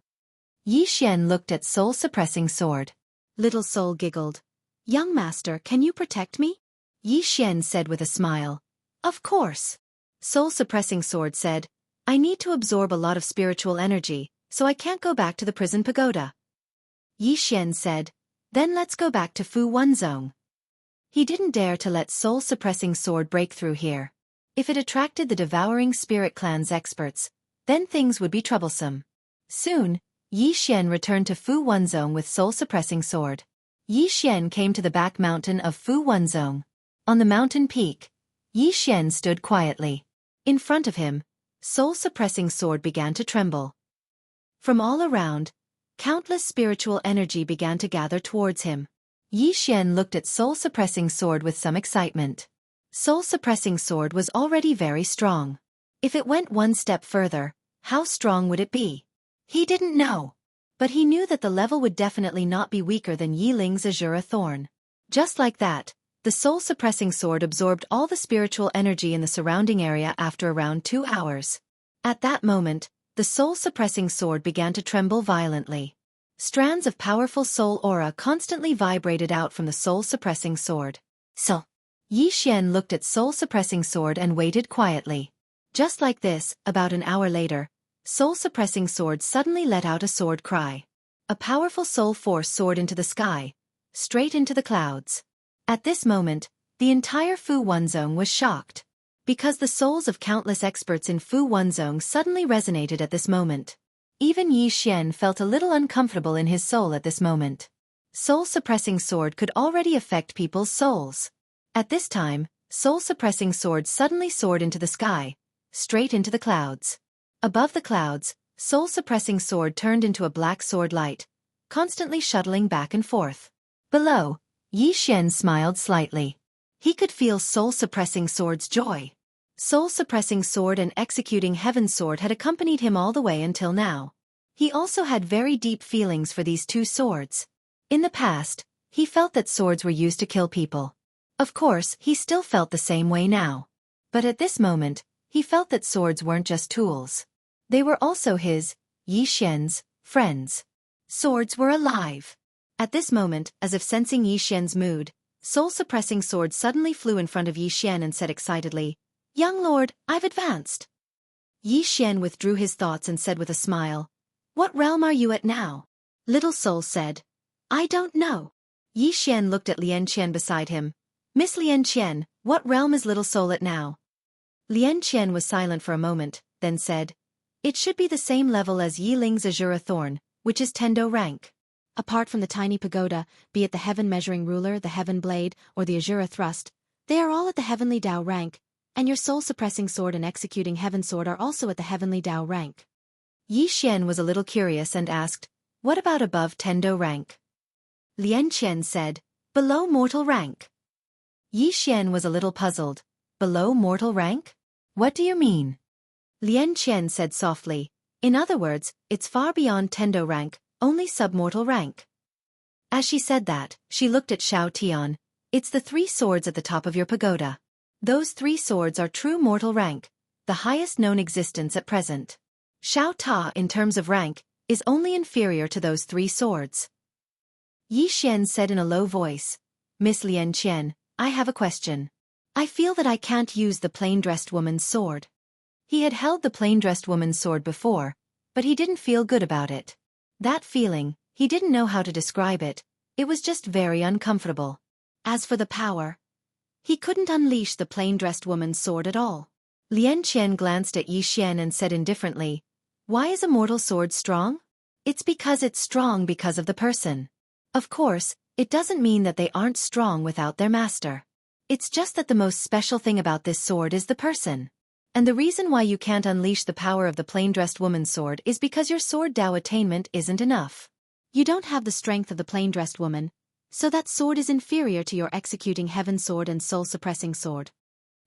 Yi Xian looked at soul-suppressing sword. Little soul giggled. "Young master, can you protect me?" Yi Xian said with a smile. "Of course." Soul-suppressing sword said, "I need to absorb a lot of spiritual energy, so I can't go back to the prison pagoda." Yi Xian said, "Then let's go back to Fu Wenzong." He didn't dare to let soul-suppressing sword break through here. If it attracted the devouring spirit clan's experts, then things would be troublesome. Soon, Yi Xian returned to Fu Wenzong with soul-suppressing sword. Yi Xian came to the back mountain of Fu Wenzong. On the mountain peak, Yi Xian stood quietly. In front of him, soul-suppressing sword began to tremble. From all around, countless spiritual energy began to gather towards him. Yi Xian looked at soul-suppressing sword with some excitement. Soul-suppressing sword was already very strong. If it went one step further, how strong would it be? He didn't know. But he knew that the level would definitely not be weaker than Yi Ling's Azura Thorn. Just like that, the soul-suppressing sword absorbed all the spiritual energy in the surrounding area after around 2 hours. At that moment, the soul-suppressing sword began to tremble violently. Strands of powerful soul aura constantly vibrated out from the soul-suppressing sword. So, Yi Xian looked at soul-suppressing sword and waited quietly. Just like this, about an hour later, soul-suppressing sword suddenly let out a sword cry. A powerful soul force soared into the sky, straight into the clouds. At this moment, the entire Fu Wenzong was shocked. Because the souls of countless experts in Fu Wenzong suddenly resonated at this moment. Even Yi Xian felt a little uncomfortable in his soul at this moment. Soul-suppressing sword could already affect people's souls. At this time, soul-suppressing sword suddenly soared into the sky, straight into the clouds. Above the clouds, soul-suppressing sword turned into a black sword light, constantly shuttling back and forth. Below, Yi Xian smiled slightly. He could feel soul-suppressing sword's joy. Soul-suppressing sword and executing heaven sword had accompanied him all the way until now. He also had very deep feelings for these two swords. In the past, he felt that swords were used to kill people. Of course, he still felt the same way now. But at this moment, he felt that swords weren't just tools. They were also his, Yi Xian's, friends. Swords were alive. At this moment, as if sensing Yi Xian's mood, soul-suppressing sword suddenly flew in front of Yi Xian and said excitedly, "Young lord, I've advanced." Yi Xian withdrew his thoughts and said with a smile, "What realm are you at now?" Little soul said, "I don't know." Yi Xian looked at Lian Qian beside him. "Miss Lian Qian, what realm is little soul at now?" Lian Qian was silent for a moment, then said, "It should be the same level as Yi Ling's Azura Thorn, which is Tendo rank. Apart from the tiny pagoda, be it the heaven measuring ruler, the heaven blade, or the Azura thrust, they are all at the heavenly Dao rank, and your soul-suppressing sword and executing heaven sword are also at the heavenly Dao rank." Yi Xian was a little curious and asked, "What about above Tendo rank?" Lian Qian said, "Below mortal rank." Yi Xian was a little puzzled. "Below mortal rank? What do you mean?" Lian Qian said softly, "In other words, it's far beyond Tendo rank, only submortal rank." As she said that, she looked at Xiao Tian. "It's the 3 swords at the top of your pagoda. Those 3 swords are true mortal rank, the highest known existence at present. Xiao Ta, in terms of rank, is only inferior to those 3 swords." Yi Xian said in a low voice, "Miss Lian Qian, I have a question. I feel that I can't use the plain-dressed woman's sword." He had held the plain-dressed woman's sword before, but he didn't feel good about it. That feeling, he didn't know how to describe it, it was just very uncomfortable. As for the power, he couldn't unleash the plain-dressed woman's sword at all. Lian Qian glanced at Yi Xian and said indifferently, "Why is a mortal sword strong? It's because it's strong because of the person. Of course, it doesn't mean that they aren't strong without their master. It's just that the most special thing about this sword is the person. And the reason why you can't unleash the power of the plain-dressed woman's sword is because your sword Dao attainment isn't enough. You don't have the strength of the plain-dressed woman, so that sword is inferior to your executing heaven sword and soul-suppressing sword."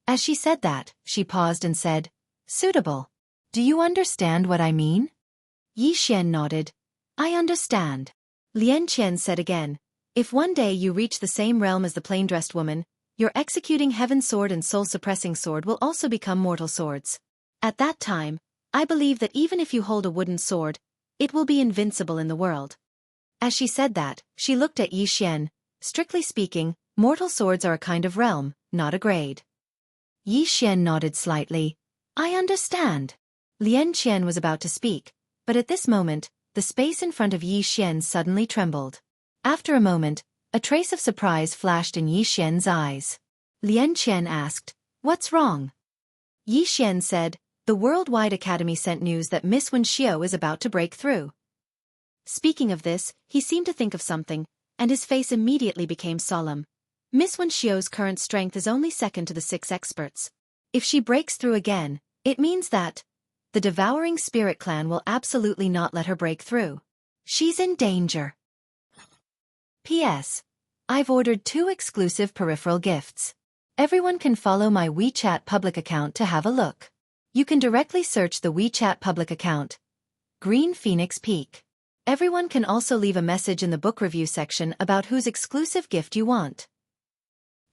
As she said that, she paused and said, "Suitable. Do you understand what I mean?" Yi Xian nodded. "I understand." Lian Qian said again, "If one day you reach the same realm as the plain-dressed woman, your executing heaven sword and soul-suppressing sword will also become mortal swords. At that time, I believe that even if you hold a wooden sword, it will be invincible in the world." As she said that, she looked at Yi Xian. "Strictly speaking, mortal swords are a kind of realm, not a grade." Yi Xian nodded slightly. "I understand." Lian Qian was about to speak, but at this moment, the space in front of Yi Xian suddenly trembled. After a moment, a trace of surprise flashed in Yi Xian's eyes. Lian Qian asked, "What's wrong?" Yi Xian said, "The Worldwide Academy sent news that Miss Wenxiu is about to break through." Speaking of this, he seemed to think of something, and his face immediately became solemn. Miss Wenxiu's current strength is only second to the 6 experts. If she breaks through again, it means that the Devouring Spirit clan will absolutely not let her break through. She's in danger. P.S. I've ordered 2 exclusive peripheral gifts. Everyone can follow my WeChat public account to have a look. You can directly search the WeChat public account, Green Phoenix Peak. Everyone can also leave a message in the book review section about whose exclusive gift you want.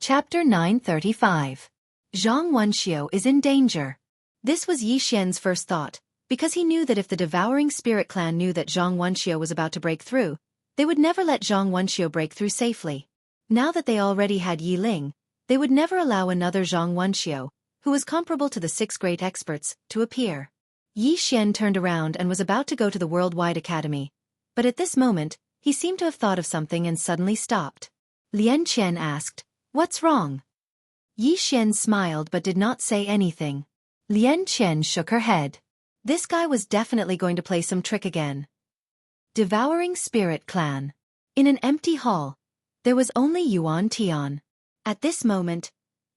Chapter 935. Zhang Wenxiu is in danger. This was Yi Xian's first thought, because he knew that if the Devouring Spirit clan knew that Zhang Wenxiu was about to break through, they would never let Zhang Wenxiu break through safely. Now that they already had Yi Ling, they would never allow another Zhang Wenxiu, who was comparable to the 6 great experts, to appear. Yi Xian turned around and was about to go to the Worldwide Academy, but at this moment, he seemed to have thought of something and suddenly stopped. Lian Qian asked, "What's wrong?" Yi Xian smiled but did not say anything. Lian Qian shook her head. This guy was definitely going to play some trick again. Devouring Spirit Clan. In an empty hall, there was only Yuan Tian. At this moment,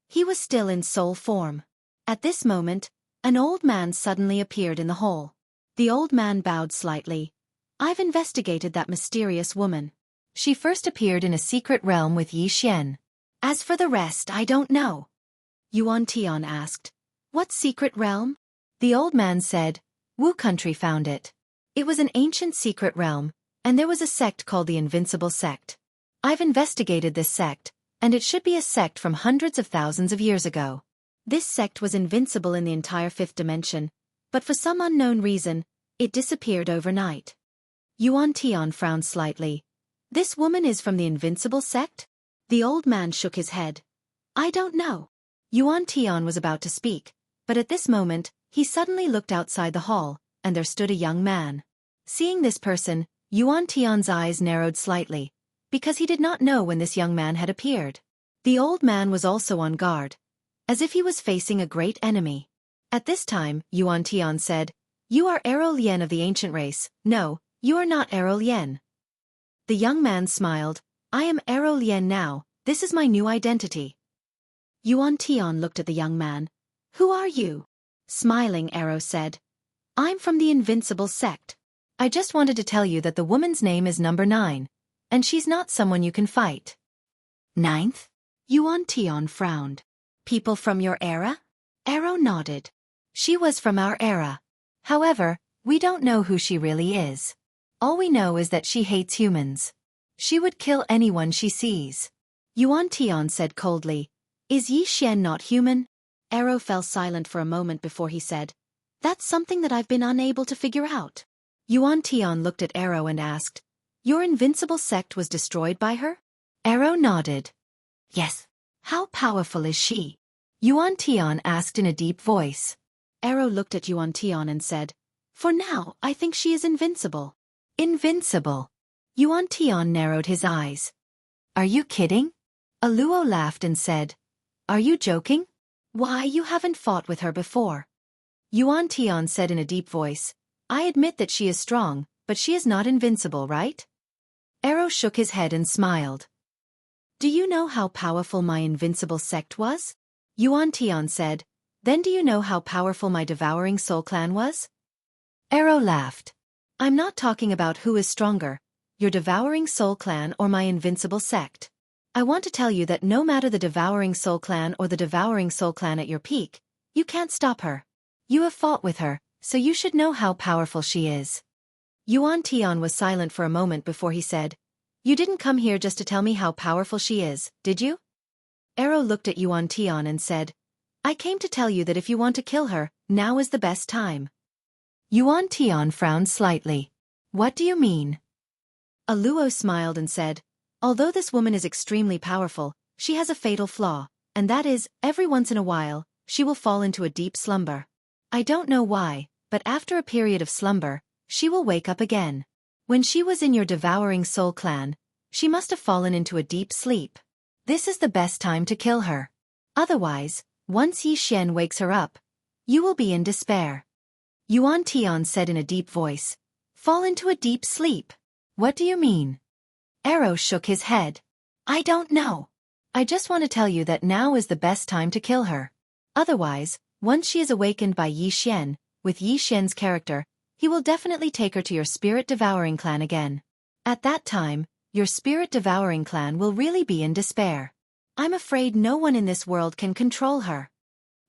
he was still in soul form. At this moment, an old man suddenly appeared in the hall. The old man bowed slightly. "I've investigated that mysterious woman. She first appeared in a secret realm with Yi Xian. As for the rest, I don't know." Yuan Tian asked, "What secret realm?" The old man said, "Wu country found it. It was an ancient secret realm, and there was a sect called the Invincible Sect. I've investigated this sect, and it should be a sect from hundreds of thousands of years ago. This sect was invincible in the entire 5th dimension, but for some unknown reason, it disappeared overnight. Yuan Tian frowned slightly. This woman is from the Invincible sect? The old man shook his head. I don't know. Yuan Tian was about to speak, but at this moment, he suddenly looked outside the hall, and there stood a young man. Seeing this person, Yuan Tian's eyes narrowed slightly, because he did not know when this young man had appeared. The old man was also on guard, as if he was facing a great enemy. At this time, Yuan Tian said, You are Ero Lien of the ancient race. No, you are not Ero Lien. The young man smiled. I am Ero Lien now, this is my new identity. Yuan Tian looked at the young man. Who are you? Smiling, Ero said. I'm from the Invincible sect. I just wanted to tell you that the woman's name is number 9, and she's not someone you can fight. 9th? Yuan Tian frowned. People from your era? Ero nodded. She was from our era. However, we don't know who she really is. All we know is that she hates humans. She would kill anyone she sees. Yuan Tian said coldly, Is Yi Xian not human? Ero fell silent for a moment before he said, That's something that I've been unable to figure out. Yuan Tian looked at Ero and asked, Your Invincible sect was destroyed by her? Ero nodded. Yes. How powerful is she? Yuan Tian asked in a deep voice. Ero looked at Yuan Tian and said, For now, I think she is invincible. Invincible? Yuan Tian narrowed his eyes. Are you kidding? Aluo laughed and said, Are you joking? Why, you haven't fought with her before. Yuan Tian said in a deep voice, I admit that she is strong, but she is not invincible, right? Ero shook his head and smiled. Do you know how powerful my Invincible sect was? Yuan Tian said, Then do you know how powerful my Devouring Soul clan was? Ero laughed. I'm not talking about who is stronger, your Devouring Soul clan or my Invincible sect. I want to tell you that no matter the Devouring Soul clan or the Devouring Soul clan at your peak, you can't stop her. You have fought with her, so you should know how powerful she is. Yuan Tian was silent for a moment before he said, You didn't come here just to tell me how powerful she is, did you? Ero looked at Yuan Tian and said, I came to tell you that if you want to kill her, now is the best time. Yuan Tian frowned slightly. What do you mean? Aluo smiled and said, Although this woman is extremely powerful, she has a fatal flaw, and that is, every once in a while, she will fall into a deep slumber. I don't know why, but after a period of slumber, she will wake up again. When she was in your Devouring Soul clan, she must have fallen into a deep sleep. This is the best time to kill her. Otherwise, once Yi Xian wakes her up, you will be in despair. Yuan Tian said in a deep voice, Fall into a deep sleep. What do you mean? Ero shook his head. I don't know. I just want to tell you that now is the best time to kill her. Otherwise, once she is awakened by Yi Xian, with Yi Xian's character, he will definitely take her to your Spirit Devouring clan again. At that time, your Spirit Devouring clan will really be in despair. I'm afraid no one in this world can control her.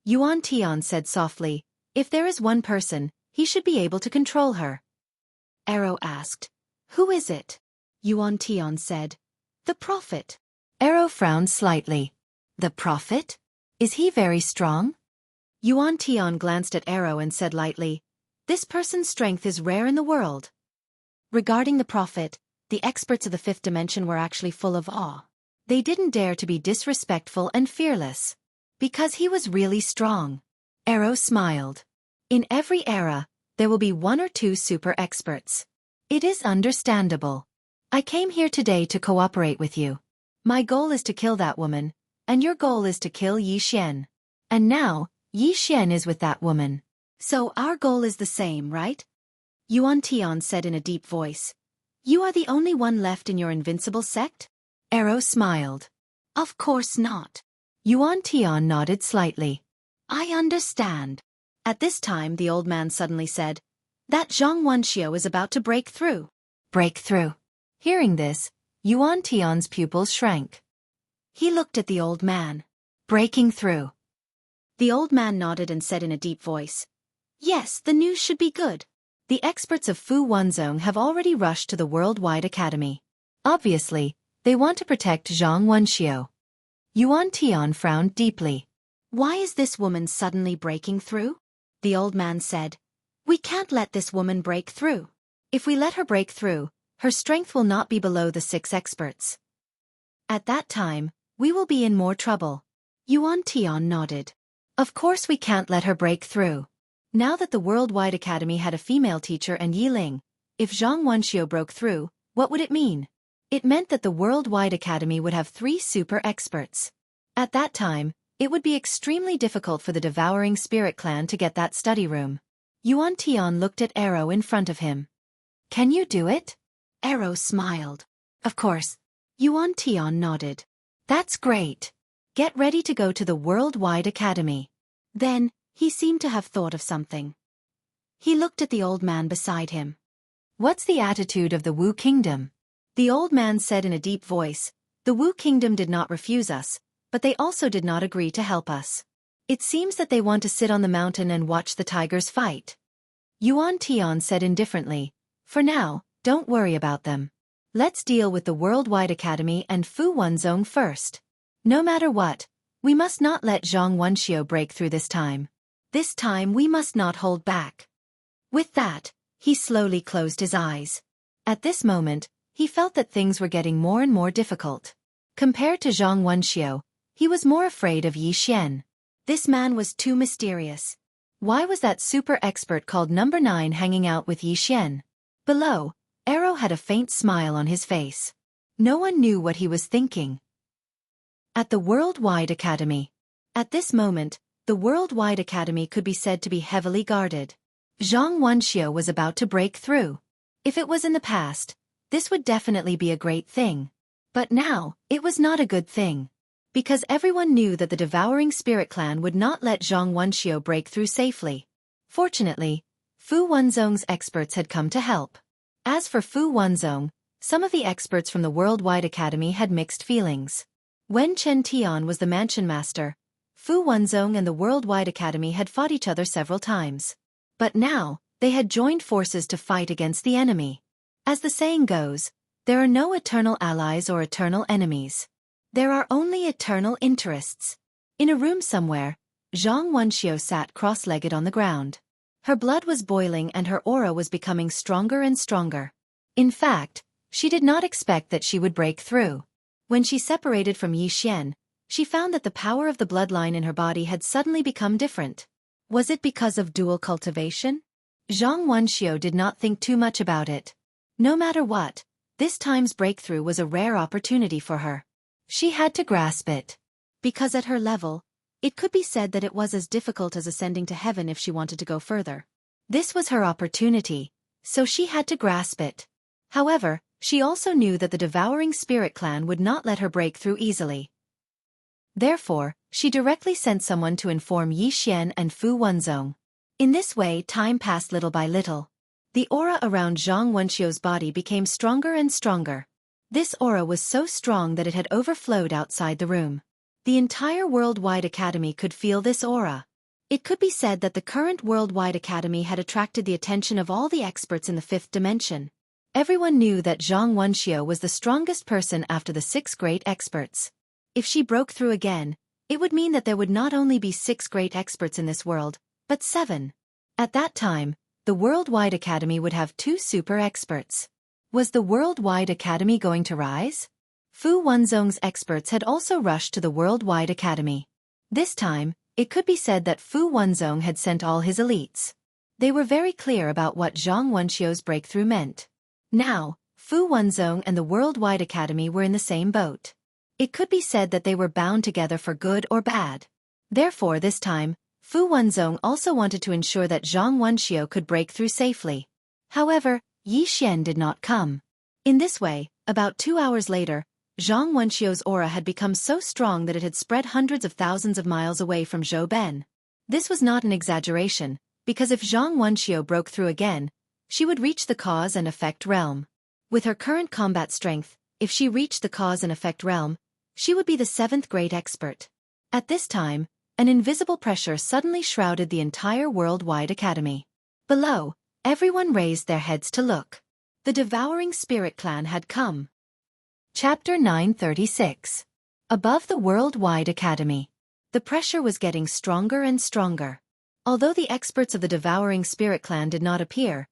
Yuan Tian said softly, If there is one person, he should be able to control her. Ero asked, Who is it? Yuan Tian said, The Prophet. Ero frowned slightly. The Prophet? Is he very strong? Yuan Tian glanced at Ero and said lightly, This person's strength is rare in the world. Regarding the Prophet, the experts of the 5th dimension were actually full of awe. They didn't dare to be disrespectful and fearless. Because he was really strong. Ero smiled. In every era, there will be 1 or 2 super experts. It is understandable. I came here today to cooperate with you. My goal is to kill that woman, and your goal is to kill Yi Xian. And now, Yi Xian is with that woman. So our goal is the same, right? Yuan Tian said in a deep voice. You are the only one left in your Invincible sect? Ero smiled. Of course not. Yuan Tian nodded slightly. I understand. At this time the old man suddenly said, That Zhang Wenxiu is about to break through. Break through. Hearing this, Yuan Tian's pupils shrank. He looked at the old man. Breaking through. The old man nodded and said in a deep voice, Yes, the news should be good. The experts of Fu Wenzong have already rushed to the Worldwide Academy. Obviously, they want to protect Zhang Wenxiu. Yuan Tian frowned deeply. Why is this woman suddenly breaking through? The old man said, We can't let this woman break through. If we let her break through, her strength will not be below the 6 experts. At that time, we will be in more trouble. Yuan Tian nodded. Of course we can't let her break through. Now that the Worldwide Academy had a female teacher and Yi Ling, if Zhang Wenxiu broke through, what would it mean? It meant that the Worldwide Academy would have 3 super experts. At that time, it would be extremely difficult for the Devouring Spirit clan to get that study room. Yuan Tian looked at Arrow in front of him. Can you do it? Arrow smiled. Of course. Yuan Tian nodded. That's great. Get ready to go to the Worldwide Academy. Then, he seemed to have thought of something. He looked at the old man beside him. What's the attitude of the Wu Kingdom? The old man said in a deep voice, the Wu Kingdom did not refuse us, but they also did not agree to help us. It seems that they want to sit on the mountain and watch the tigers fight. Yuan Tian said indifferently, for now, don't worry about them. Let's deal with the Worldwide Academy and Fu Wenzong first. No matter what, we must not let Zhang Wenxiu break through this time. This time we must not hold back. With that, he slowly closed his eyes. At this moment, he felt that things were getting more and more difficult. Compared to Zhang Wenxiu, he was more afraid of Yi Xian. This man was too mysterious. Why was that super expert called Number 9 hanging out with Yi Xian? Below, Arrow had a faint smile on his face. No one knew what he was thinking. At the Worldwide Academy. At this moment, the Worldwide Academy could be said to be heavily guarded. Zhang Wenxiu was about to break through. If it was in the past, this would definitely be a great thing. But now, it was not a good thing. Because everyone knew that the Devouring Spirit clan would not let Zhang Wenxiu break through safely. Fortunately, Fu Wenzong's experts had come to help. As for Fu Wenzong, some of the experts from the Worldwide Academy had mixed feelings. When Chen Tian was the mansion master, Fu Wenzong and the Worldwide Academy had fought each other several times. But now, they had joined forces to fight against the enemy. As the saying goes, there are no eternal allies or eternal enemies. There are only eternal interests. In a room somewhere, Zhang Wenxiu sat cross-legged on the ground. Her blood was boiling and her aura was becoming stronger and stronger. In fact, she did not expect that she would break through. When she separated from Yi Xian, she found that the power of the bloodline in her body had suddenly become different. Was it because of dual cultivation? Zhang Wenxiu did not think too much about it. No matter what, this time's breakthrough was a rare opportunity for her. She had to grasp it. Because at her level, it could be said that it was as difficult as ascending to heaven if she wanted to go further. This was her opportunity, so she had to grasp it. However, she also knew that the Devouring Spirit clan would not let her break through easily. Therefore, she directly sent someone to inform Yi Xian and Fu Wenzong. In this way, time passed little by little. The aura around Zhang Wenxiu's body became stronger and stronger. This aura was so strong that it had overflowed outside the room. The entire Worldwide Academy could feel this aura. It could be said that the current Worldwide Academy had attracted the attention of all the experts in the 5th dimension. Everyone knew that Zhang Wenxiu was the strongest person after the 6 great experts. If she broke through again, it would mean that there would not only be 6 great experts in this world, but 7. At that time, the Worldwide Academy would have 2 super experts. Was the Worldwide Academy going to rise? Fu Wenzong's experts had also rushed to the Worldwide Academy. This time, it could be said that Fu Wenzong had sent all his elites. They were very clear about what Zhang Wenxiu's breakthrough meant. Now, Fu Wenzong and the Worldwide Academy were in the same boat. It could be said that they were bound together for good or bad. Therefore this time, Fu Wenzong also wanted to ensure that Zhang Wenxiu could break through safely. However, Yi Xian did not come. In this way, about 2 hours later, Zhang Wenxiu's aura had become so strong that it had spread hundreds of thousands of miles away from Zhou Ben. This was not an exaggeration, because if Zhang Wenxiu broke through again, she would reach the cause and effect realm. With her current combat strength, if she reached the cause and effect realm, she would be the 7th great expert. At this time, an invisible pressure suddenly shrouded the entire Worldwide Academy. Below, everyone raised their heads to look. The Devouring Spirit clan had come. Chapter 936. Above the Worldwide Academy. The pressure was getting stronger and stronger. Although the experts of the Devouring Spirit clan did not appear,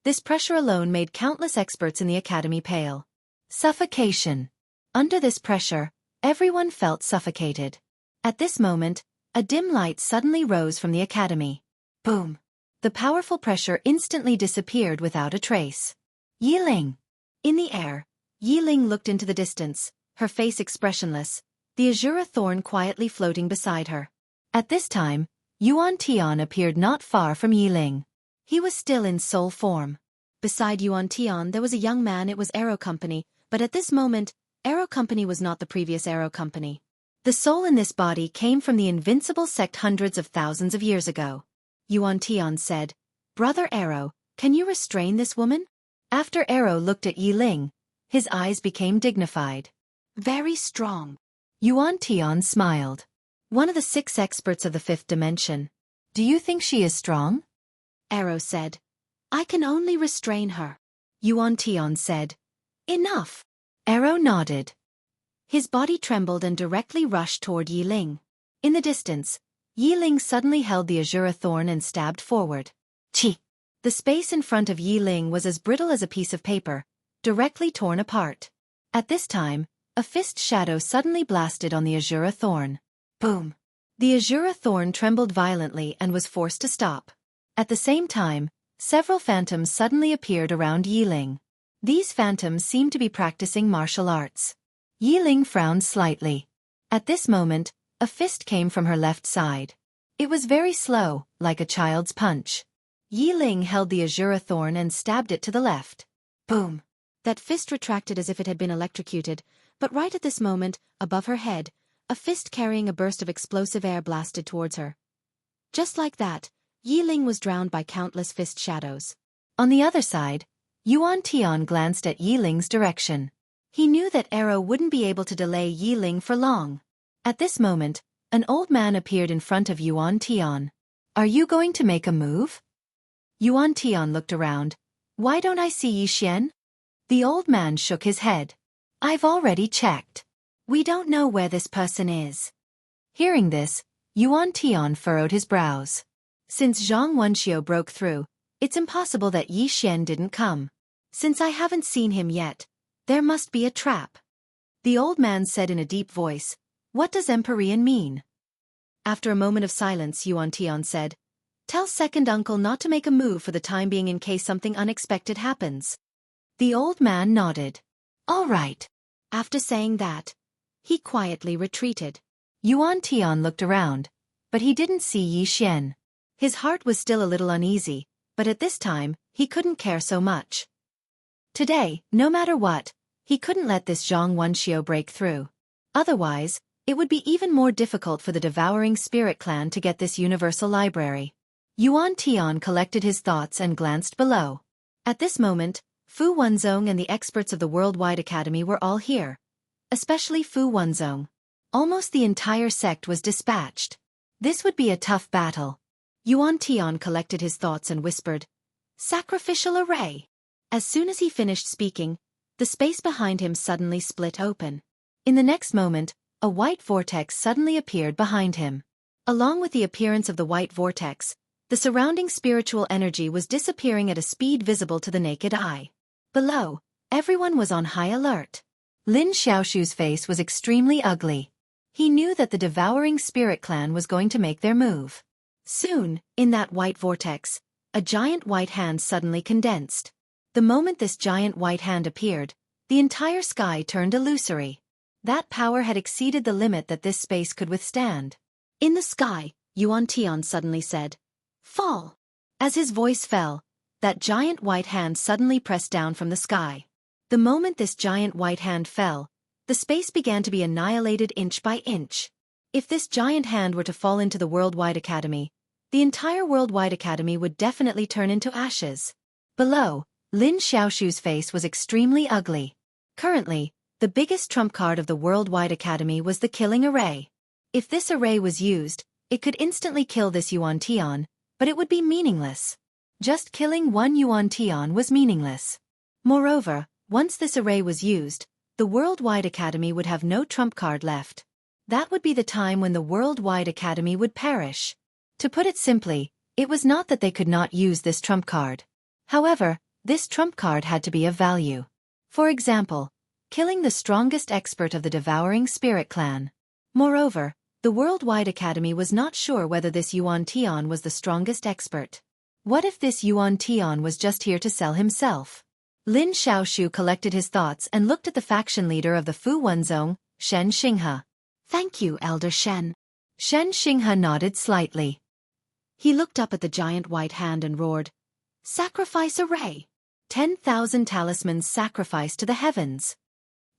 This pressure alone made countless experts in the academy pale. Suffocation. Under this pressure, everyone felt suffocated. At this moment, a dim light suddenly rose from the academy. Boom! The powerful pressure instantly disappeared without a trace. Yiling! In the air, Yiling looked into the distance, her face expressionless, the azure thorn quietly floating beside her. At this time, Yuan Tian appeared not far from Yiling. He was still in soul form. Beside Yuan Tian there was a young man. It was Arrow Company, but at this moment, Arrow Company was not the previous Arrow Company. The soul in this body came from the invincible sect hundreds of thousands of years ago. Yuan Tian said, "Brother Arrow, can you restrain this woman?" After Arrow looked at Yiling, his eyes became dignified. "Very strong." Yuan Tian smiled. "One of the 6 experts of the 5th dimension. Do you think she is strong?" Arrow said, "I can only restrain her." Yuan Tian said, "Enough." Arrow nodded. His body trembled and directly rushed toward Yiling. In the distance, Yiling suddenly held the azure thorn and stabbed forward. Chi! The space in front of Yiling was as brittle as a piece of paper, directly torn apart. At this time, a fist shadow suddenly blasted on the azure thorn. Boom! The azure thorn trembled violently and was forced to stop. At the same time, several phantoms suddenly appeared around Yiling. These phantoms seemed to be practicing martial arts. Yiling frowned slightly. At this moment, a fist came from her left side. It was very slow, like a child's punch. Yiling held the azure thorn and stabbed it to the left. Boom! That fist retracted as if it had been electrocuted, but right at this moment, above her head, a fist carrying a burst of explosive air blasted towards her. Just like that, Yiling was drowned by countless fist shadows. On the other side, Yuan Tian glanced at Yiling's direction. He knew that Arrow wouldn't be able to delay Yiling for long. At this moment, an old man appeared in front of Yuan Tian. "Are you going to make a move?" Yuan Tian looked around. "Why don't I see Yi Xian?" The old man shook his head. "I've already checked. We don't know where this person is." Hearing this, Yuan Tian furrowed his brows. Since Zhang Wenxiu broke through, it's impossible that Yi Xian didn't come. Since I haven't seen him yet, there must be a trap. The old man said in a deep voice, "What does Empyrean mean?" After a moment of silence, Yuan Tian said, "Tell second uncle not to make a move for the time being in case something unexpected happens." The old man nodded. "All right." After saying that, he quietly retreated. Yuan Tian looked around, but he didn't see Yi Xian. His heart was still a little uneasy, but at this time, he couldn't care so much. Today, no matter what, he couldn't let this Zhang Wenxiu break through. Otherwise, it would be even more difficult for the Devouring Spirit clan to get this universal library. Yuan Tian collected his thoughts and glanced below. At this moment, Fu Wenzong and the experts of the Worldwide Academy were all here. Especially Fu Wenzong. Almost the entire sect was dispatched. This would be a tough battle. Yuan Tian collected his thoughts and whispered, "Sacrificial array." As soon as he finished speaking, the space behind him suddenly split open. In the next moment, a white vortex suddenly appeared behind him. Along with the appearance of the white vortex, the surrounding spiritual energy was disappearing at a speed visible to the naked eye. Below, everyone was on high alert. Lin Xiaoshu's face was extremely ugly. He knew that the Devouring Spirit clan was going to make their move. Soon, in that white vortex, a giant white hand suddenly condensed. The moment this giant white hand appeared, the entire sky turned illusory. That power had exceeded the limit that this space could withstand. In the sky, Yuan Tian suddenly said, "Fall." As his voice fell, that giant white hand suddenly pressed down from the sky. The moment this giant white hand fell, the space began to be annihilated inch by inch. If this giant hand were to fall into the Worldwide Academy, the entire Worldwide Academy would definitely turn into ashes. Below, Lin Xiaoshu's face was extremely ugly. Currently, the biggest trump card of the Worldwide Academy was the killing array. If this array was used, it could instantly kill this Yuan Tian, but it would be meaningless. Just killing one Yuan Tian was meaningless. Moreover, once this array was used, the Worldwide Academy would have no trump card left. That would be the time when the Worldwide Academy would perish. To put it simply, it was not that they could not use this trump card. However, This trump card had to be of value. For example, killing the strongest expert of the Devouring Spirit clan. Moreover, the Worldwide Academy was not sure whether this Yuan Tian was the strongest expert. What if this Yuan Tian was just here to sell himself? Lin Xiaoshu collected his thoughts and looked at the faction leader of the Fu Wenzong, Shen Xinghe. Thank you, Elder Shen. Shen Xinghe nodded slightly. He looked up at the giant white hand and roared, "Sacrifice array! 10,000 talismans sacrificed to the heavens."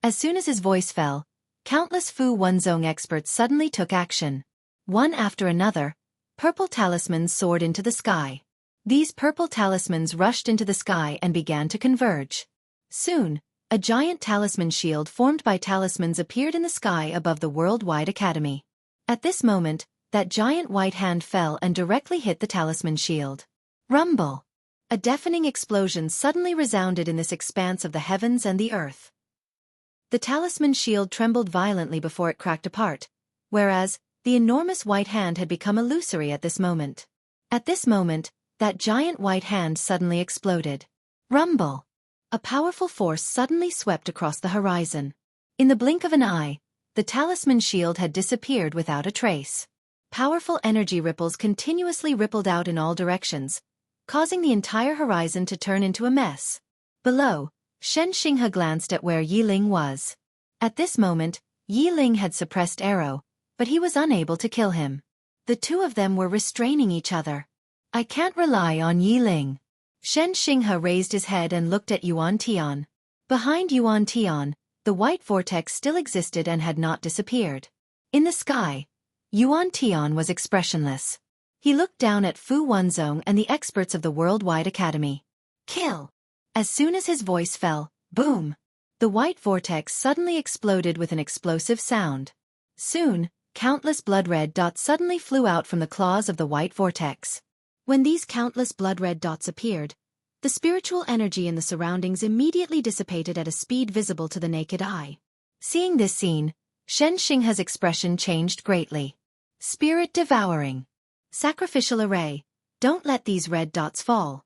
As soon as his voice fell, countless Fu Wenzong experts suddenly took action. One after another, purple talismans soared into the sky. These purple talismans rushed into the sky and began to converge. Soon, a giant talisman shield formed by talismans appeared in the sky above the Worldwide Academy. At this moment, that giant white hand fell and directly hit the talisman shield. Rumble! A deafening explosion suddenly resounded in this expanse of the heavens and the earth. The talisman shield trembled violently before it cracked apart, whereas, the enormous white hand had become illusory at this moment. At this moment, that giant white hand suddenly exploded. Rumble! A powerful force suddenly swept across the horizon. In the blink of an eye, the talisman shield had disappeared without a trace. Powerful energy ripples continuously rippled out in all directions, causing the entire horizon to turn into a mess. Below, Shen Xinghe glanced at where Yi Ling was. At this moment, Yi Ling had suppressed Arrow, but he was unable to kill him. The two of them were restraining each other. I can't rely on Yi Ling. Shen Xinghe raised his head and looked at Yuan Tian. Behind Yuan Tian, the white vortex still existed and had not disappeared. In the sky, Yuan Tian was expressionless. He looked down at Fu Wenzong and the experts of the Worldwide Academy. Kill! As soon as his voice fell, boom! The white vortex suddenly exploded with an explosive sound. Soon, countless blood-red dots suddenly flew out from the claws of the white vortex. When these countless blood-red dots appeared, the spiritual energy in the surroundings immediately dissipated at a speed visible to the naked eye. Seeing this scene, Shen Xinghe's expression changed greatly. Spirit devouring. Sacrificial array. Don't let these red dots fall.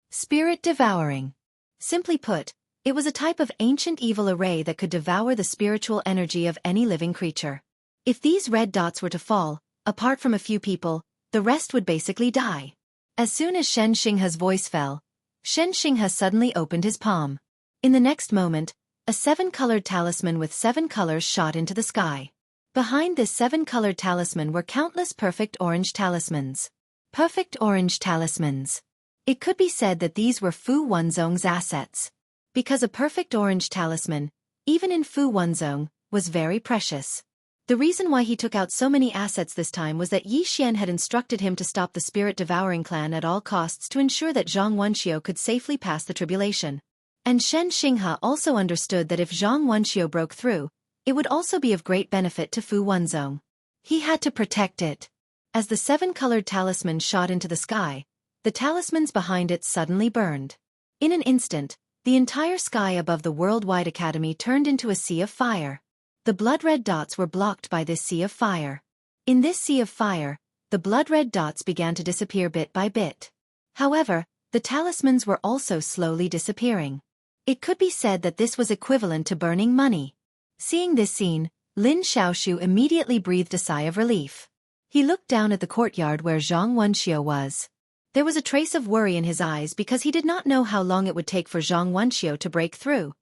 Spirit devouring. Simply put, it was a type of ancient evil array that could devour the spiritual energy of any living creature. If these red dots were to fall, apart from a few people, the rest would basically die. As soon as Shen Xinghe's voice fell, Shen Xinghe suddenly opened his palm. In the next moment, a 7-colored talisman with 7 colors shot into the sky. Behind this 7-colored talisman were countless perfect orange talismans. Perfect orange talismans. It could be said that these were Fu Wenzong's assets. Because a perfect orange talisman, even in Fu Wenzong, was very precious. The reason why he took out so many assets this time was that Yi Xian had instructed him to stop the spirit-devouring clan at all costs to ensure that Zhang Wenxiu could safely pass the tribulation. And Shen Xinghe also understood that if Zhang Wenxiu broke through, it would also be of great benefit to Fu Wenzong. He had to protect it. As the 7-colored talisman shot into the sky, the talismans behind it suddenly burned. In an instant, the entire sky above the Worldwide Academy turned into a sea of fire. The blood-red dots were blocked by this sea of fire. In this sea of fire, the blood-red dots began to disappear bit by bit. However, the talismans were also slowly disappearing. It could be said that this was equivalent to burning money. Seeing this scene, Lin Xiaoshu immediately breathed a sigh of relief. He looked down at the courtyard where Zhang Wenxiu was. There was a trace of worry in his eyes because he did not know how long it would take for Zhang Wenxiu to break through.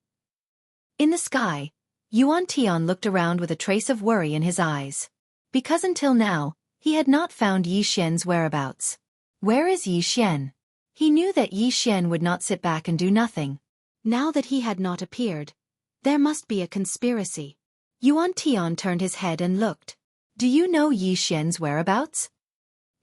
In the sky, Yuan Tian looked around with a trace of worry in his eyes. Because until now, he had not found Yi Xian's whereabouts. Where is Yi Xian? He knew that Yi Xian would not sit back and do nothing. Now that he had not appeared, there must be a conspiracy. Yuan Tian turned his head and looked. Do you know Yi Xian's whereabouts?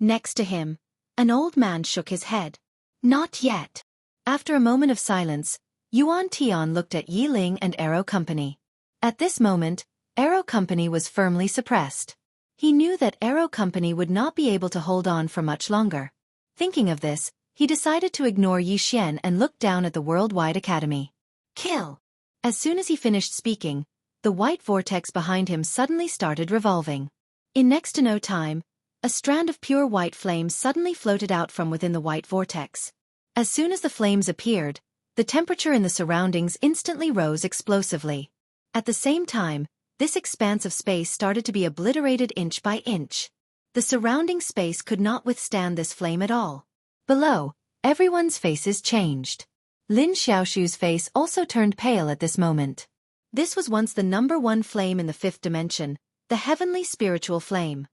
Next to him, an old man shook his head. Not yet. After a moment of silence, Yuan Tian looked at Yi Ling and Arrow Company. At this moment, Arrow Company was firmly suppressed. He knew that Arrow Company would not be able to hold on for much longer. Thinking of this, he decided to ignore Yi Xian and look down at the Worldwide Academy. Kill! As soon as he finished speaking, the white vortex behind him suddenly started revolving. In next to no time, a strand of pure white flames suddenly floated out from within the white vortex. As soon as the flames appeared, The temperature in the surroundings instantly rose explosively. At the same time, this expanse of space started to be obliterated inch by inch. The surrounding space could not withstand this flame at all. Below, everyone's faces changed. Lin Xiaoshu's face also turned pale at this moment. This was once the #1 flame in the 5th dimension, the heavenly spiritual flame.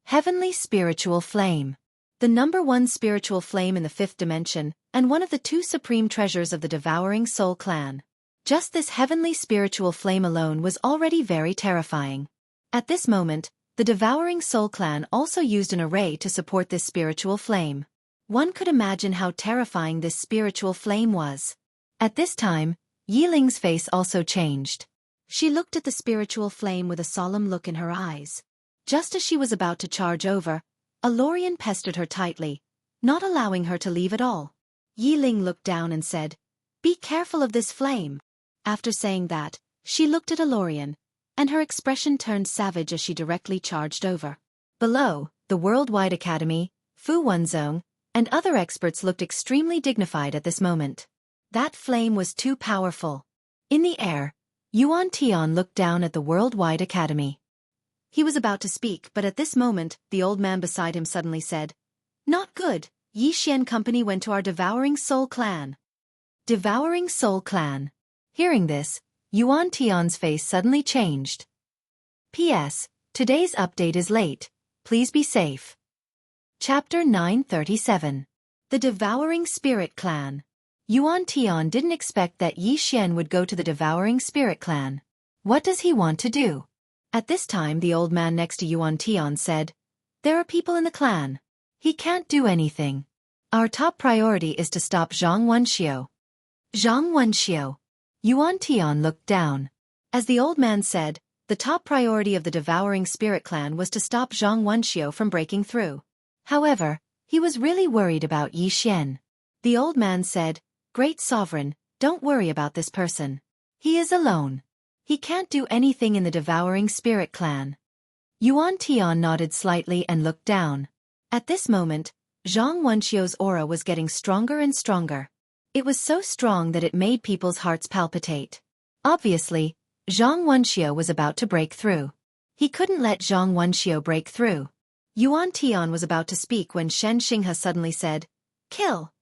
Heavenly spiritual flame. The #1 spiritual flame in the 5th dimension, and one of the 2 supreme treasures of the Devouring Soul clan. Just this heavenly spiritual flame alone was already very terrifying. At this moment, the Devouring Soul clan also used an array to support this spiritual flame. One could imagine how terrifying this spiritual flame was. At this time, Yiling's face also changed. She looked at the spiritual flame with a solemn look in her eyes. Just as she was about to charge over, Alorian pestered her tightly, not allowing her to leave at all. Yiling looked down and said, "Be careful of this flame." After saying that, she looked at Alorian, and her expression turned savage as she directly charged over. Below, the Worldwide Academy, Fu Wenzong, and other experts looked extremely dignified at this moment. That flame was too powerful. In the air, Yuan Tian looked down at the Worldwide Academy. He was about to speak, but at this moment, the old man beside him suddenly said, "Not good, Yi Xian Company went to our Devouring Soul clan." Devouring Soul clan. Hearing this, Yuan Tian's face suddenly changed. P.S. Today's update is late. Please be safe. Chapter 937. The Devouring Spirit Clan. Yuan Tian didn't expect that Yi Xian would go to the Devouring Spirit Clan. What does he want to do? At this time the old man next to Yuan Tian said, "There are people in the clan. He can't do anything. Our top priority is to stop Zhang Wenxiu." Zhang Wenxiu. Yuan Tian looked down. As the old man said, the top priority of the Devouring Spirit Clan was to stop Zhang Wenxiu from breaking through. However, he was really worried about Yi Xian. The old man said, "Great Sovereign, don't worry about this person. He is alone. He can't do anything in the Devouring Spirit Clan." Yuan Tian nodded slightly and looked down. At this moment, Zhang Wenxiu's aura was getting stronger and stronger. It was so strong that it made people's hearts palpitate. Obviously, Zhang Wenxiu was about to break through. He couldn't let Zhang Wenxiu break through. Yuan Tian was about to speak when Shen Xinghe suddenly said, "Kill."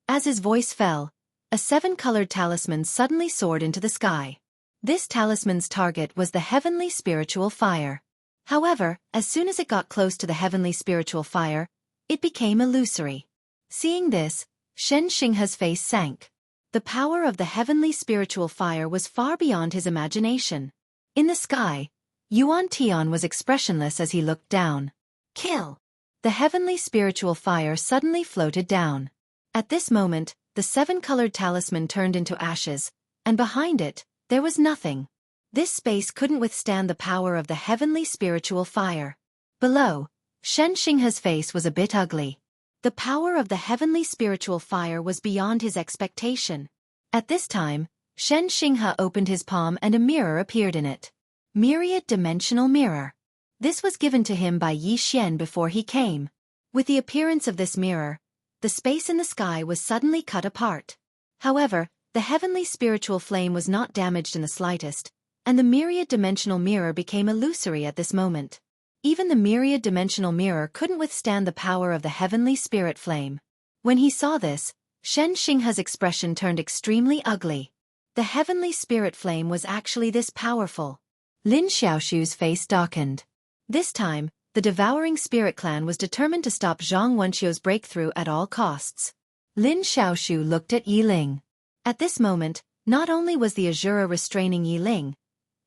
As his voice fell, a 7-colored talisman suddenly soared into the sky. This talisman's target was the heavenly spiritual fire. However, as soon as it got close to the heavenly spiritual fire, it became illusory. Seeing this, Shen Xinghe's face sank. The power of the heavenly spiritual fire was far beyond his imagination. In the sky, Yuan Tian was expressionless as he looked down. "Kill." The heavenly spiritual fire suddenly floated down. At this moment, the 7-colored talisman turned into ashes, and behind it, there was nothing. This space couldn't withstand the power of the heavenly spiritual fire. Below, Shen Xinghe's face was a bit ugly. The power of the heavenly spiritual fire was beyond his expectation. At this time, Shen Xinghe opened his palm and a mirror appeared in it. Myriad Dimensional Mirror. This was given to him by Yi Xian before he came. With the appearance of this mirror, the space in the sky was suddenly cut apart. However, the heavenly spiritual flame was not damaged in the slightest, and the myriad dimensional mirror became illusory at this moment. Even the myriad dimensional mirror couldn't withstand the power of the heavenly spirit flame. When he saw this, Shen Xinghe's expression turned extremely ugly. The heavenly spirit flame was actually this powerful. Lin Xiaoshu's face darkened. This time, the Devouring Spirit Clan was determined to stop Zhang Wenxiu's breakthrough at all costs. Lin Xiaoshu looked at Yiling. At this moment, not only was the Azura restraining Yiling,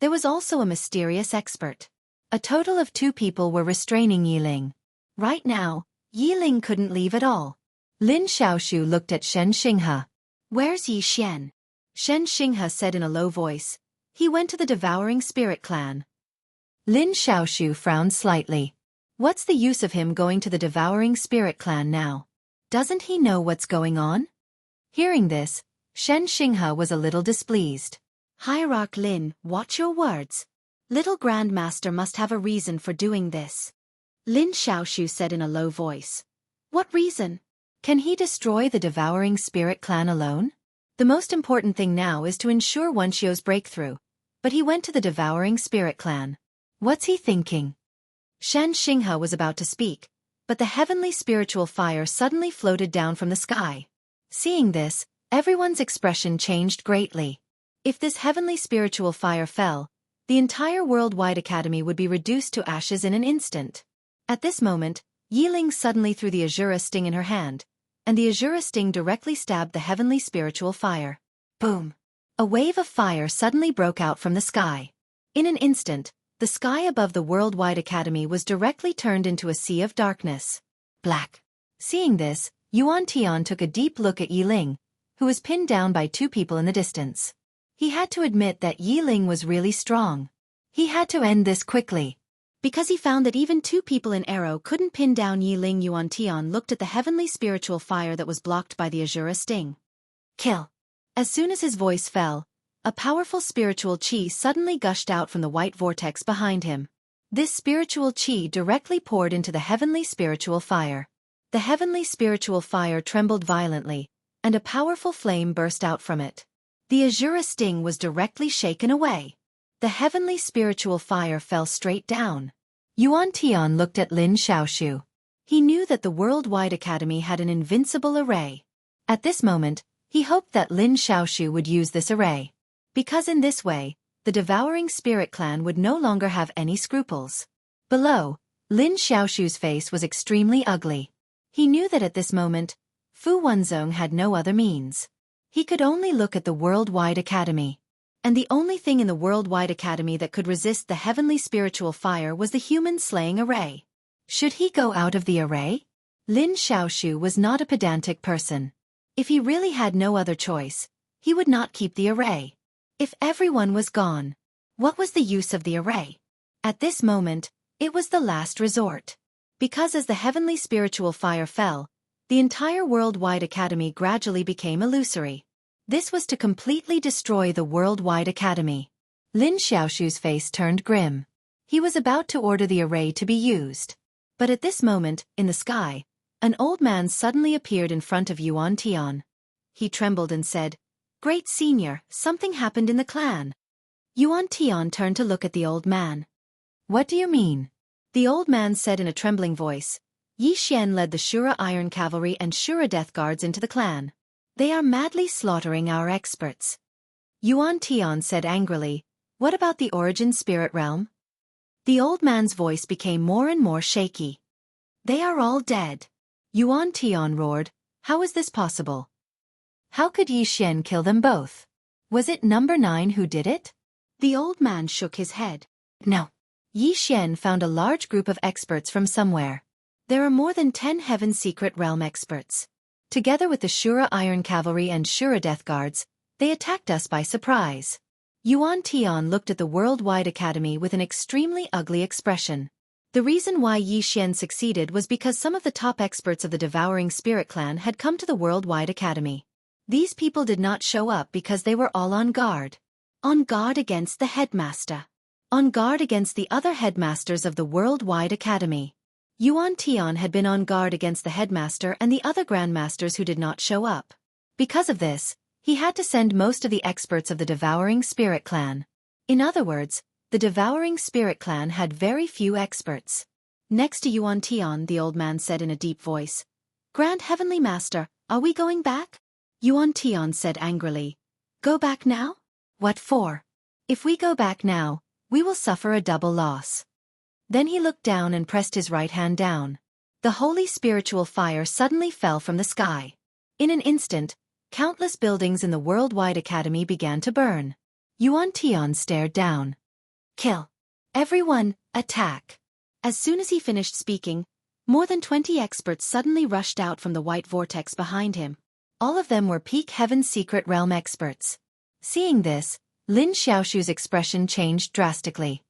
there was also a mysterious expert. A total of 2 people were restraining Yiling. Right now, Yiling couldn't leave at all. Lin Xiaoshu looked at Shen Xinghe. "Where's Yi Xian?" Shen Xinghe said in a low voice. "He went to the Devouring Spirit Clan." Lin Xiaoshu frowned slightly. What's the use of him going to the Devouring Spirit Clan now? Doesn't he know what's going on? Hearing this, Shen Xinghe was a little displeased. "Hierarch Lin, watch your words. Little Grandmaster must have a reason for doing this." Lin Xiaoshu said in a low voice. "What reason? Can he destroy the Devouring Spirit Clan alone?" The most important thing now is to ensure Wenxio's breakthrough. But he went to the devouring spirit clan. What's he thinking? Shan Xinghe was about to speak, but the heavenly spiritual fire suddenly floated down from the sky. Seeing this, everyone's expression changed greatly. If this heavenly spiritual fire fell, the entire worldwide academy would be reduced to ashes in an instant. At this moment, Yiling suddenly threw the Azura sting in her hand, and the Azura sting directly stabbed the heavenly spiritual fire. Boom! A wave of fire suddenly broke out from the sky. In an instant, the sky above the worldwide academy was directly turned into a sea of darkness. Black. Seeing this, Yuan Tian took a deep look at Yiling, who was pinned down by two people in the distance. He had to admit that Yiling was really strong. He had to end this quickly. Because he found that even two people in arrow couldn't pin down Yiling, Yuan Tian looked at the heavenly spiritual fire that was blocked by the Azura sting. Kill. As soon as his voice fell, a powerful spiritual qi suddenly gushed out from the white vortex behind him. This spiritual qi directly poured into the heavenly spiritual fire. The heavenly spiritual fire trembled violently, and a powerful flame burst out from it. The Azura sting was directly shaken away. The heavenly spiritual fire fell straight down. Yuan Tian looked at Lin Xiaoshu. He knew that the worldwide academy had an invincible array. At this moment, he hoped that Lin Xiaoshu would use this array. Because in this way, the devouring spirit clan would no longer have any scruples. Below, Lin Xiaoshu's face was extremely ugly. He knew that at this moment, Fu Wenzong had no other means. He could only look at the worldwide academy. And the only thing in the worldwide academy that could resist the heavenly spiritual fire was the human-slaying array. Should he go out of the array? Lin Xiaoshu was not a pedantic person. If he really had no other choice, he would not keep the array. If everyone was gone, what was the use of the array? At this moment, it was the last resort. Because as the heavenly spiritual fire fell, the entire worldwide academy gradually became illusory. This was to completely destroy the worldwide academy. Lin Xiaoshu's face turned grim. He was about to order the array to be used. But at this moment, in the sky, an old man suddenly appeared in front of Yuan Tian. He trembled and said, "Great Senior, something happened in the clan." Yuan Tian turned to look at the old man. "What do you mean?" The old man said in a trembling voice, "Yi Xian led the Shura Iron Cavalry and Shura Death Guards into the clan. They are madly slaughtering our experts." Yuan Tian said angrily, "What about the Origin Spirit Realm?" The old man's voice became more and more shaky. "They are all dead." Yuan Tian roared, "How is this possible? How could Yi Xian kill them both? Was it number 9 who did it?" The old man shook his head. "No. Yi Xian found a large group of experts from somewhere. There are more than 10 Heaven Secret Realm experts. Together with the Shura Iron Cavalry and Shura Death Guards, they attacked us by surprise." Yuan Tian looked at the worldwide academy with an extremely ugly expression. The reason why Yi Xian succeeded was because some of the top experts of the Devouring Spirit Clan had come to the worldwide academy. These people did not show up because they were all on guard. On guard against the headmaster. On guard against the other headmasters of the worldwide academy. Yuan Tian had been on guard against the headmaster and the other grandmasters who did not show up. Because of this, he had to send most of the experts of the Devouring Spirit Clan. In other words, the Devouring Spirit Clan had very few experts. Next to Yuan Tian, the old man said in a deep voice, "Grand Heavenly Master, are we going back?" Yuan Tian said angrily, "Go back now? What for? If we go back now, we will suffer a double loss." Then he looked down and pressed his right hand down. The holy spiritual fire suddenly fell from the sky. In an instant, countless buildings in the worldwide academy began to burn. Yuan Tian stared down. "Kill. Everyone, attack." As soon as he finished speaking, more than 20 experts suddenly rushed out from the white vortex behind him. All of them were peak Heaven's Secret Realm experts. Seeing this, Lin Xiaoshu's expression changed drastically.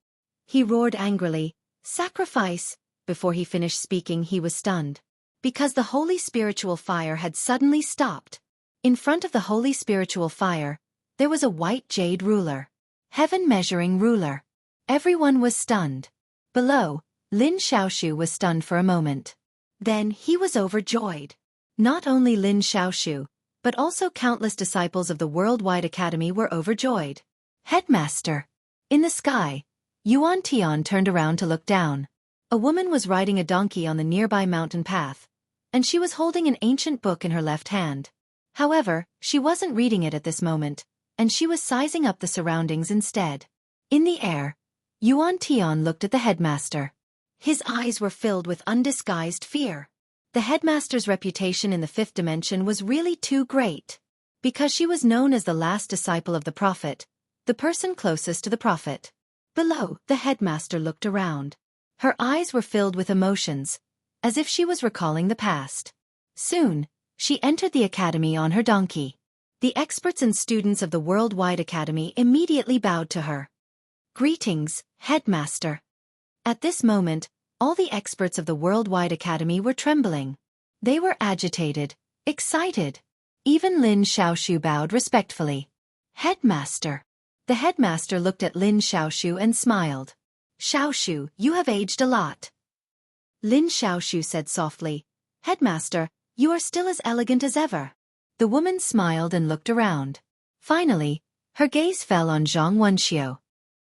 He roared angrily, "Sacrifice!" Before he finished speaking, he was stunned. Because the holy spiritual fire had suddenly stopped. In front of the holy spiritual fire, there was a white jade ruler. Heaven measuring ruler. Everyone was stunned. Below, Lin Xiaoshu was stunned for a moment. Then he was overjoyed. Not only Lin Xiaoshu, but also countless disciples of the Worldwide Academy were overjoyed. Headmaster! In the sky, Yuan Tian turned around to look down. A woman was riding a donkey on the nearby mountain path, and she was holding an ancient book in her left hand. However, she wasn't reading it at this moment, and she was sizing up the surroundings instead. In the air, Yuan Tian looked at the headmaster. His eyes were filled with undisguised fear. The headmaster's reputation in the fifth dimension was really too great. Because she was known as the last disciple of the prophet, the person closest to the prophet. Below, the headmaster looked around. Her eyes were filled with emotions, as if she was recalling the past. Soon, she entered the academy on her donkey. The experts and students of the Worldwide Academy immediately bowed to her. Greetings, headmaster. At this moment, all the experts of the Worldwide Academy were trembling. They were agitated, excited. Even Lin Xiaoshu bowed respectfully. Headmaster. The headmaster looked at Lin Xiaoshu and smiled. Xiaoshu, you have aged a lot. Lin Xiaoshu said softly, Headmaster, you are still as elegant as ever. The woman smiled and looked around. Finally, her gaze fell on Zhang Wenxiu.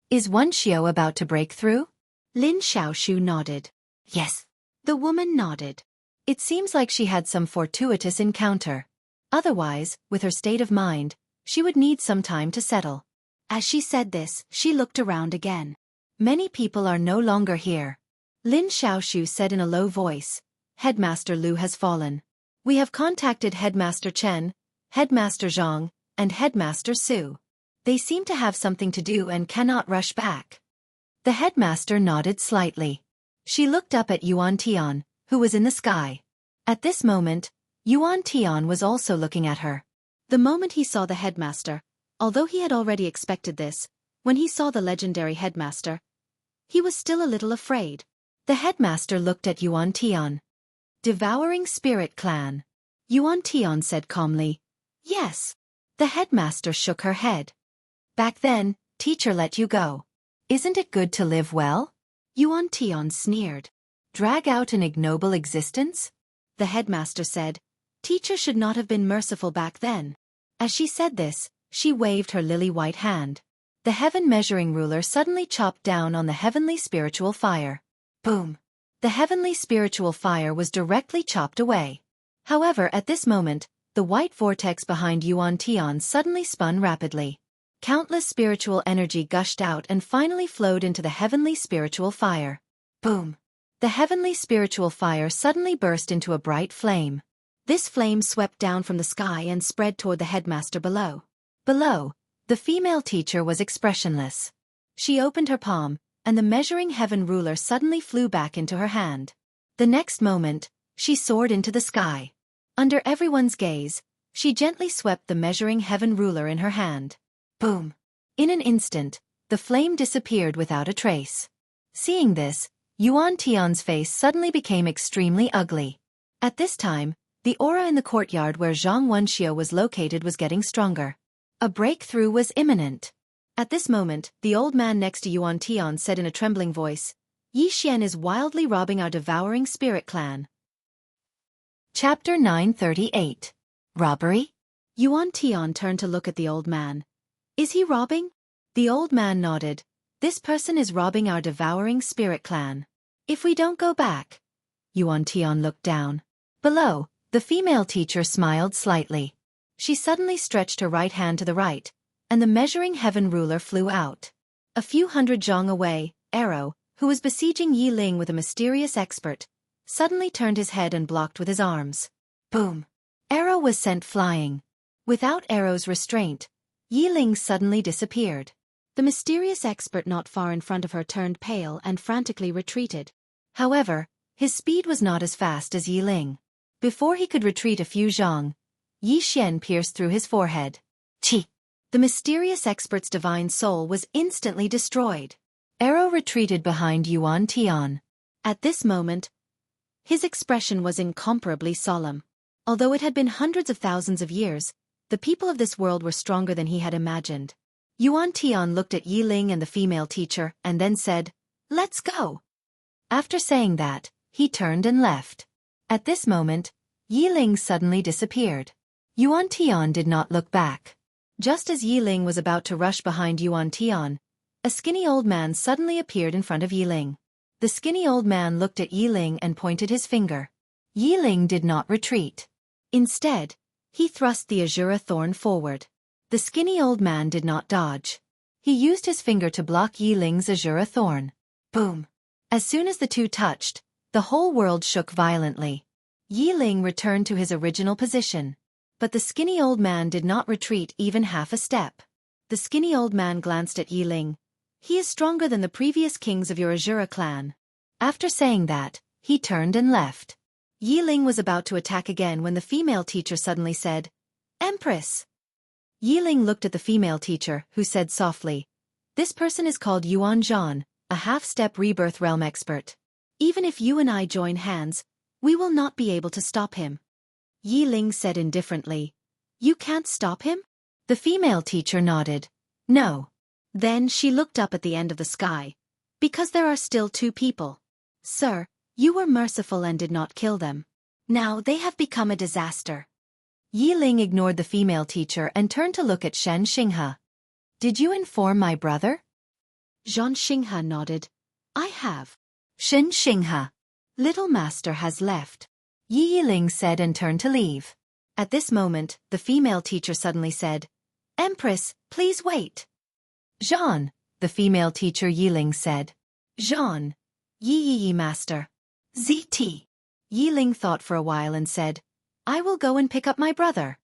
Is Wenxiu about to break through? Lin Xiaoshu nodded. Yes. The woman nodded. It seems like she had some fortuitous encounter. Otherwise, with her state of mind, she would need some time to settle. As she said this, she looked around again. Many people are no longer here. Lin Xiaoshu said in a low voice, Headmaster Lu has fallen. We have contacted Headmaster Chen, Headmaster Zhang, and Headmaster Su. They seem to have something to do and cannot rush back. The headmaster nodded slightly. She looked up at Yuan Tian, who was in the sky. At this moment, Yuan Tian was also looking at her. The moment he saw the headmaster, although he had already expected this, when he saw the legendary headmaster, he was still a little afraid. The headmaster looked at Yuan Tian. Devouring Spirit Clan. Yuan Tian said calmly, Yes. The headmaster shook her head. Back then, teacher let you go. Isn't it good to live well? Yuan Tian sneered. Drag out an ignoble existence? The headmaster said, Teacher should not have been merciful back then. As she said this, she waved her lily-white hand. The heaven measuring ruler suddenly chopped down on the heavenly spiritual fire. Boom! The heavenly spiritual fire was directly chopped away. However, at this moment, the white vortex behind Yuan Tian suddenly spun rapidly. Countless spiritual energy gushed out and finally flowed into the heavenly spiritual fire. Boom! The heavenly spiritual fire suddenly burst into a bright flame. This flame swept down from the sky and spread toward the headmaster below. Below, the female teacher was expressionless. She opened her palm, and the measuring heaven ruler suddenly flew back into her hand. The next moment, she soared into the sky. Under everyone's gaze, she gently swept the measuring heaven ruler in her hand. Boom! In an instant, the flame disappeared without a trace. Seeing this, Yuan Tian's face suddenly became extremely ugly. At this time, the aura in the courtyard where Zhang Wenxiu was located was getting stronger. A breakthrough was imminent. At this moment, the old man next to Yuan Tian said in a trembling voice, Yi Xian is wildly robbing our devouring spirit clan. Chapter 938. Robbery? Yuan Tian turned to look at the old man. Is he robbing? The old man nodded. This person is robbing our devouring spirit clan. If we don't go back. Yuan Tian looked down. Below, the female teacher smiled slightly. She suddenly stretched her right hand to the right, and the measuring heaven ruler flew out. A few hundred zhang away, Arrow, who was besieging Yi Ling with a mysterious expert, suddenly turned his head and blocked with his arms. Boom! Arrow was sent flying. Without Arrow's restraint, Yi Ling suddenly disappeared. The mysterious expert not far in front of her turned pale and frantically retreated. However, his speed was not as fast as Yi Ling. Before he could retreat a few zhang, Yi Xian pierced through his forehead. Chi! The mysterious expert's divine soul was instantly destroyed. Arrow retreated behind Yuan Tian. At this moment, his expression was incomparably solemn. Although it had been hundreds of thousands of years, the people of this world were stronger than he had imagined. Yuan Tian looked at Yi Ling and the female teacher and then said, Let's go. After saying that, he turned and left. At this moment, Yi Ling suddenly disappeared. Yuan Tian did not look back. Just as Yi Ling was about to rush behind Yuan Tian, a skinny old man suddenly appeared in front of Yi Ling. The skinny old man looked at Yi Ling and pointed his finger. Yi Ling did not retreat. Instead, he thrust the azure thorn forward. The skinny old man did not dodge. He used his finger to block Yi Ling's azure thorn. Boom! As soon as the two touched, the whole world shook violently. Yi Ling returned to his original position. But the skinny old man did not retreat even half a step. The skinny old man glanced at Yi Ling. He is stronger than the previous kings of your Azura clan. After saying that, he turned and left. Yi Ling was about to attack again when the female teacher suddenly said, "Empress." Yi Ling looked at the female teacher, who said softly, "This person is called Yuan Zhan, a half-step rebirth realm expert. Even if you and I join hands, we will not be able to stop him." Yi Ling said indifferently, "You can't stop him?" The female teacher nodded. "No." Then she looked up at the end of the sky. "Because there are still two people. Sir, you were merciful and did not kill them. Now they have become a disaster." Yi Ling ignored the female teacher and turned to look at Shen Xinghe. "Did you inform my brother?" Zhan Xinghe nodded. "I have." Shen Xinghe. "Little master has left," Yi Ling said and turned to leave. At this moment, the female teacher suddenly said, "Empress, please wait." "Zhan," the female teacher Yi Ling said. "Zhan." Yi master. "ZT." Yi Ling thought for a while and said, "I will go and pick up my brother."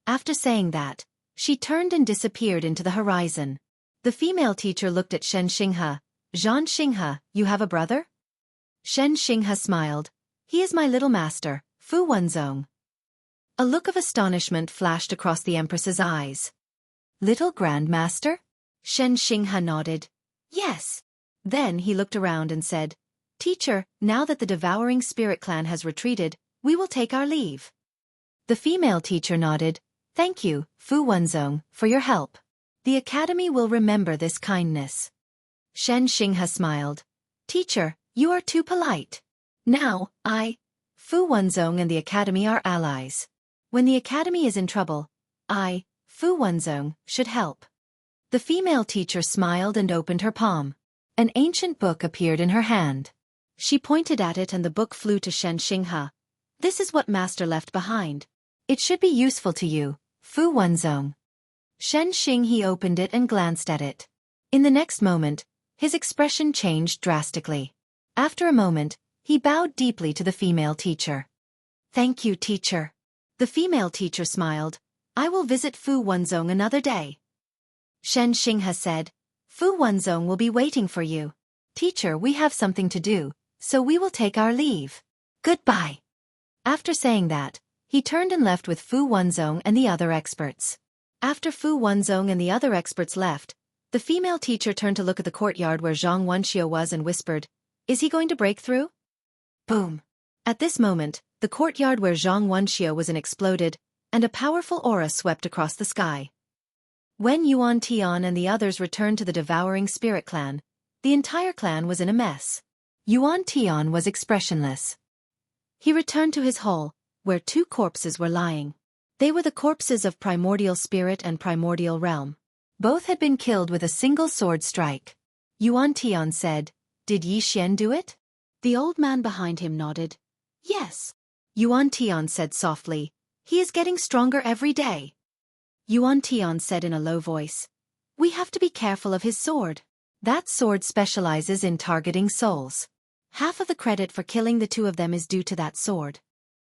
After saying that, she turned and disappeared into the horizon. The female teacher looked at Shen Xinghe. "Zhan Xinghe, you have a brother?" Shen Xinghe smiled. "He is my little master, Fu Wenzong." A look of astonishment flashed across the Empress's eyes. "Little Grandmaster?" Shen Xinghe nodded. "Yes." Then he looked around and said, "Teacher, now that the Devouring Spirit Clan has retreated, we will take our leave." The female teacher nodded. "Thank you, Fu Wenzong, for your help. The Academy will remember this kindness." Shen Xinghe smiled. "Teacher, you are too polite. Now, Fu Wenzong and the Academy are allies. When the Academy is in trouble, Fu Wenzong, should help." The female teacher smiled and opened her palm. An ancient book appeared in her hand. She pointed at it and the book flew to Shen Xinghe. "This is what Master left behind. It should be useful to you, Fu Wenzong." Shen Xinghe opened it and glanced at it. In the next moment, his expression changed drastically. After a moment, he bowed deeply to the female teacher. "Thank you, teacher." The female teacher smiled. "I will visit Fu Wenzong another day." Shen Xinghe said, "Fu Wenzong will be waiting for you. Teacher, we have something to do, so we will take our leave. Goodbye." After saying that, he turned and left with Fu Wenzong and the other experts. After Fu Wenzong and the other experts left, the female teacher turned to look at the courtyard where Zhang Wenxiu was and whispered, "Is he going to break through?" Boom! At this moment, the courtyard where Zhang Wenxiu was in exploded, and a powerful aura swept across the sky. When Yuan Tian and the others returned to the Devouring Spirit Clan, the entire clan was in a mess. Yuan Tian was expressionless. He returned to his hall, where two corpses were lying. They were the corpses of Primordial Spirit and Primordial Realm. Both had been killed with a single sword strike. Yuan Tian said, "Did Yi Xian do it?" The old man behind him nodded. "Yes." Yuan Tian said softly, "He is getting stronger every day." Yuan Tian said in a low voice, "We have to be careful of his sword. That sword specializes in targeting souls. Half of the credit for killing the two of them is due to that sword."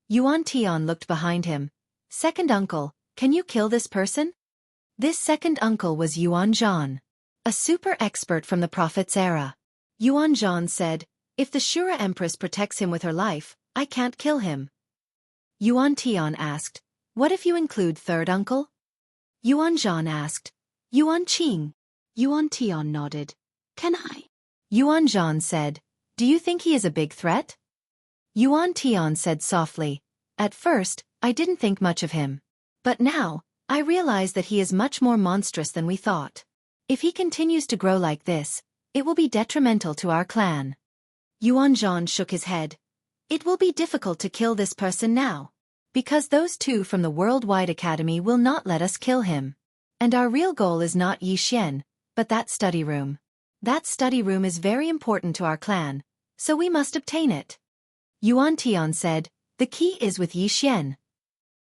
Yuan Tian looked behind him. "Second uncle, can you kill this person?" This second uncle was Yuan Zhan, a super expert from the Prophet's era. Yuan Zhan said, "If the Shura Empress protects him with her life, I can't kill him." Yuan Tian asked, "What if you include third uncle?" Yuan Zhan asked, "Yuan Qing." Yuan Tian nodded. "Can I?" Yuan Zhan said, "Do you think he is a big threat?" Yuan Tian said softly, "At first, I didn't think much of him. But now, I realize that he is much more monstrous than we thought. If he continues to grow like this, it will be detrimental to our clan." Yuan Zhan shook his head. "It will be difficult to kill this person now. Because those two from the Worldwide Academy will not let us kill him. And our real goal is not Yi Xian, but that study room. That study room is very important to our clan, so we must obtain it. Yuan Tian said, the key is with Yi Xian.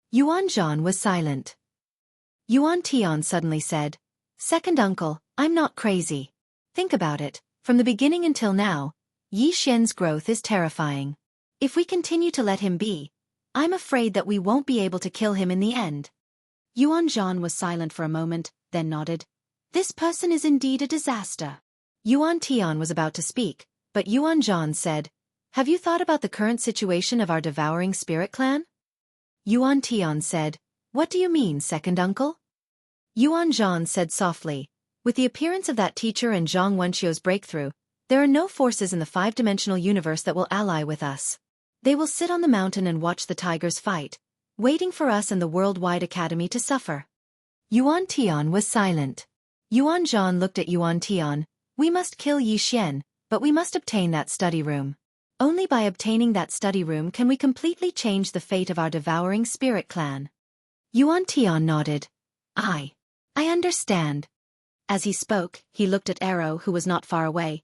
Yuan Zhan was silent. Yuan Tian suddenly said, Second uncle, I'm not crazy. Think about it, from the beginning until now, Yi Xian's growth is terrifying. If we continue to let him be, I'm afraid that we won't be able to kill him in the end. Yuan Zhan was silent for a moment, then nodded. This person is indeed a disaster. Yuan Tian was about to speak, but Yuan Zhan said, Have you thought about the current situation of our devouring spirit clan? Yuan Tian said, What do you mean, second uncle? Yuan Zhan said softly, With the appearance of that teacher and Zhang Wenxiu's breakthrough, there are no forces in the five-dimensional universe that will ally with us. They will sit on the mountain and watch the tigers fight, waiting for us and the Worldwide Academy to suffer. Yuan Tian was silent. Yuan Zhan looked at Yuan Tian. We must kill Yi Xian, but we must obtain that study room. Only by obtaining that study room can we completely change the fate of our devouring spirit clan. Yuan Tian nodded. I understand. As he spoke, he looked at Arrow, who was not far away.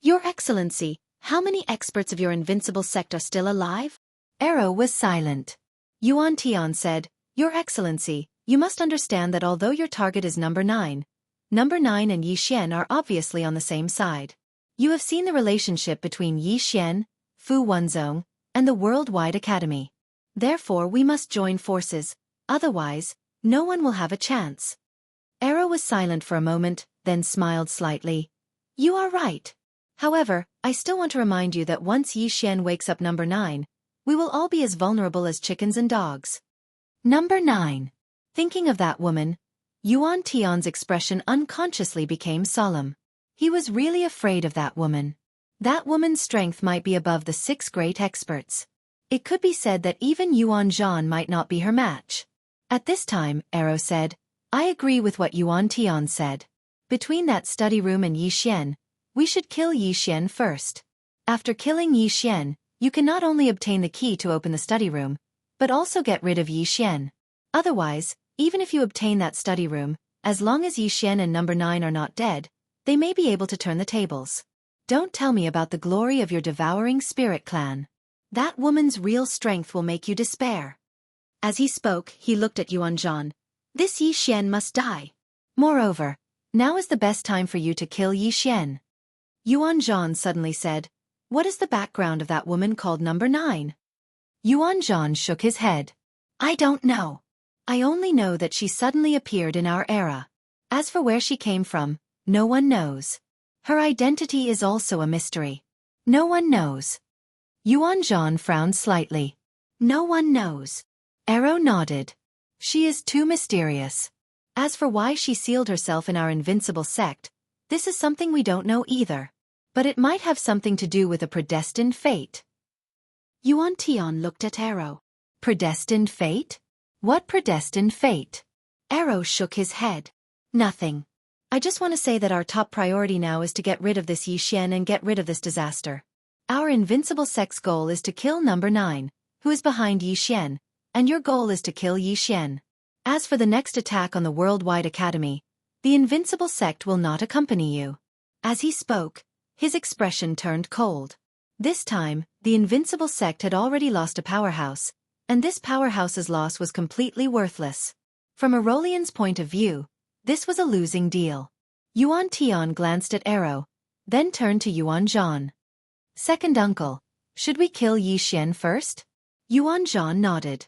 Your Excellency, how many experts of your invincible sect are still alive? Arrow was silent. Yuan Tian said, Your Excellency, you must understand that although your target is number 9 and Yi Xian are obviously on the same side. You have seen the relationship between Yi Xian, Fu Wenzong, and the Worldwide Academy. Therefore we must join forces, otherwise, no one will have a chance. Arrow was silent for a moment, then smiled slightly. You are right. However, I still want to remind you that once Yi Xian wakes up number 9, we will all be as vulnerable as chickens and dogs. Number 9. Thinking of that woman, Yuan Tian's expression unconsciously became solemn. He was really afraid of that woman. That woman's strength might be above the 6 great experts. It could be said that even Yuan Zhan might not be her match. At this time, Arrow said, I agree with what Yuan Tian said. Between that study room and Yi Xian, we should kill Yi Xian first. After killing Yi Xian, you can not only obtain the key to open the study room, but also get rid of Yi Xian. Otherwise, even if you obtain that study room, as long as Yi Xian and number 9 are not dead, they may be able to turn the tables. Don't tell me about the glory of your devouring spirit clan. That woman's real strength will make you despair. As he spoke, he looked at Yuan Zhan. This Yi Xian must die. Moreover, now is the best time for you to kill Yi Xian. Yuan Zhan suddenly said, What is the background of that woman called number 9? Yuan Zhan shook his head. I don't know. I only know that she suddenly appeared in our era. As for where she came from, no one knows. Her identity is also a mystery. No one knows. Yuan Zhan frowned slightly. No one knows. Arrow nodded. She is too mysterious. As for why she sealed herself in our invincible sect, this is something we don't know either. But it might have something to do with a predestined fate. Yuan Tian looked at Arrow. Predestined fate? What predestined fate? Arrow shook his head. Nothing. I just want to say that our top priority now is to get rid of this Yi Xian and get rid of this disaster. Our invincible sect's goal is to kill number 9, who is behind Yi Xian, and your goal is to kill Yi Xian. As for the next attack on the Worldwide Academy, the invincible sect will not accompany you. As he spoke, his expression turned cold. This time, the invincible sect had already lost a powerhouse, and this powerhouse's loss was completely worthless. From Aurelian's point of view, this was a losing deal. Yuan Tian glanced at Arrow, then turned to Yuan Zhan. Second uncle, should we kill Yi Xian first? Yuan Zhan nodded.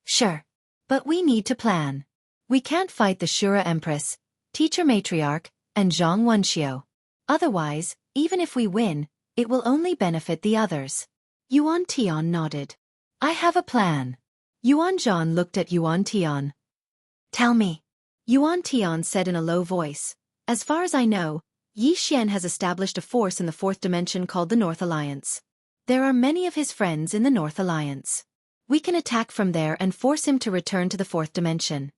Sure. But we need to plan. We can't fight the Shura Empress, Teacher Matriarch, and Zhang Wenxiu. Otherwise, even if we win, it will only benefit the others. Yuan Tian nodded. I have a plan. Yuan Zhan looked at Yuan Tian. Tell me. Yuan Tian said in a low voice. As far as I know, Yi Xian has established a force in the 4th dimension called the North Alliance. There are many of his friends in the North Alliance. We can attack from there and force him to return to the 4th dimension.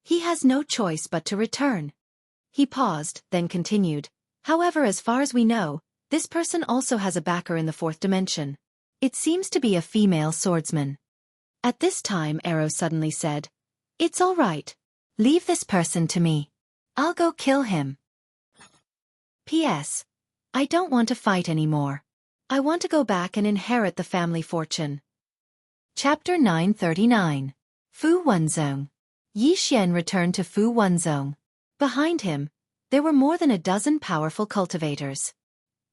He has no choice but to return. He paused, then continued. However, as far as we know, this person also has a backer in the 4th dimension. It seems to be a female swordsman. At this time Arrow suddenly said, "It's all right. Leave this person to me. I'll go kill him. P.S. I don't want to fight anymore. I want to go back and inherit the family fortune." Chapter 939. Fu Wenzong. Yi Xian returned to Fu Wenzong. Behind him, there were more than a dozen powerful cultivators.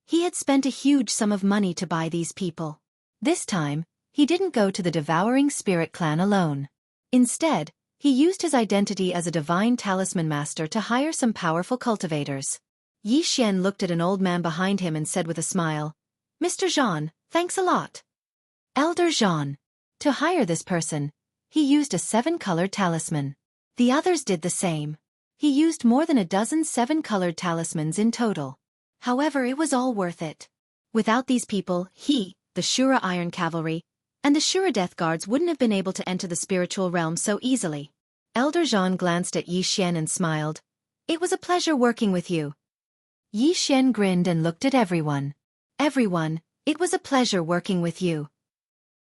He had spent a huge sum of money to buy these people. This time, he didn't go to the Devouring Spirit clan alone. Instead, he used his identity as a divine talisman master to hire some powerful cultivators. Yi Xian looked at an old man behind him and said with a smile, "Mr. Jean, thanks a lot." Elder Jean. To hire this person, he used a 7-colored talisman. The others did the same. He used more than a dozen 7-colored talismans in total. However, it was all worth it. Without these people, he, the Shura Iron Cavalry, and the Shura Death Guards wouldn't have been able to enter the spiritual realm so easily. Elder Jean glanced at Yi Xian and smiled. "It was a pleasure working with you." Yi Xian grinned and looked at everyone. "Everyone, it was a pleasure working with you."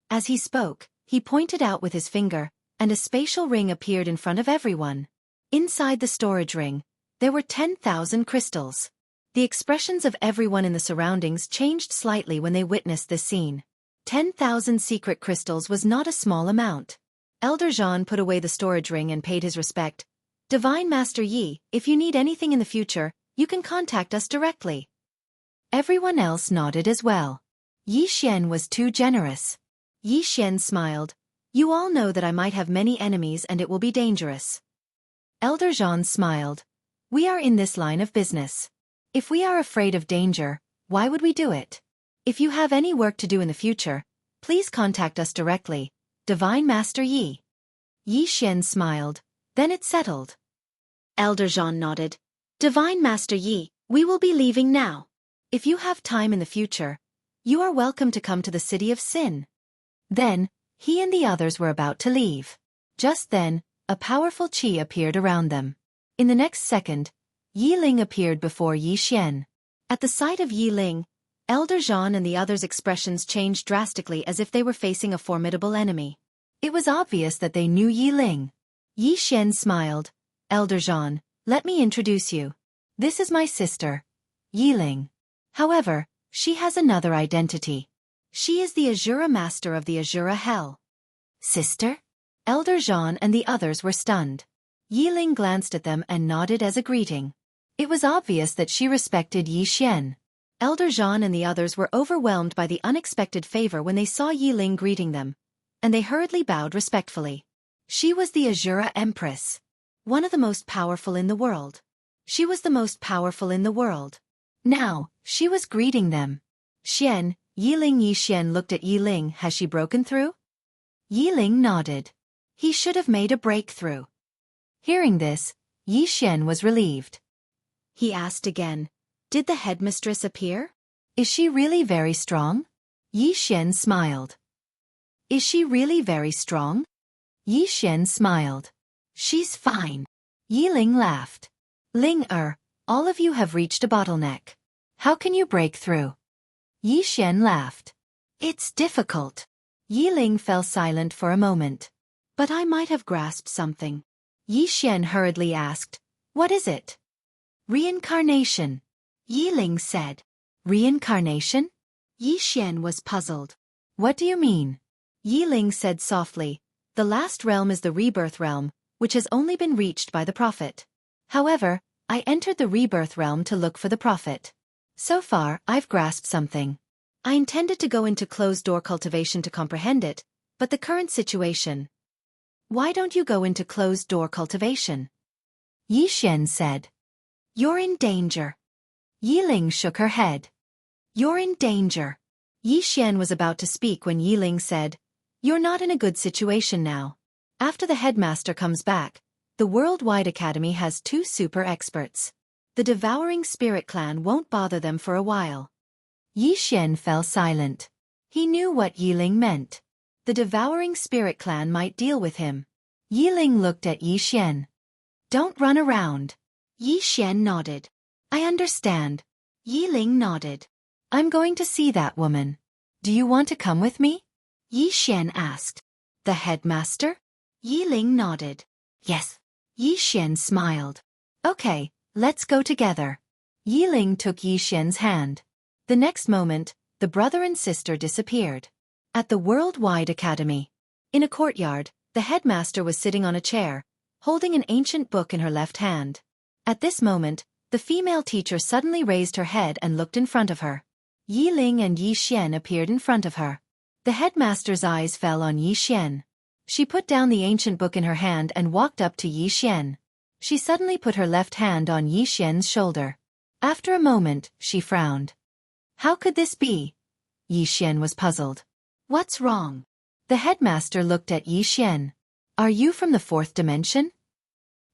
As he spoke, he pointed out with his finger, and a spatial ring appeared in front of everyone. Inside the storage ring, there were 10,000 crystals. The expressions of everyone in the surroundings changed slightly when they witnessed this scene. 10,000 secret crystals was not a small amount. Elder Jean put away the storage ring and paid his respect. "Divine Master Yi, if you need anything in the future, you can contact us directly." Everyone else nodded as well. Yi Xian was too generous. Yi Xian smiled. "You all know that I might have many enemies and it will be dangerous." Elder Jean smiled. "We are in this line of business. If we are afraid of danger, why would we do it? If you have any work to do in the future, please contact us directly, Divine Master Yi." Yi Xian smiled. "Then it's settled." Elder Jean nodded. "Divine Master Yi, we will be leaving now. If you have time in the future, you are welcome to come to the city of Sin." Then, he and the others were about to leave. Just then, a powerful qi appeared around them. In the next second, Yi Ling appeared before Yi Xian. At the sight of Yi Ling, Elder Jean and the others' expressions changed drastically as if they were facing a formidable enemy. It was obvious that they knew Yi Ling. Yi Xian smiled. "Elder Jean, let me introduce you. This is my sister, Yi Ling. However, she has another identity. She is the Azura Master of the Azura Hell." "Sister?" Elder Jean and the others were stunned. Yi Ling glanced at them and nodded as a greeting. It was obvious that she respected Yi Xian. Elder Jean and the others were overwhelmed by the unexpected favor when they saw Yi Ling greeting them, and they hurriedly bowed respectfully. She was the Azura Empress. One of the most powerful in the world. She was the most powerful in the world. Now, she was greeting them. "Xian, Yi Ling." Yi Xian looked at Yi Ling. "Has she broken through?" Yi Ling nodded. He should have made a breakthrough. Hearing this, Yi Xian was relieved. He asked again, "Did the headmistress appear? Is she really very strong?" Yi Xian smiled. "Is she really very strong?" Yi Xian smiled. "She's fine." Yi Ling laughed. "Ling all of you have reached a bottleneck. How can you break through?" Yi Xian laughed. "It's difficult." Yi Ling fell silent for a moment. "But I might have grasped something." Yi Xian hurriedly asked, "What is it?" "Reincarnation," Yi Ling said. "Reincarnation?" Yi Xian was puzzled. "What do you mean?" Yi Ling said softly, "The last realm is the rebirth realm, which has only been reached by the prophet. However, I entered the rebirth realm to look for the prophet. So far, I've grasped something. I intended to go into closed-door cultivation to comprehend it, but the current situation—" "Why don't you go into closed-door cultivation?" Yi Xian said. "You're in danger." Yi Ling shook her head. "You're in danger." Yi Xian was about to speak when Yi Ling said, "You're not in a good situation now. After the headmaster comes back, the Worldwide Academy has 2 super experts. The Devouring Spirit clan won't bother them for a while." Yi Xian fell silent. He knew what Yi Ling meant. The Devouring Spirit clan might deal with him. Yi Ling looked at Yi Xian. "Don't run around." Yi Xian nodded. "I understand." Yi Ling nodded. "I'm going to see that woman. Do you want to come with me?" Yi Xian asked. The headmaster? Yi Ling nodded. Yes. Yi Xian smiled. Okay, let's go together. Yi Ling took Yi Xian's hand. The next moment, the brother and sister disappeared. At the Worldwide Academy. In a courtyard, the headmaster was sitting on a chair, holding an ancient book in her left hand. At this moment, the female teacher suddenly raised her head and looked in front of her. Yi Ling and Yi Xian appeared in front of her. The headmaster's eyes fell on Yi Xian. She put down the ancient book in her hand and walked up to Yi Xian. She suddenly put her left hand on Yi Xian's shoulder. After a moment, she frowned. How could this be? Yi Xian was puzzled. What's wrong? The headmaster looked at Yi Xian. Are you from the fourth dimension?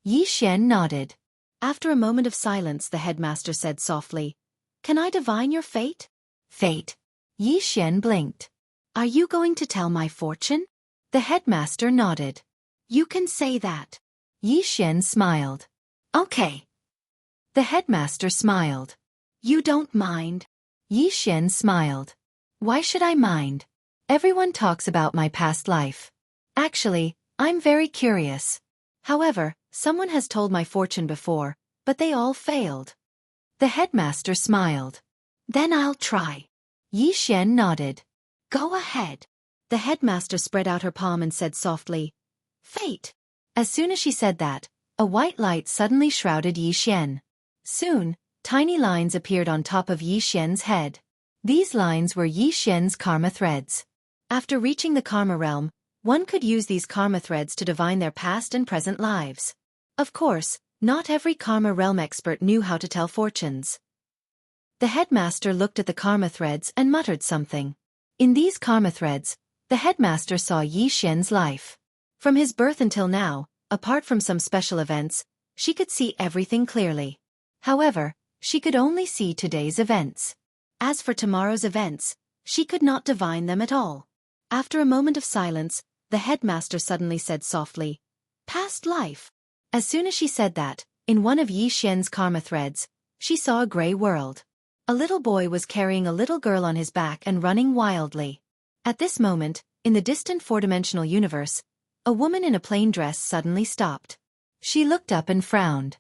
Yi Xian nodded. After a moment of silence, the headmaster said softly, Can I divine your fate? Fate. Yi Xian blinked. Are you going to tell my fortune? The headmaster nodded. You can say that. Yi Xian smiled. Okay. The headmaster smiled. You don't mind? Yi Xian smiled. Why should I mind? Everyone talks about my past life. Actually, I'm very curious. However, someone has told my fortune before, but they all failed. The headmaster smiled. Then I'll try. Yi Xian nodded. Go ahead. The headmaster spread out her palm and said softly, Fate. As soon as she said that, a white light suddenly shrouded Yi Xian. Soon, tiny lines appeared on top of Yi Xian's head. These lines were Yi Xian's karma threads. After reaching the karma realm, one could use these karma threads to divine their past and present lives. Of course, not every karma realm expert knew how to tell fortunes. The headmaster looked at the karma threads and muttered something. In these karma threads, the headmaster saw Yi Xian's life. From his birth until now, apart from some special events, she could see everything clearly. However, she could only see today's events. As for tomorrow's events, she could not divine them at all. After a moment of silence, the headmaster suddenly said softly, Past life. As soon as she said that, in one of Yi Xian's karma threads, she saw a gray world. A little boy was carrying a little girl on his back and running wildly. At this moment, in the distant four-dimensional universe, a woman in a plain dress suddenly stopped. She looked up and frowned.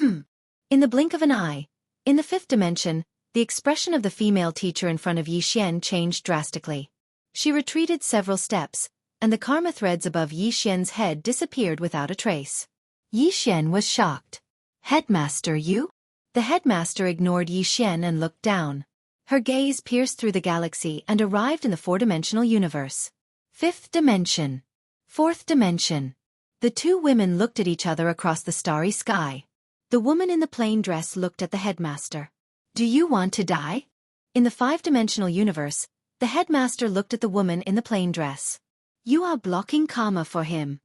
In the blink of an eye, in the fifth dimension, the expression of the female teacher in front of Yi Xian changed drastically. She retreated several steps, and the karma threads above Yi Xian's head disappeared without a trace. Yi Xian was shocked. Headmaster, you? The headmaster ignored Yi Xian and looked down. Her gaze pierced through the galaxy and arrived in the four-dimensional universe. Fifth dimension. Fourth dimension. The two women looked at each other across the starry sky. The woman in the plain dress looked at the headmaster. Do you want to die? In the five-dimensional universe, the headmaster looked at the woman in the plain dress. You are blocking karma for him.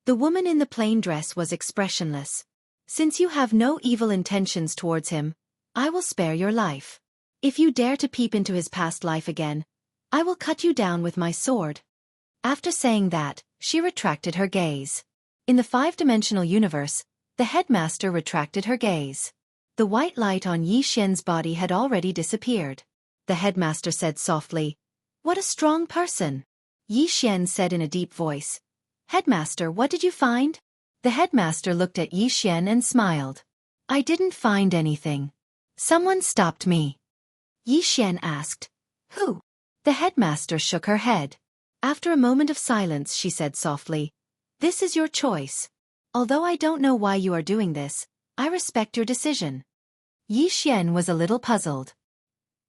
The woman in the plain dress was expressionless. Since you have no evil intentions towards him, I will spare your life. If you dare to peep into his past life again, I will cut you down with my sword. After saying that, she retracted her gaze. In the five-dimensional universe, the headmaster retracted her gaze. The white light on Yi Xian's body had already disappeared. The headmaster said softly, What a strong person! Yi Xian said in a deep voice. Headmaster, what did you find? The headmaster looked at Yi Xian and smiled. I didn't find anything. Someone stopped me. Yi Xian asked. Who? The headmaster shook her head. After a moment of silence, she said softly, This is your choice. Although I don't know why you are doing this, I respect your decision. Yi Xian was a little puzzled.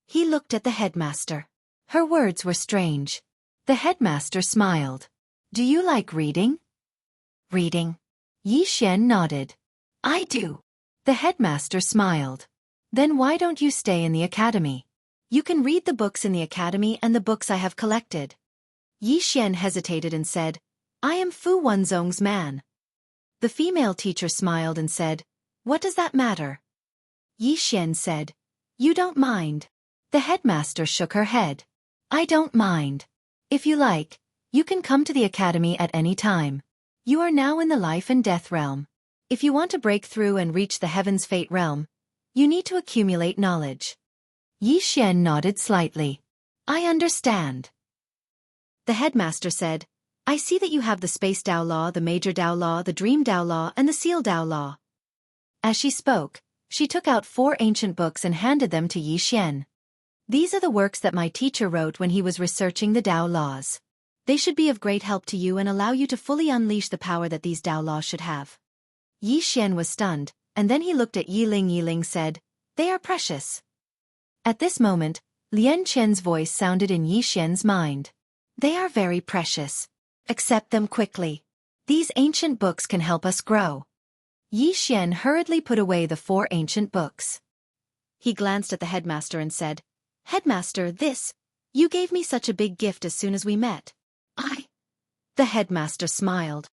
He looked at the headmaster. Her words were strange. The headmaster smiled. Do you like reading? Reading. Yi Xian nodded. I do. The headmaster smiled. Then why don't you stay in the academy? You can read the books in the academy and the books I have collected. Yi Xian hesitated and said, I am Fu Wenzong's man. The female teacher smiled and said, What does that matter? Yi Xian said, You don't mind. The headmaster shook her head. I don't mind. If you like, you can come to the academy at any time. You are now in the life and death realm. If you want to break through and reach the heaven's fate realm, you need to accumulate knowledge. Yi Xian nodded slightly. I understand. The headmaster said, I see that you have the Space Dao Law, the Major Dao Law, the Dream Dao Law, and the Seal Dao Law. As she spoke, she took out 4 ancient books and handed them to Yi Xian. These are the works that my teacher wrote when he was researching the Dao laws. They should be of great help to you and allow you to fully unleash the power that these Dao laws should have. Yi Xian was stunned, and then he looked at Yi Ling. Yi Ling said, "They are precious." At this moment, Lian Qian's voice sounded in Yi Xian's mind. "They are very precious. Accept them quickly. These ancient books can help us grow." Yi Xian hurriedly put away the 4 ancient books. He glanced at the headmaster and said, "Headmaster, you gave me such a big gift as soon as we met." The headmaster smiled.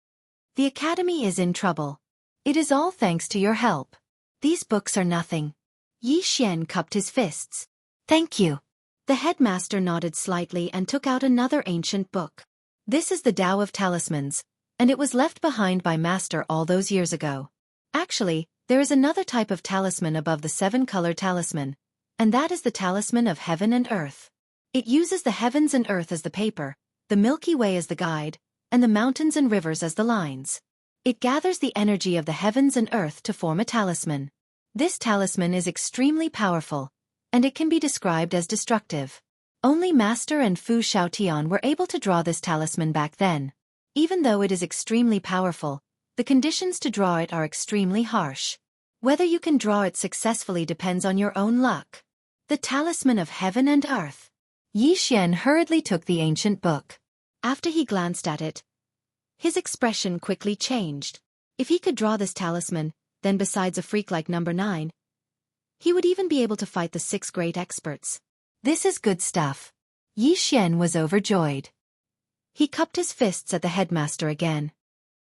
"The academy is in trouble. It is all thanks to your help. These books are nothing." Yi Xian cupped his fists. "Thank you." The headmaster nodded slightly and took out another ancient book. "This is the Tao of Talismans, and it was left behind by Master all those years ago. Actually, there is another type of talisman above the 7-color talisman, and that is the talisman of heaven and earth. It uses the heavens and earth as the paper, the Milky Way as the guide, and the mountains and rivers as the lines. It gathers the energy of the heavens and earth to form a talisman. This talisman is extremely powerful, and it can be described as destructive. Only Master and Fu Shaotian were able to draw this talisman back then. Even though it is extremely powerful, the conditions to draw it are extremely harsh. Whether you can draw it successfully depends on your own luck. The talisman of heaven and earth." Yi Xian hurriedly took the ancient book. After he glanced at it, his expression quickly changed. If he could draw this talisman, then besides a freak like number 9, he would even be able to fight the 6 great experts. "This is good stuff." Yi Xian was overjoyed. He cupped his fists at the headmaster again.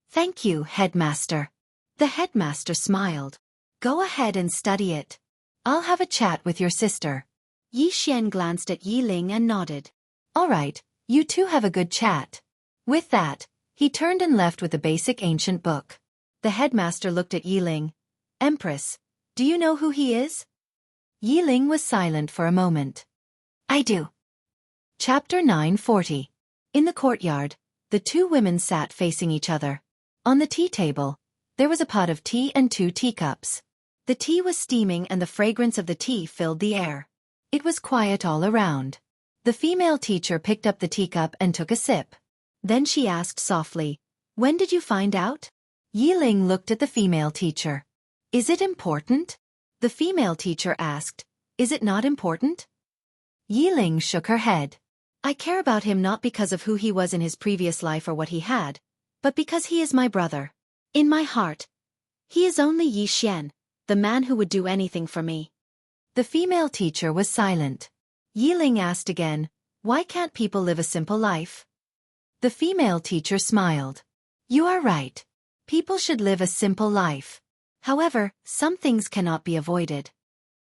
"Thank you, headmaster." The headmaster smiled. "Go ahead and study it. I'll have a chat with your sister." Yi Xian glanced at Yi Ling and nodded. "All right, you two have a good chat." With that, he turned and left with the basic ancient book. The headmaster looked at Yi Ling. "Empress, do you know who he is?" Yi Ling was silent for a moment. "I do." Chapter 940. In the courtyard, the 2 women sat facing each other. On the tea table, there was a pot of tea and 2 teacups. The tea was steaming and the fragrance of the tea filled the air. It was quiet all around. The female teacher picked up the teacup and took a sip. Then she asked softly, "When did you find out?" Yi Ling looked at the female teacher. "Is it important?" The female teacher asked, "Is it not important?" Yi Ling shook her head. "I care about him not because of who he was in his previous life or what he had, but because he is my brother. In my heart, he is only Yi Xian, the man who would do anything for me." The female teacher was silent. Yi Ling asked again, "Why can't people live a simple life?" The female teacher smiled. "You are right. People should live a simple life. However, some things cannot be avoided."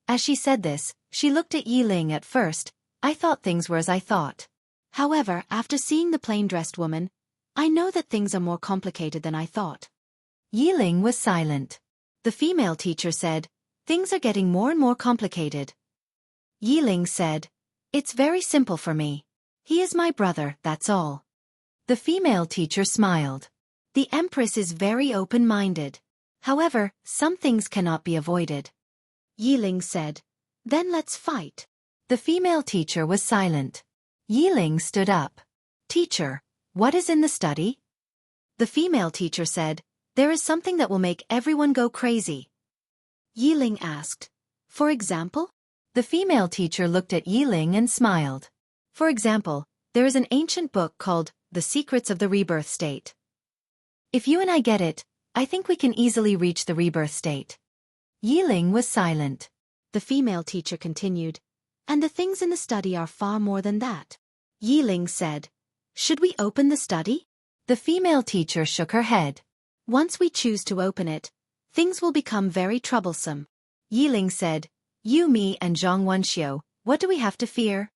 As she said this, she looked at Yi Ling at first. "I thought things were as I thought. However, after seeing the plain-dressed woman, I know that things are more complicated than I thought." Yi Ling was silent. The female teacher said, "Things are getting more and more complicated." Yi Ling said, "It's very simple for me. He is my brother, that's all." The female teacher smiled. "The Empress is very open-minded. However, some things cannot be avoided." Yi Ling said, "Then let's fight." The female teacher was silent. Yi Ling stood up. "Teacher, what is in the study?" The female teacher said, "There is something that will make everyone go crazy." Yi Ling asked, "For example?" The female teacher looked at Yi Ling and smiled. "For example, there is an ancient book called The Secrets of the Rebirth State. If you and I get it, I think we can easily reach the rebirth state." Yi Ling was silent. The female teacher continued, "And the things in the study are far more than that." Yi Ling said, "Should we open the study?" The female teacher shook her head. "Once we choose to open it, things will become very troublesome." Yi Ling said, "You, me and Zhang Wenxiu, what do we have to fear?"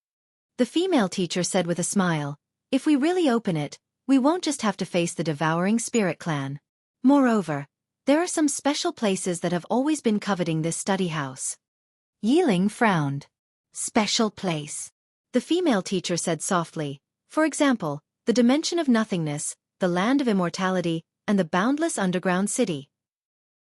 The female teacher said with a smile, "If we really open it, we won't just have to face the devouring spirit clan. Moreover, there are some special places that have always been coveting this study house." Yi Ling frowned. "Special place?" The female teacher said softly, "For example, the dimension of nothingness, the land of immortality, and the boundless underground city.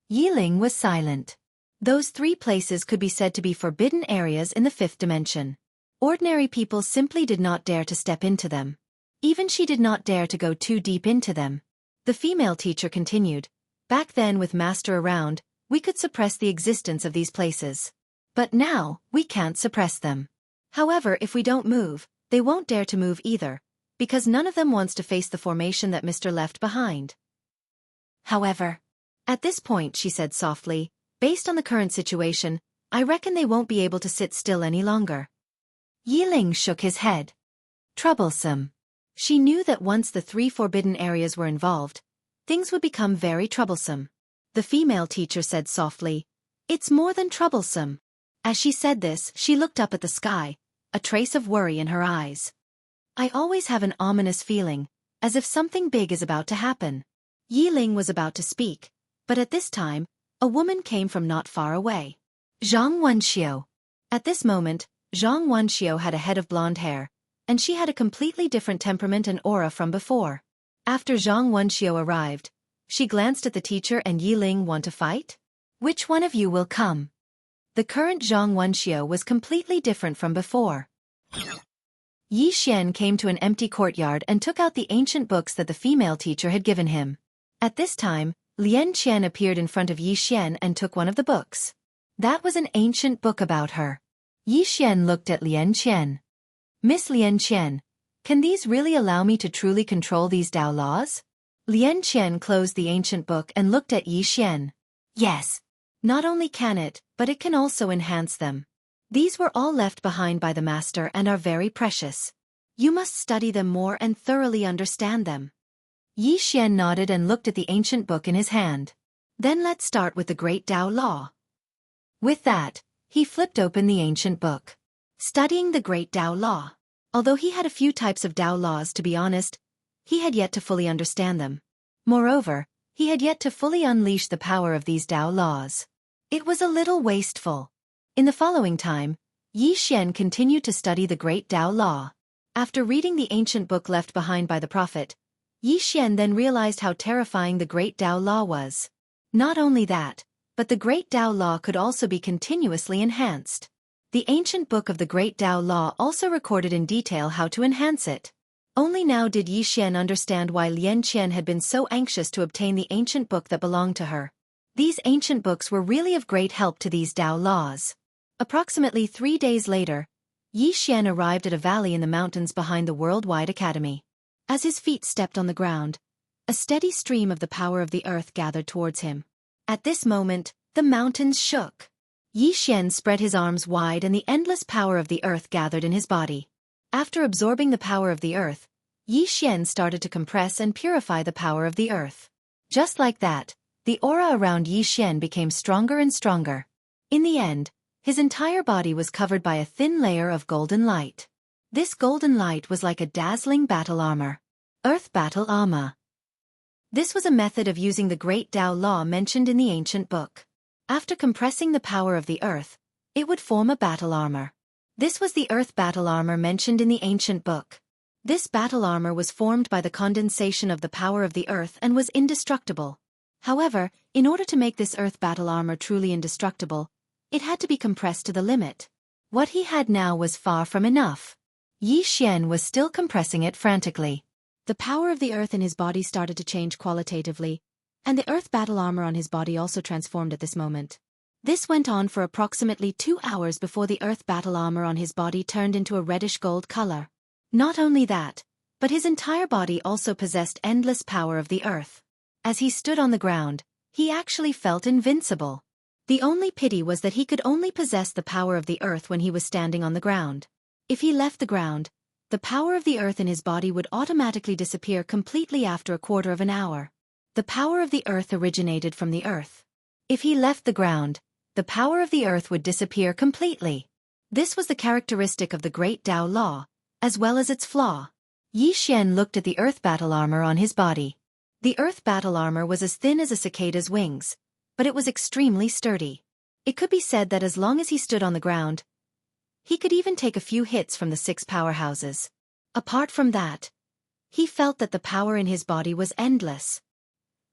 Yiling was silent. Those 3 places could be said to be forbidden areas in the 5th dimension. Ordinary people simply did not dare to step into them. Even she did not dare to go too deep into them. The female teacher continued, "Back then with Master around, we could suppress the existence of these places. But now, we can't suppress them. However, if we don't move, they won't dare to move either, because none of them wants to face the formation that Mr. left behind." However, at this point she said softly, "Based on the current situation, I reckon they won't be able to sit still any longer." Yiling shook his head. Troublesome. She knew that once the 3 forbidden areas were involved, things would become very troublesome. The female teacher said softly, "It's more than troublesome." As she said this, she looked up at the sky, a trace of worry in her eyes. "I always have an ominous feeling, as if something big is about to happen." Yiling was about to speak, but at this time, a woman came from not far away. Zhang Wenxiu. At this moment, Zhang Wenxiu had a head of blonde hair, and she had a completely different temperament and aura from before. After Zhang Wenxiu arrived, she glanced at the teacher and Yiling. "Want to fight? Which one of you will come?" The current Zhang Wenxiu was completely different from before. Yi Xian came to an empty courtyard and took out the ancient books that the female teacher had given him. At this time, Lian Qian appeared in front of Yi Xian and took one of the books. That was an ancient book about her. Yi Xian looked at Lian Qian. "Miss Lian Qian, can these really allow me to truly control these Tao laws?" Lian Qian closed the ancient book and looked at Yi Xian. "Yes. Not only can it, but it can also enhance them. These were all left behind by the master and are very precious. You must study them more and thoroughly understand them." Yi Xian nodded and looked at the ancient book in his hand. "Then let's start with the Great Tao Law." With that, he flipped open the ancient book. Studying the Great Tao Law. Although he had a few types of Tao laws, to be honest, he had yet to fully understand them. Moreover, he had yet to fully unleash the power of these Tao laws. It was a little wasteful. In the following time, Yi Xian continued to study the Great Tao Law. After reading the ancient book left behind by the prophet, Yi Xian then realized how terrifying the Great Tao Law was. Not only that, but the Great Tao Law could also be continuously enhanced. The ancient book of the Great Tao Law also recorded in detail how to enhance it. Only now did Yi Xian understand why Lian Qian had been so anxious to obtain the ancient book that belonged to her. These ancient books were really of great help to these Tao laws. Approximately 3 days later, Yi Xian arrived at a valley in the mountains behind the Worldwide Academy. As his feet stepped on the ground, a steady stream of the power of the earth gathered towards him. At this moment, the mountains shook. Yi Xian spread his arms wide and the endless power of the earth gathered in his body. After absorbing the power of the earth, Yi Xian started to compress and purify the power of the earth. Just like that, the aura around Yi Xian became stronger and stronger. In the end, his entire body was covered by a thin layer of golden light. This golden light was like a dazzling battle armor. Earth battle armor. This was a method of using the Great Tao Law mentioned in the ancient book. After compressing the power of the earth, it would form a battle armor. This was the earth battle armor mentioned in the ancient book. This battle armor was formed by the condensation of the power of the earth and was indestructible. However, in order to make this earth battle armor truly indestructible, it had to be compressed to the limit. What he had now was far from enough. Yi Xian was still compressing it frantically. The power of the earth in his body started to change qualitatively, and the earth battle armor on his body also transformed at this moment. This went on for approximately 2 hours before the earth battle armor on his body turned into a reddish gold color. Not only that, but his entire body also possessed endless power of the earth. As he stood on the ground, he actually felt invincible. The only pity was that he could only possess the power of the earth when he was standing on the ground. If he left the ground, the power of the earth in his body would automatically disappear completely after a quarter of an hour. The power of the earth originated from the earth. If he left the ground, the power of the earth would disappear completely. This was the characteristic of the Great Tao Law, as well as its flaw. Yi Xian looked at the earth battle armor on his body. The earth battle armor was as thin as a cicada's wings, but it was extremely sturdy. It could be said that as long as he stood on the ground, he could even take a few hits from the 6 powerhouses. Apart from that, He felt that the power in his body was endless.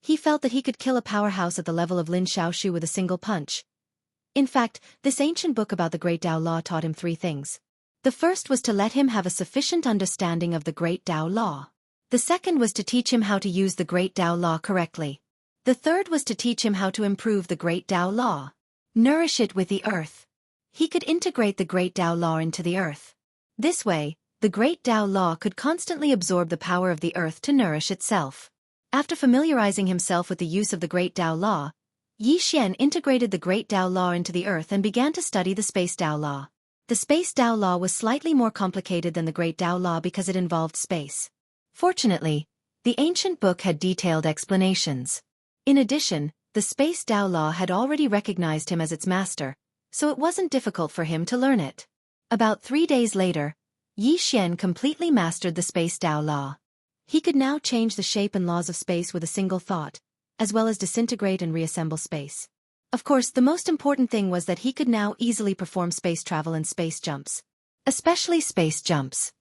He felt that he could kill a powerhouse at the level of Lin Shaoxu with a single punch. In fact, this ancient book about the Great Tao Law taught him 3 things. The first was to let him have a sufficient understanding of the Great Tao Law. The second was to teach him how to use the Great Tao Law correctly. The third was to teach him how to improve the Great Tao Law. Nourish it with the earth. He could integrate the Great Tao Law into the earth. This way, the Great Tao Law could constantly absorb the power of the earth to nourish itself. After familiarizing himself with the use of the Great Tao Law, Yi Xian integrated the Great Tao Law into the earth and began to study the Space Tao Law. The Space Tao Law was slightly more complicated than the Great Tao Law because it involved space. Fortunately, the ancient book had detailed explanations. In addition, the Space Tao Law had already recognized him as its master, so it wasn't difficult for him to learn it. About 3 days later, Yi Xian completely mastered the Space Tao Law. He could now change the shape and laws of space with a single thought, as well as disintegrate and reassemble space. Of course, the most important thing was that he could now easily perform space travel and space jumps. Especially space jumps.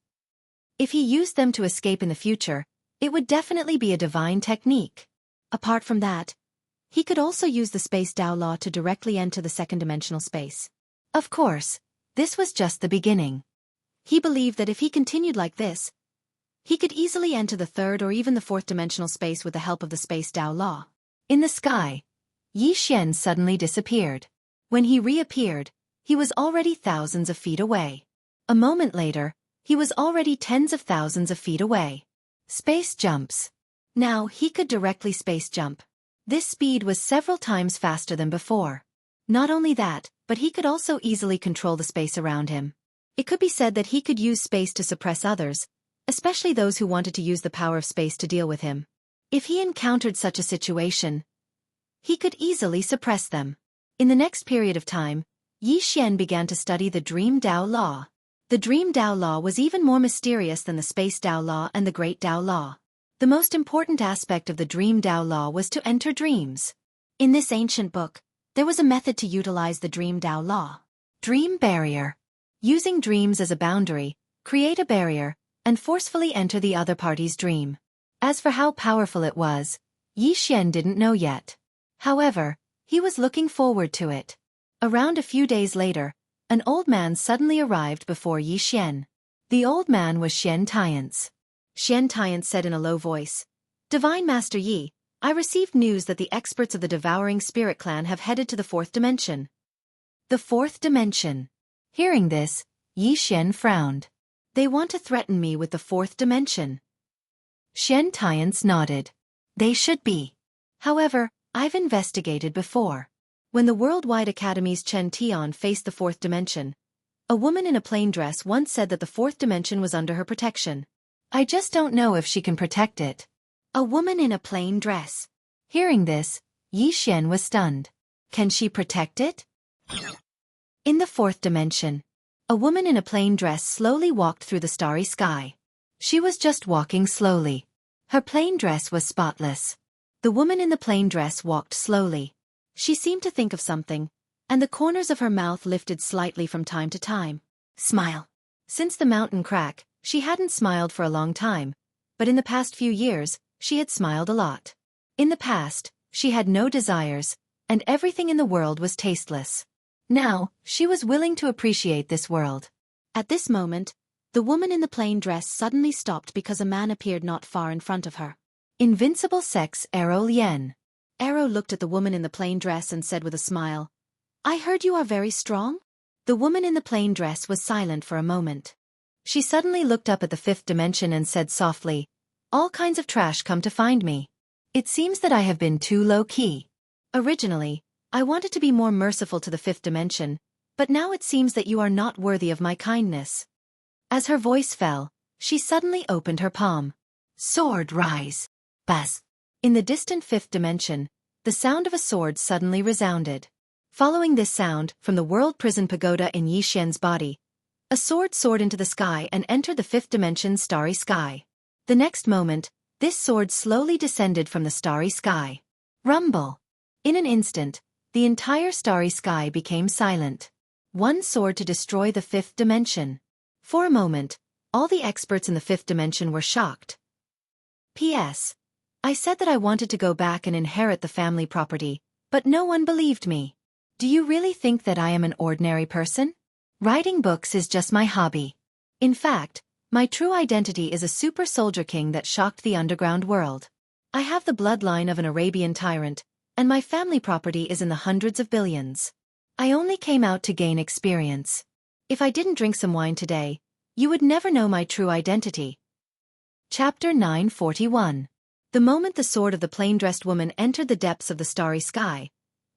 If he used them to escape in the future, it would definitely be a divine technique. Apart from that, he could also use the Space Tao Law to directly enter the second-dimensional space. Of course, this was just the beginning. He believed that if he continued like this, he could easily enter the third or even the fourth-dimensional space with the help of the Space Tao Law. In the sky, Yi Xian suddenly disappeared. When he reappeared, he was already thousands of feet away. A moment later, he was already tens of thousands of feet away. Space jumps. Now he could directly space jump. This speed was several times faster than before. Not only that, but he could also easily control the space around him. It could be said that he could use space to suppress others, especially those who wanted to use the power of space to deal with him. If he encountered such a situation, he could easily suppress them. In the next period of time, Yi Xian began to study the Dream Tao Law. The Dream Tao Law was even more mysterious than the Space Tao Law and the Great Tao Law. The most important aspect of the Dream Tao Law was to enter dreams. In this ancient book, there was a method to utilize the Dream Tao Law. Dream barrier. Using dreams as a boundary, create a barrier, and forcefully enter the other party's dream. As for how powerful it was, Yi Xian didn't know yet. However, he was looking forward to it. Around a few days later, an old man suddenly arrived before Yi Xian. The old man was Xian Tiance. Xian Tiance said in a low voice, "Divine Master Yi, I received news that the experts of the Devouring Spirit Clan have headed to the 4th dimension." The 4th dimension. Hearing this, Yi Xian frowned. "They want to threaten me with the 4th dimension." Xian Tiance nodded. "They should be. However, I've investigated before. When the Worldwide Academy's Chen Tian faced the 4th dimension, a woman in a plain dress once said that the 4th dimension was under her protection. I just don't know if she can protect it." A woman in a plain dress. Hearing this, Yi Xian was stunned. Can she protect it? In the 4th dimension, a woman in a plain dress slowly walked through the starry sky. She was just walking slowly. Her plain dress was spotless. The woman in the plain dress walked slowly. She seemed to think of something, and the corners of her mouth lifted slightly from time to time. Smile. Since the mountain crack, she hadn't smiled for a long time, but in the past few years, she had smiled a lot. In the past, she had no desires, and everything in the world was tasteless. Now, she was willing to appreciate this world. At this moment, the woman in the plain dress suddenly stopped because a man appeared not far in front of her. Invincible Sex Arrow Lien. Arrow looked at the woman in the plain dress and said with a smile, "I heard you are very strong?" The woman in the plain dress was silent for a moment. She suddenly looked up at the 5th dimension and said softly, "All kinds of trash come to find me. It seems that I have been too low-key. Originally, I wanted to be more merciful to the 5th dimension, but now it seems that you are not worthy of my kindness." As her voice fell, she suddenly opened her palm. Sword rise. Buzz. In the distant 5th dimension, the sound of a sword suddenly resounded. Following this sound, from the World Prison Pagoda in Yi Xian's body, a sword soared into the sky and entered the 5th dimension's starry sky. The next moment, this sword slowly descended from the starry sky. Rumble. In an instant, the entire starry sky became silent. One sword to destroy the 5th dimension. For a moment, all the experts in the 5th dimension were shocked. P.S. I said that I wanted to go back and inherit the family property, but no one believed me. Do you really think that I am an ordinary person? Writing books is just my hobby. In fact, my true identity is a super soldier king that shocked the underground world. I have the bloodline of an Arabian tyrant, and my family property is in the hundreds of billions. I only came out to gain experience. If I didn't drink some wine today, you would never know my true identity. Chapter 941. The moment the sword of the plain-dressed woman entered the depths of the starry sky,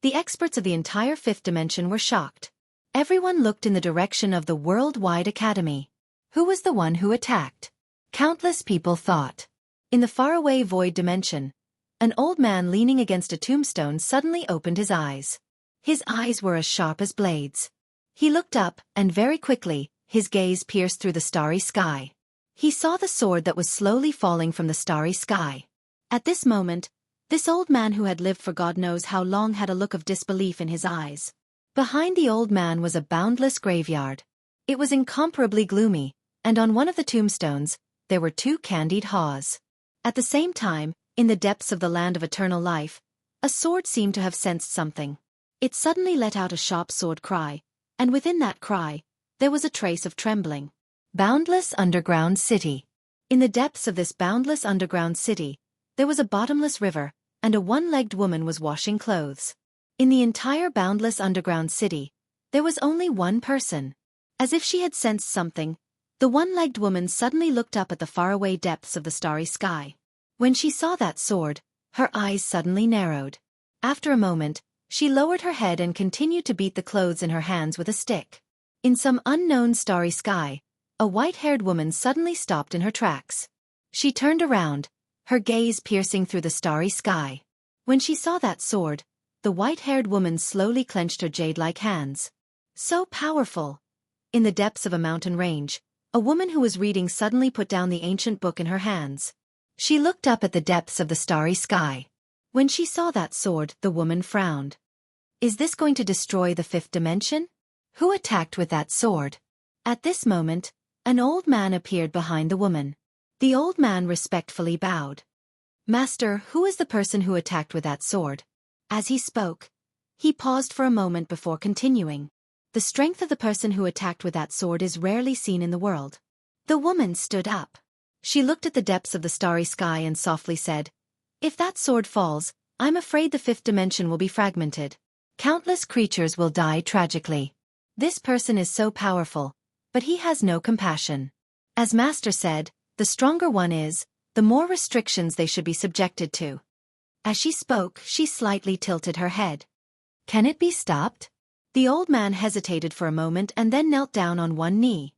the experts of the entire fifth dimension were shocked. Everyone looked in the direction of the worldwide academy. Who was the one who attacked? Countless people thought. In the faraway void dimension, an old man leaning against a tombstone suddenly opened his eyes. His eyes were as sharp as blades. He looked up, and very quickly, his gaze pierced through the starry sky. He saw the sword that was slowly falling from the starry sky. At this moment, this old man who had lived for God knows how long had a look of disbelief in his eyes. Behind the old man was a boundless graveyard. It was incomparably gloomy, and on one of the tombstones, there were two candied haws. At the same time, in the depths of the land of eternal life, a sword seemed to have sensed something. It suddenly let out a sharp sword cry, and within that cry, there was a trace of trembling. Boundless underground city. In the depths of this boundless underground city, there was a bottomless river, and a one-legged woman was washing clothes. In the entire boundless underground city, there was only one person. As if she had sensed something, the one-legged woman suddenly looked up at the faraway depths of the starry sky. When she saw that sword, her eyes suddenly narrowed. After a moment, she lowered her head and continued to beat the clothes in her hands with a stick. In some unknown starry sky, a white-haired woman suddenly stopped in her tracks. She turned around, her gaze piercing through the starry sky. When she saw that sword, the white-haired woman slowly clenched her jade-like hands. So powerful! In the depths of a mountain range, a woman who was reading suddenly put down the ancient book in her hands. She looked up at the depths of the starry sky. When she saw that sword, the woman frowned. Is this going to destroy the fifth dimension? Who attacked with that sword? At this moment, an old man appeared behind the woman. The old man respectfully bowed. Master, who is the person who attacked with that sword? As he spoke, he paused for a moment before continuing. The strength of the person who attacked with that sword is rarely seen in the world. The woman stood up. She looked at the depths of the starry sky and softly said, If that sword falls, I'm afraid the fifth dimension will be fragmented. Countless creatures will die tragically. This person is so powerful, but he has no compassion. As Master said, the stronger one is, the more restrictions they should be subjected to. As she spoke, she slightly tilted her head. Can it be stopped? The old man hesitated for a moment and then knelt down on one knee.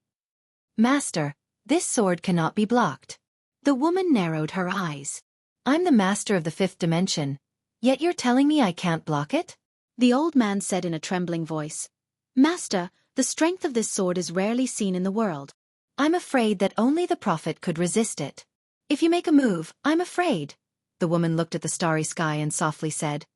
Master, this sword cannot be blocked. The woman narrowed her eyes. I'm the master of the fifth dimension, yet you're telling me I can't block it? The old man said in a trembling voice. Master, the strength of this sword is rarely seen in the world. I'm afraid that only the prophet could resist it. If you make a move, I'm afraid. The woman looked at the starry sky and softly said,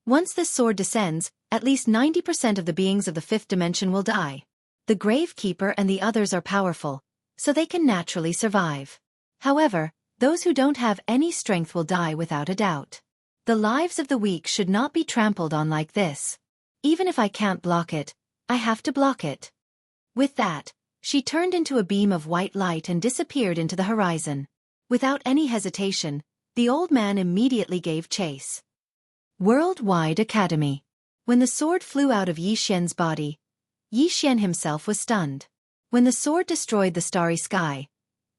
Once this sword descends, at least 90% of the beings of the fifth dimension will die. The gravekeeper and the others are powerful, so they can naturally survive. However, those who don't have any strength will die without a doubt. The lives of the weak should not be trampled on like this. Even if I can't block it, I have to block it. With that, she turned into a beam of white light and disappeared into the horizon. Without any hesitation, the old man immediately gave chase. Worldwide Academy. When the sword flew out of Yi Xian's body, Yi Xian himself was stunned. When the sword destroyed the starry sky,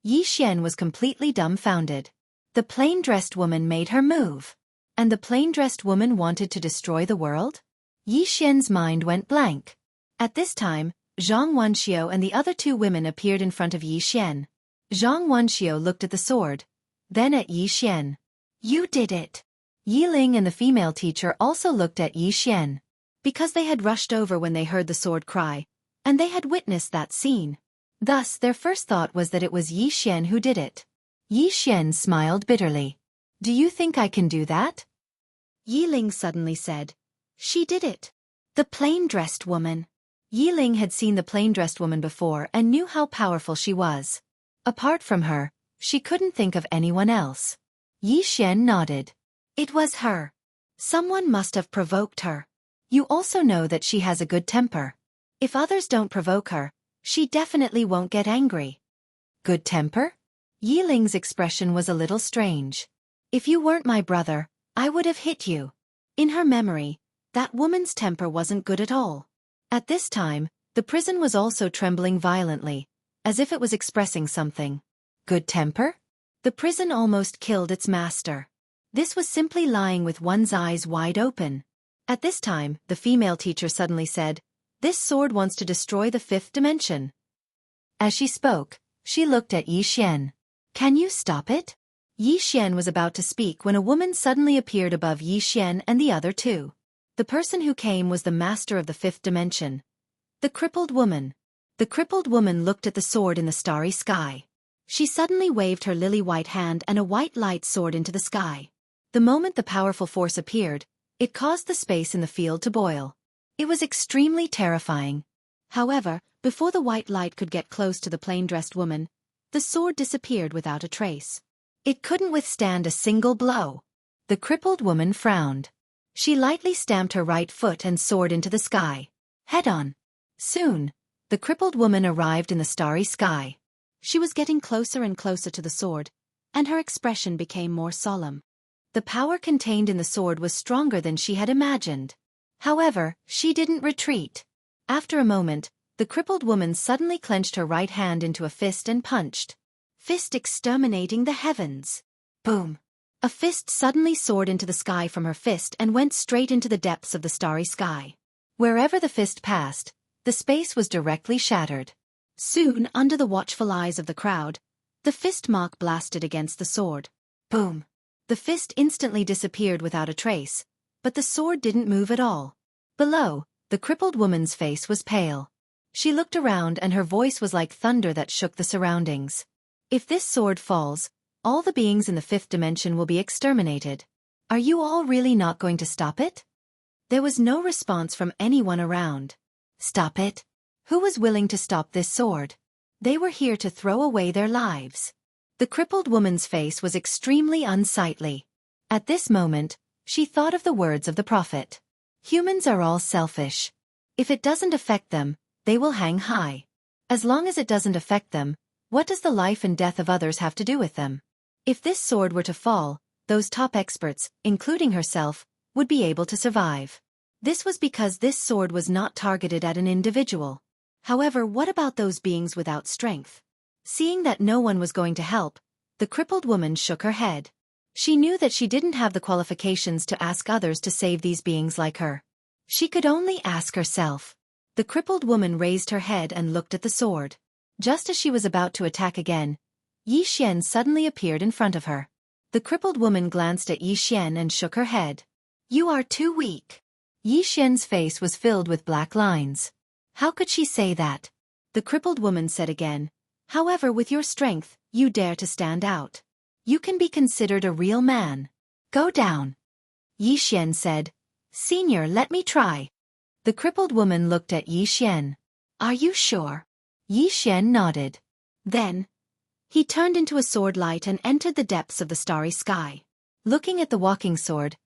Yi Xian was completely dumbfounded. The plain-dressed woman made her move. And the plain-dressed woman wanted to destroy the world? Yi Xian's mind went blank. At this time, Zhang Wanxiu and the other two women appeared in front of Yi Xian. Zhang Wanxiu looked at the sword, then at Yi Xian. You did it. Yi Ling and the female teacher also looked at Yi Xian. Because they had rushed over when they heard the sword cry, and they had witnessed that scene. Thus their first thought was that it was Yi Xian who did it. Yi Xian smiled bitterly. Do you think I can do that? Yi Ling suddenly said. She did it. The plain-dressed woman. Yi Ling had seen the plain-dressed woman before and knew how powerful she was. Apart from her, she couldn't think of anyone else. Yi Xian nodded. It was her. Someone must have provoked her. You also know that she has a good temper. If others don't provoke her, she definitely won't get angry. Good temper? Yi Ling's expression was a little strange. If you weren't my brother, I would have hit you. In her memory, that woman's temper wasn't good at all. At this time, the prison was also trembling violently, as if it was expressing something. Good temper? The prison almost killed its master. This was simply lying with one's eyes wide open. At this time, the female teacher suddenly said, "This sword wants to destroy the fifth dimension." As she spoke, she looked at Yi Xian. Can you stop it? Yi Xian was about to speak when a woman suddenly appeared above Yi Xian and the other two. The person who came was the master of the fifth dimension. The crippled woman. The crippled woman looked at the sword in the starry sky. She suddenly waved her lily-white hand and a white light soared into the sky. The moment the powerful force appeared, it caused the space in the field to boil. It was extremely terrifying. However, before the white light could get close to the plain-dressed woman, the sword disappeared without a trace. It couldn't withstand a single blow. The crippled woman frowned. She lightly stamped her right foot and soared into the sky. Head on. Soon, the crippled woman arrived in the starry sky. She was getting closer and closer to the sword, and her expression became more solemn. The power contained in the sword was stronger than she had imagined. However, she didn't retreat. After a moment, the crippled woman suddenly clenched her right hand into a fist and punched. Fist exterminating the heavens. Boom! A fist suddenly soared into the sky from her fist and went straight into the depths of the starry sky. Wherever the fist passed, the space was directly shattered. Soon, under the watchful eyes of the crowd, the fist mark blasted against the sword. Boom! The fist instantly disappeared without a trace, but the sword didn't move at all. Below, the crippled woman's face was pale. She looked around and her voice was like thunder that shook the surroundings. If this sword falls, all the beings in the fifth dimension will be exterminated. Are you all really not going to stop it? There was no response from anyone around. Stop it? Who was willing to stop this sword? They were here to throw away their lives. The crippled woman's face was extremely unsightly. At this moment, she thought of the words of the prophet. Humans are all selfish. If it doesn't affect them, they will hang high. As long as it doesn't affect them, what does the life and death of others have to do with them? If this sword were to fall, those top experts, including herself, would be able to survive. This was because this sword was not targeted at an individual. However, what about those beings without strength? Seeing that no one was going to help, the crippled woman shook her head. She knew that she didn't have the qualifications to ask others to save these beings like her. She could only ask herself. The crippled woman raised her head and looked at the sword. Just as she was about to attack again, Yi Xian suddenly appeared in front of her. The crippled woman glanced at Yi Xian and shook her head. You are too weak. Yi Xian's face was filled with black lines. How could she say that? The crippled woman said again. However, with your strength, you dare to stand out. You can be considered a real man. Go down. Yi Xian said. Senior, let me try. The crippled woman looked at Yi Xian. Are you sure? Yi Xian nodded. Then, he turned into a sword light and entered the depths of the starry sky. Looking at the walking sword,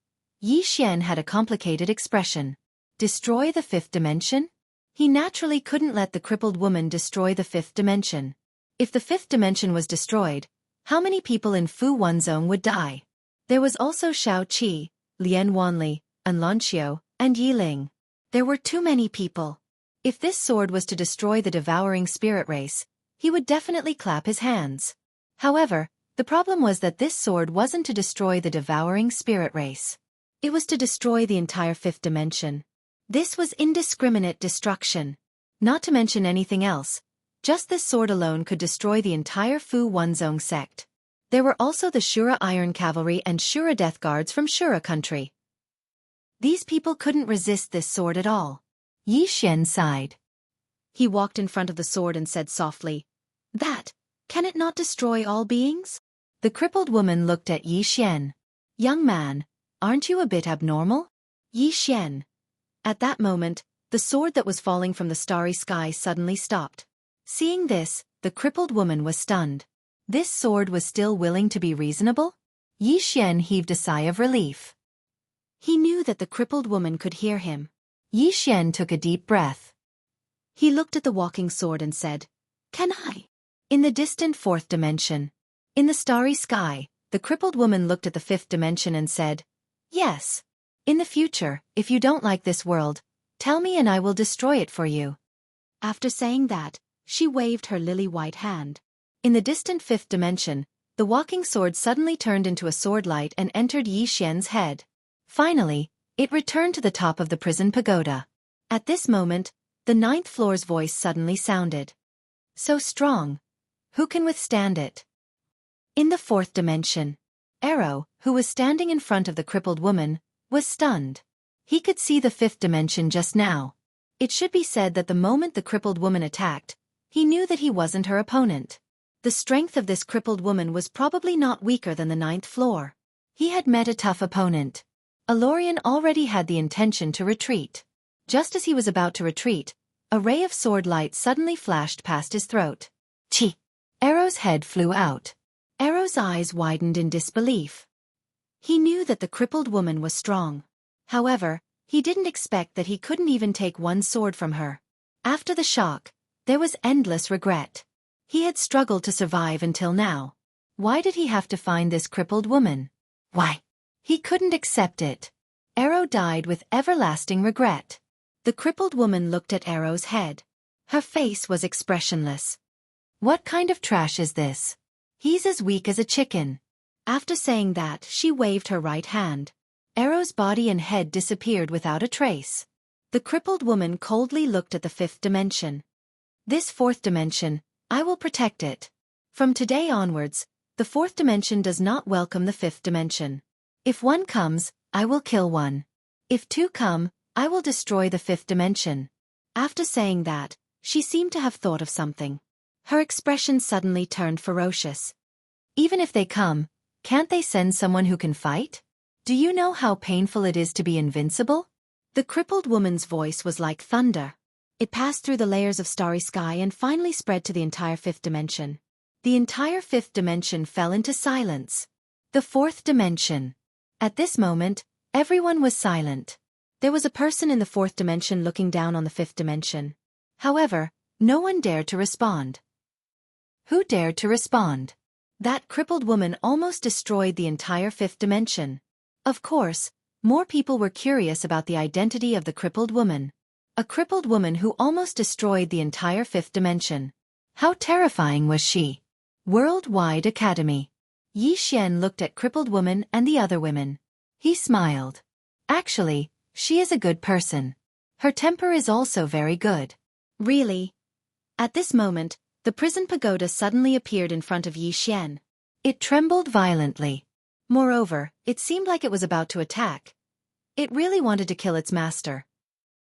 Yi Xian had a complicated expression. Destroy the fifth dimension? He naturally couldn't let the crippled woman destroy the fifth dimension. If the fifth dimension was destroyed, how many people in Fu Wanzong would die? There was also Xueqi, Lian Wanli, and Lanqiu, and Yi Ling. There were too many people. If this sword was to destroy the devouring spirit race, he would definitely clap his hands. However, the problem was that this sword wasn't to destroy the devouring spirit race. It was to destroy the entire fifth dimension. This was indiscriminate destruction. Not to mention anything else. Just this sword alone could destroy the entire Fu Wanzong sect. There were also the Shura Iron Cavalry and Shura Death Guards from Shura country. These people couldn't resist this sword at all. Yi Xian sighed. He walked in front of the sword and said softly, can it not destroy all beings? The crippled woman looked at Yi Xian. Young man, aren't you a bit abnormal? Yi Xian. At that moment, the sword that was falling from the starry sky suddenly stopped. Seeing this, the crippled woman was stunned. This sword was still willing to be reasonable? Yi Xian heaved a sigh of relief. He knew that the crippled woman could hear him. Yi Xian took a deep breath. He looked at the walking sword and said, "Can I?" In the distant fourth dimension. In the starry sky, the crippled woman looked at the fifth dimension and said, "Yes. In the future, if you don't like this world, tell me and I will destroy it for you." After saying that, she waved her lily-white hand. In the distant fifth dimension, the walking sword suddenly turned into a sword light and entered Yi Xian's head. Finally, it returned to the top of the prison pagoda. At this moment, the ninth floor's voice suddenly sounded. "So strong. Who can withstand it?" In the fourth dimension, Arrow, who was standing in front of the crippled woman, was stunned. He could see the fifth dimension just now. It should be said that the moment the crippled woman attacked, he knew that he wasn't her opponent. The strength of this crippled woman was probably not weaker than the ninth floor. He had met a tough opponent. Alorian already had the intention to retreat. Just as he was about to retreat, a ray of sword light suddenly flashed past his throat. Chi! Arrow's head flew out. Arrow's eyes widened in disbelief. He knew that the crippled woman was strong. However, he didn't expect that he couldn't even take one sword from her. After the shock, there was endless regret. He had struggled to survive until now. Why did he have to find this crippled woman? Why? He couldn't accept it. Arrow died with everlasting regret. The crippled woman looked at Arrow's head. Her face was expressionless. "What kind of trash is this? He's as weak as a chicken." After saying that, she waved her right hand. Arrow's body and head disappeared without a trace. The crippled woman coldly looked at the fifth dimension. "This fourth dimension, I will protect it. From today onwards, the fourth dimension does not welcome the fifth dimension. If one comes, I will kill one. If two come, I will destroy the fifth dimension." After saying that, she seemed to have thought of something. Her expression suddenly turned ferocious. "Even if they come, can't they send someone who can fight? Do you know how painful it is to be invincible?" The crippled woman's voice was like thunder. It passed through the layers of starry sky and finally spread to the entire fifth dimension. The entire fifth dimension fell into silence. The fourth dimension. At this moment, everyone was silent. There was a person in the fourth dimension looking down on the fifth dimension. However, no one dared to respond. Who dared to respond? That crippled woman almost destroyed the entire fifth dimension. Of course, more people were curious about the identity of the crippled woman. A crippled woman who almost destroyed the entire fifth dimension. How terrifying was she? Worldwide Academy. Yi Xian looked at crippled woman and the other women. He smiled. Actually, she is a good person. Her temper is also very good. Really? At this moment, the prison pagoda suddenly appeared in front of Yi Xian. It trembled violently. Moreover, it seemed like it was about to attack. It really wanted to kill its master.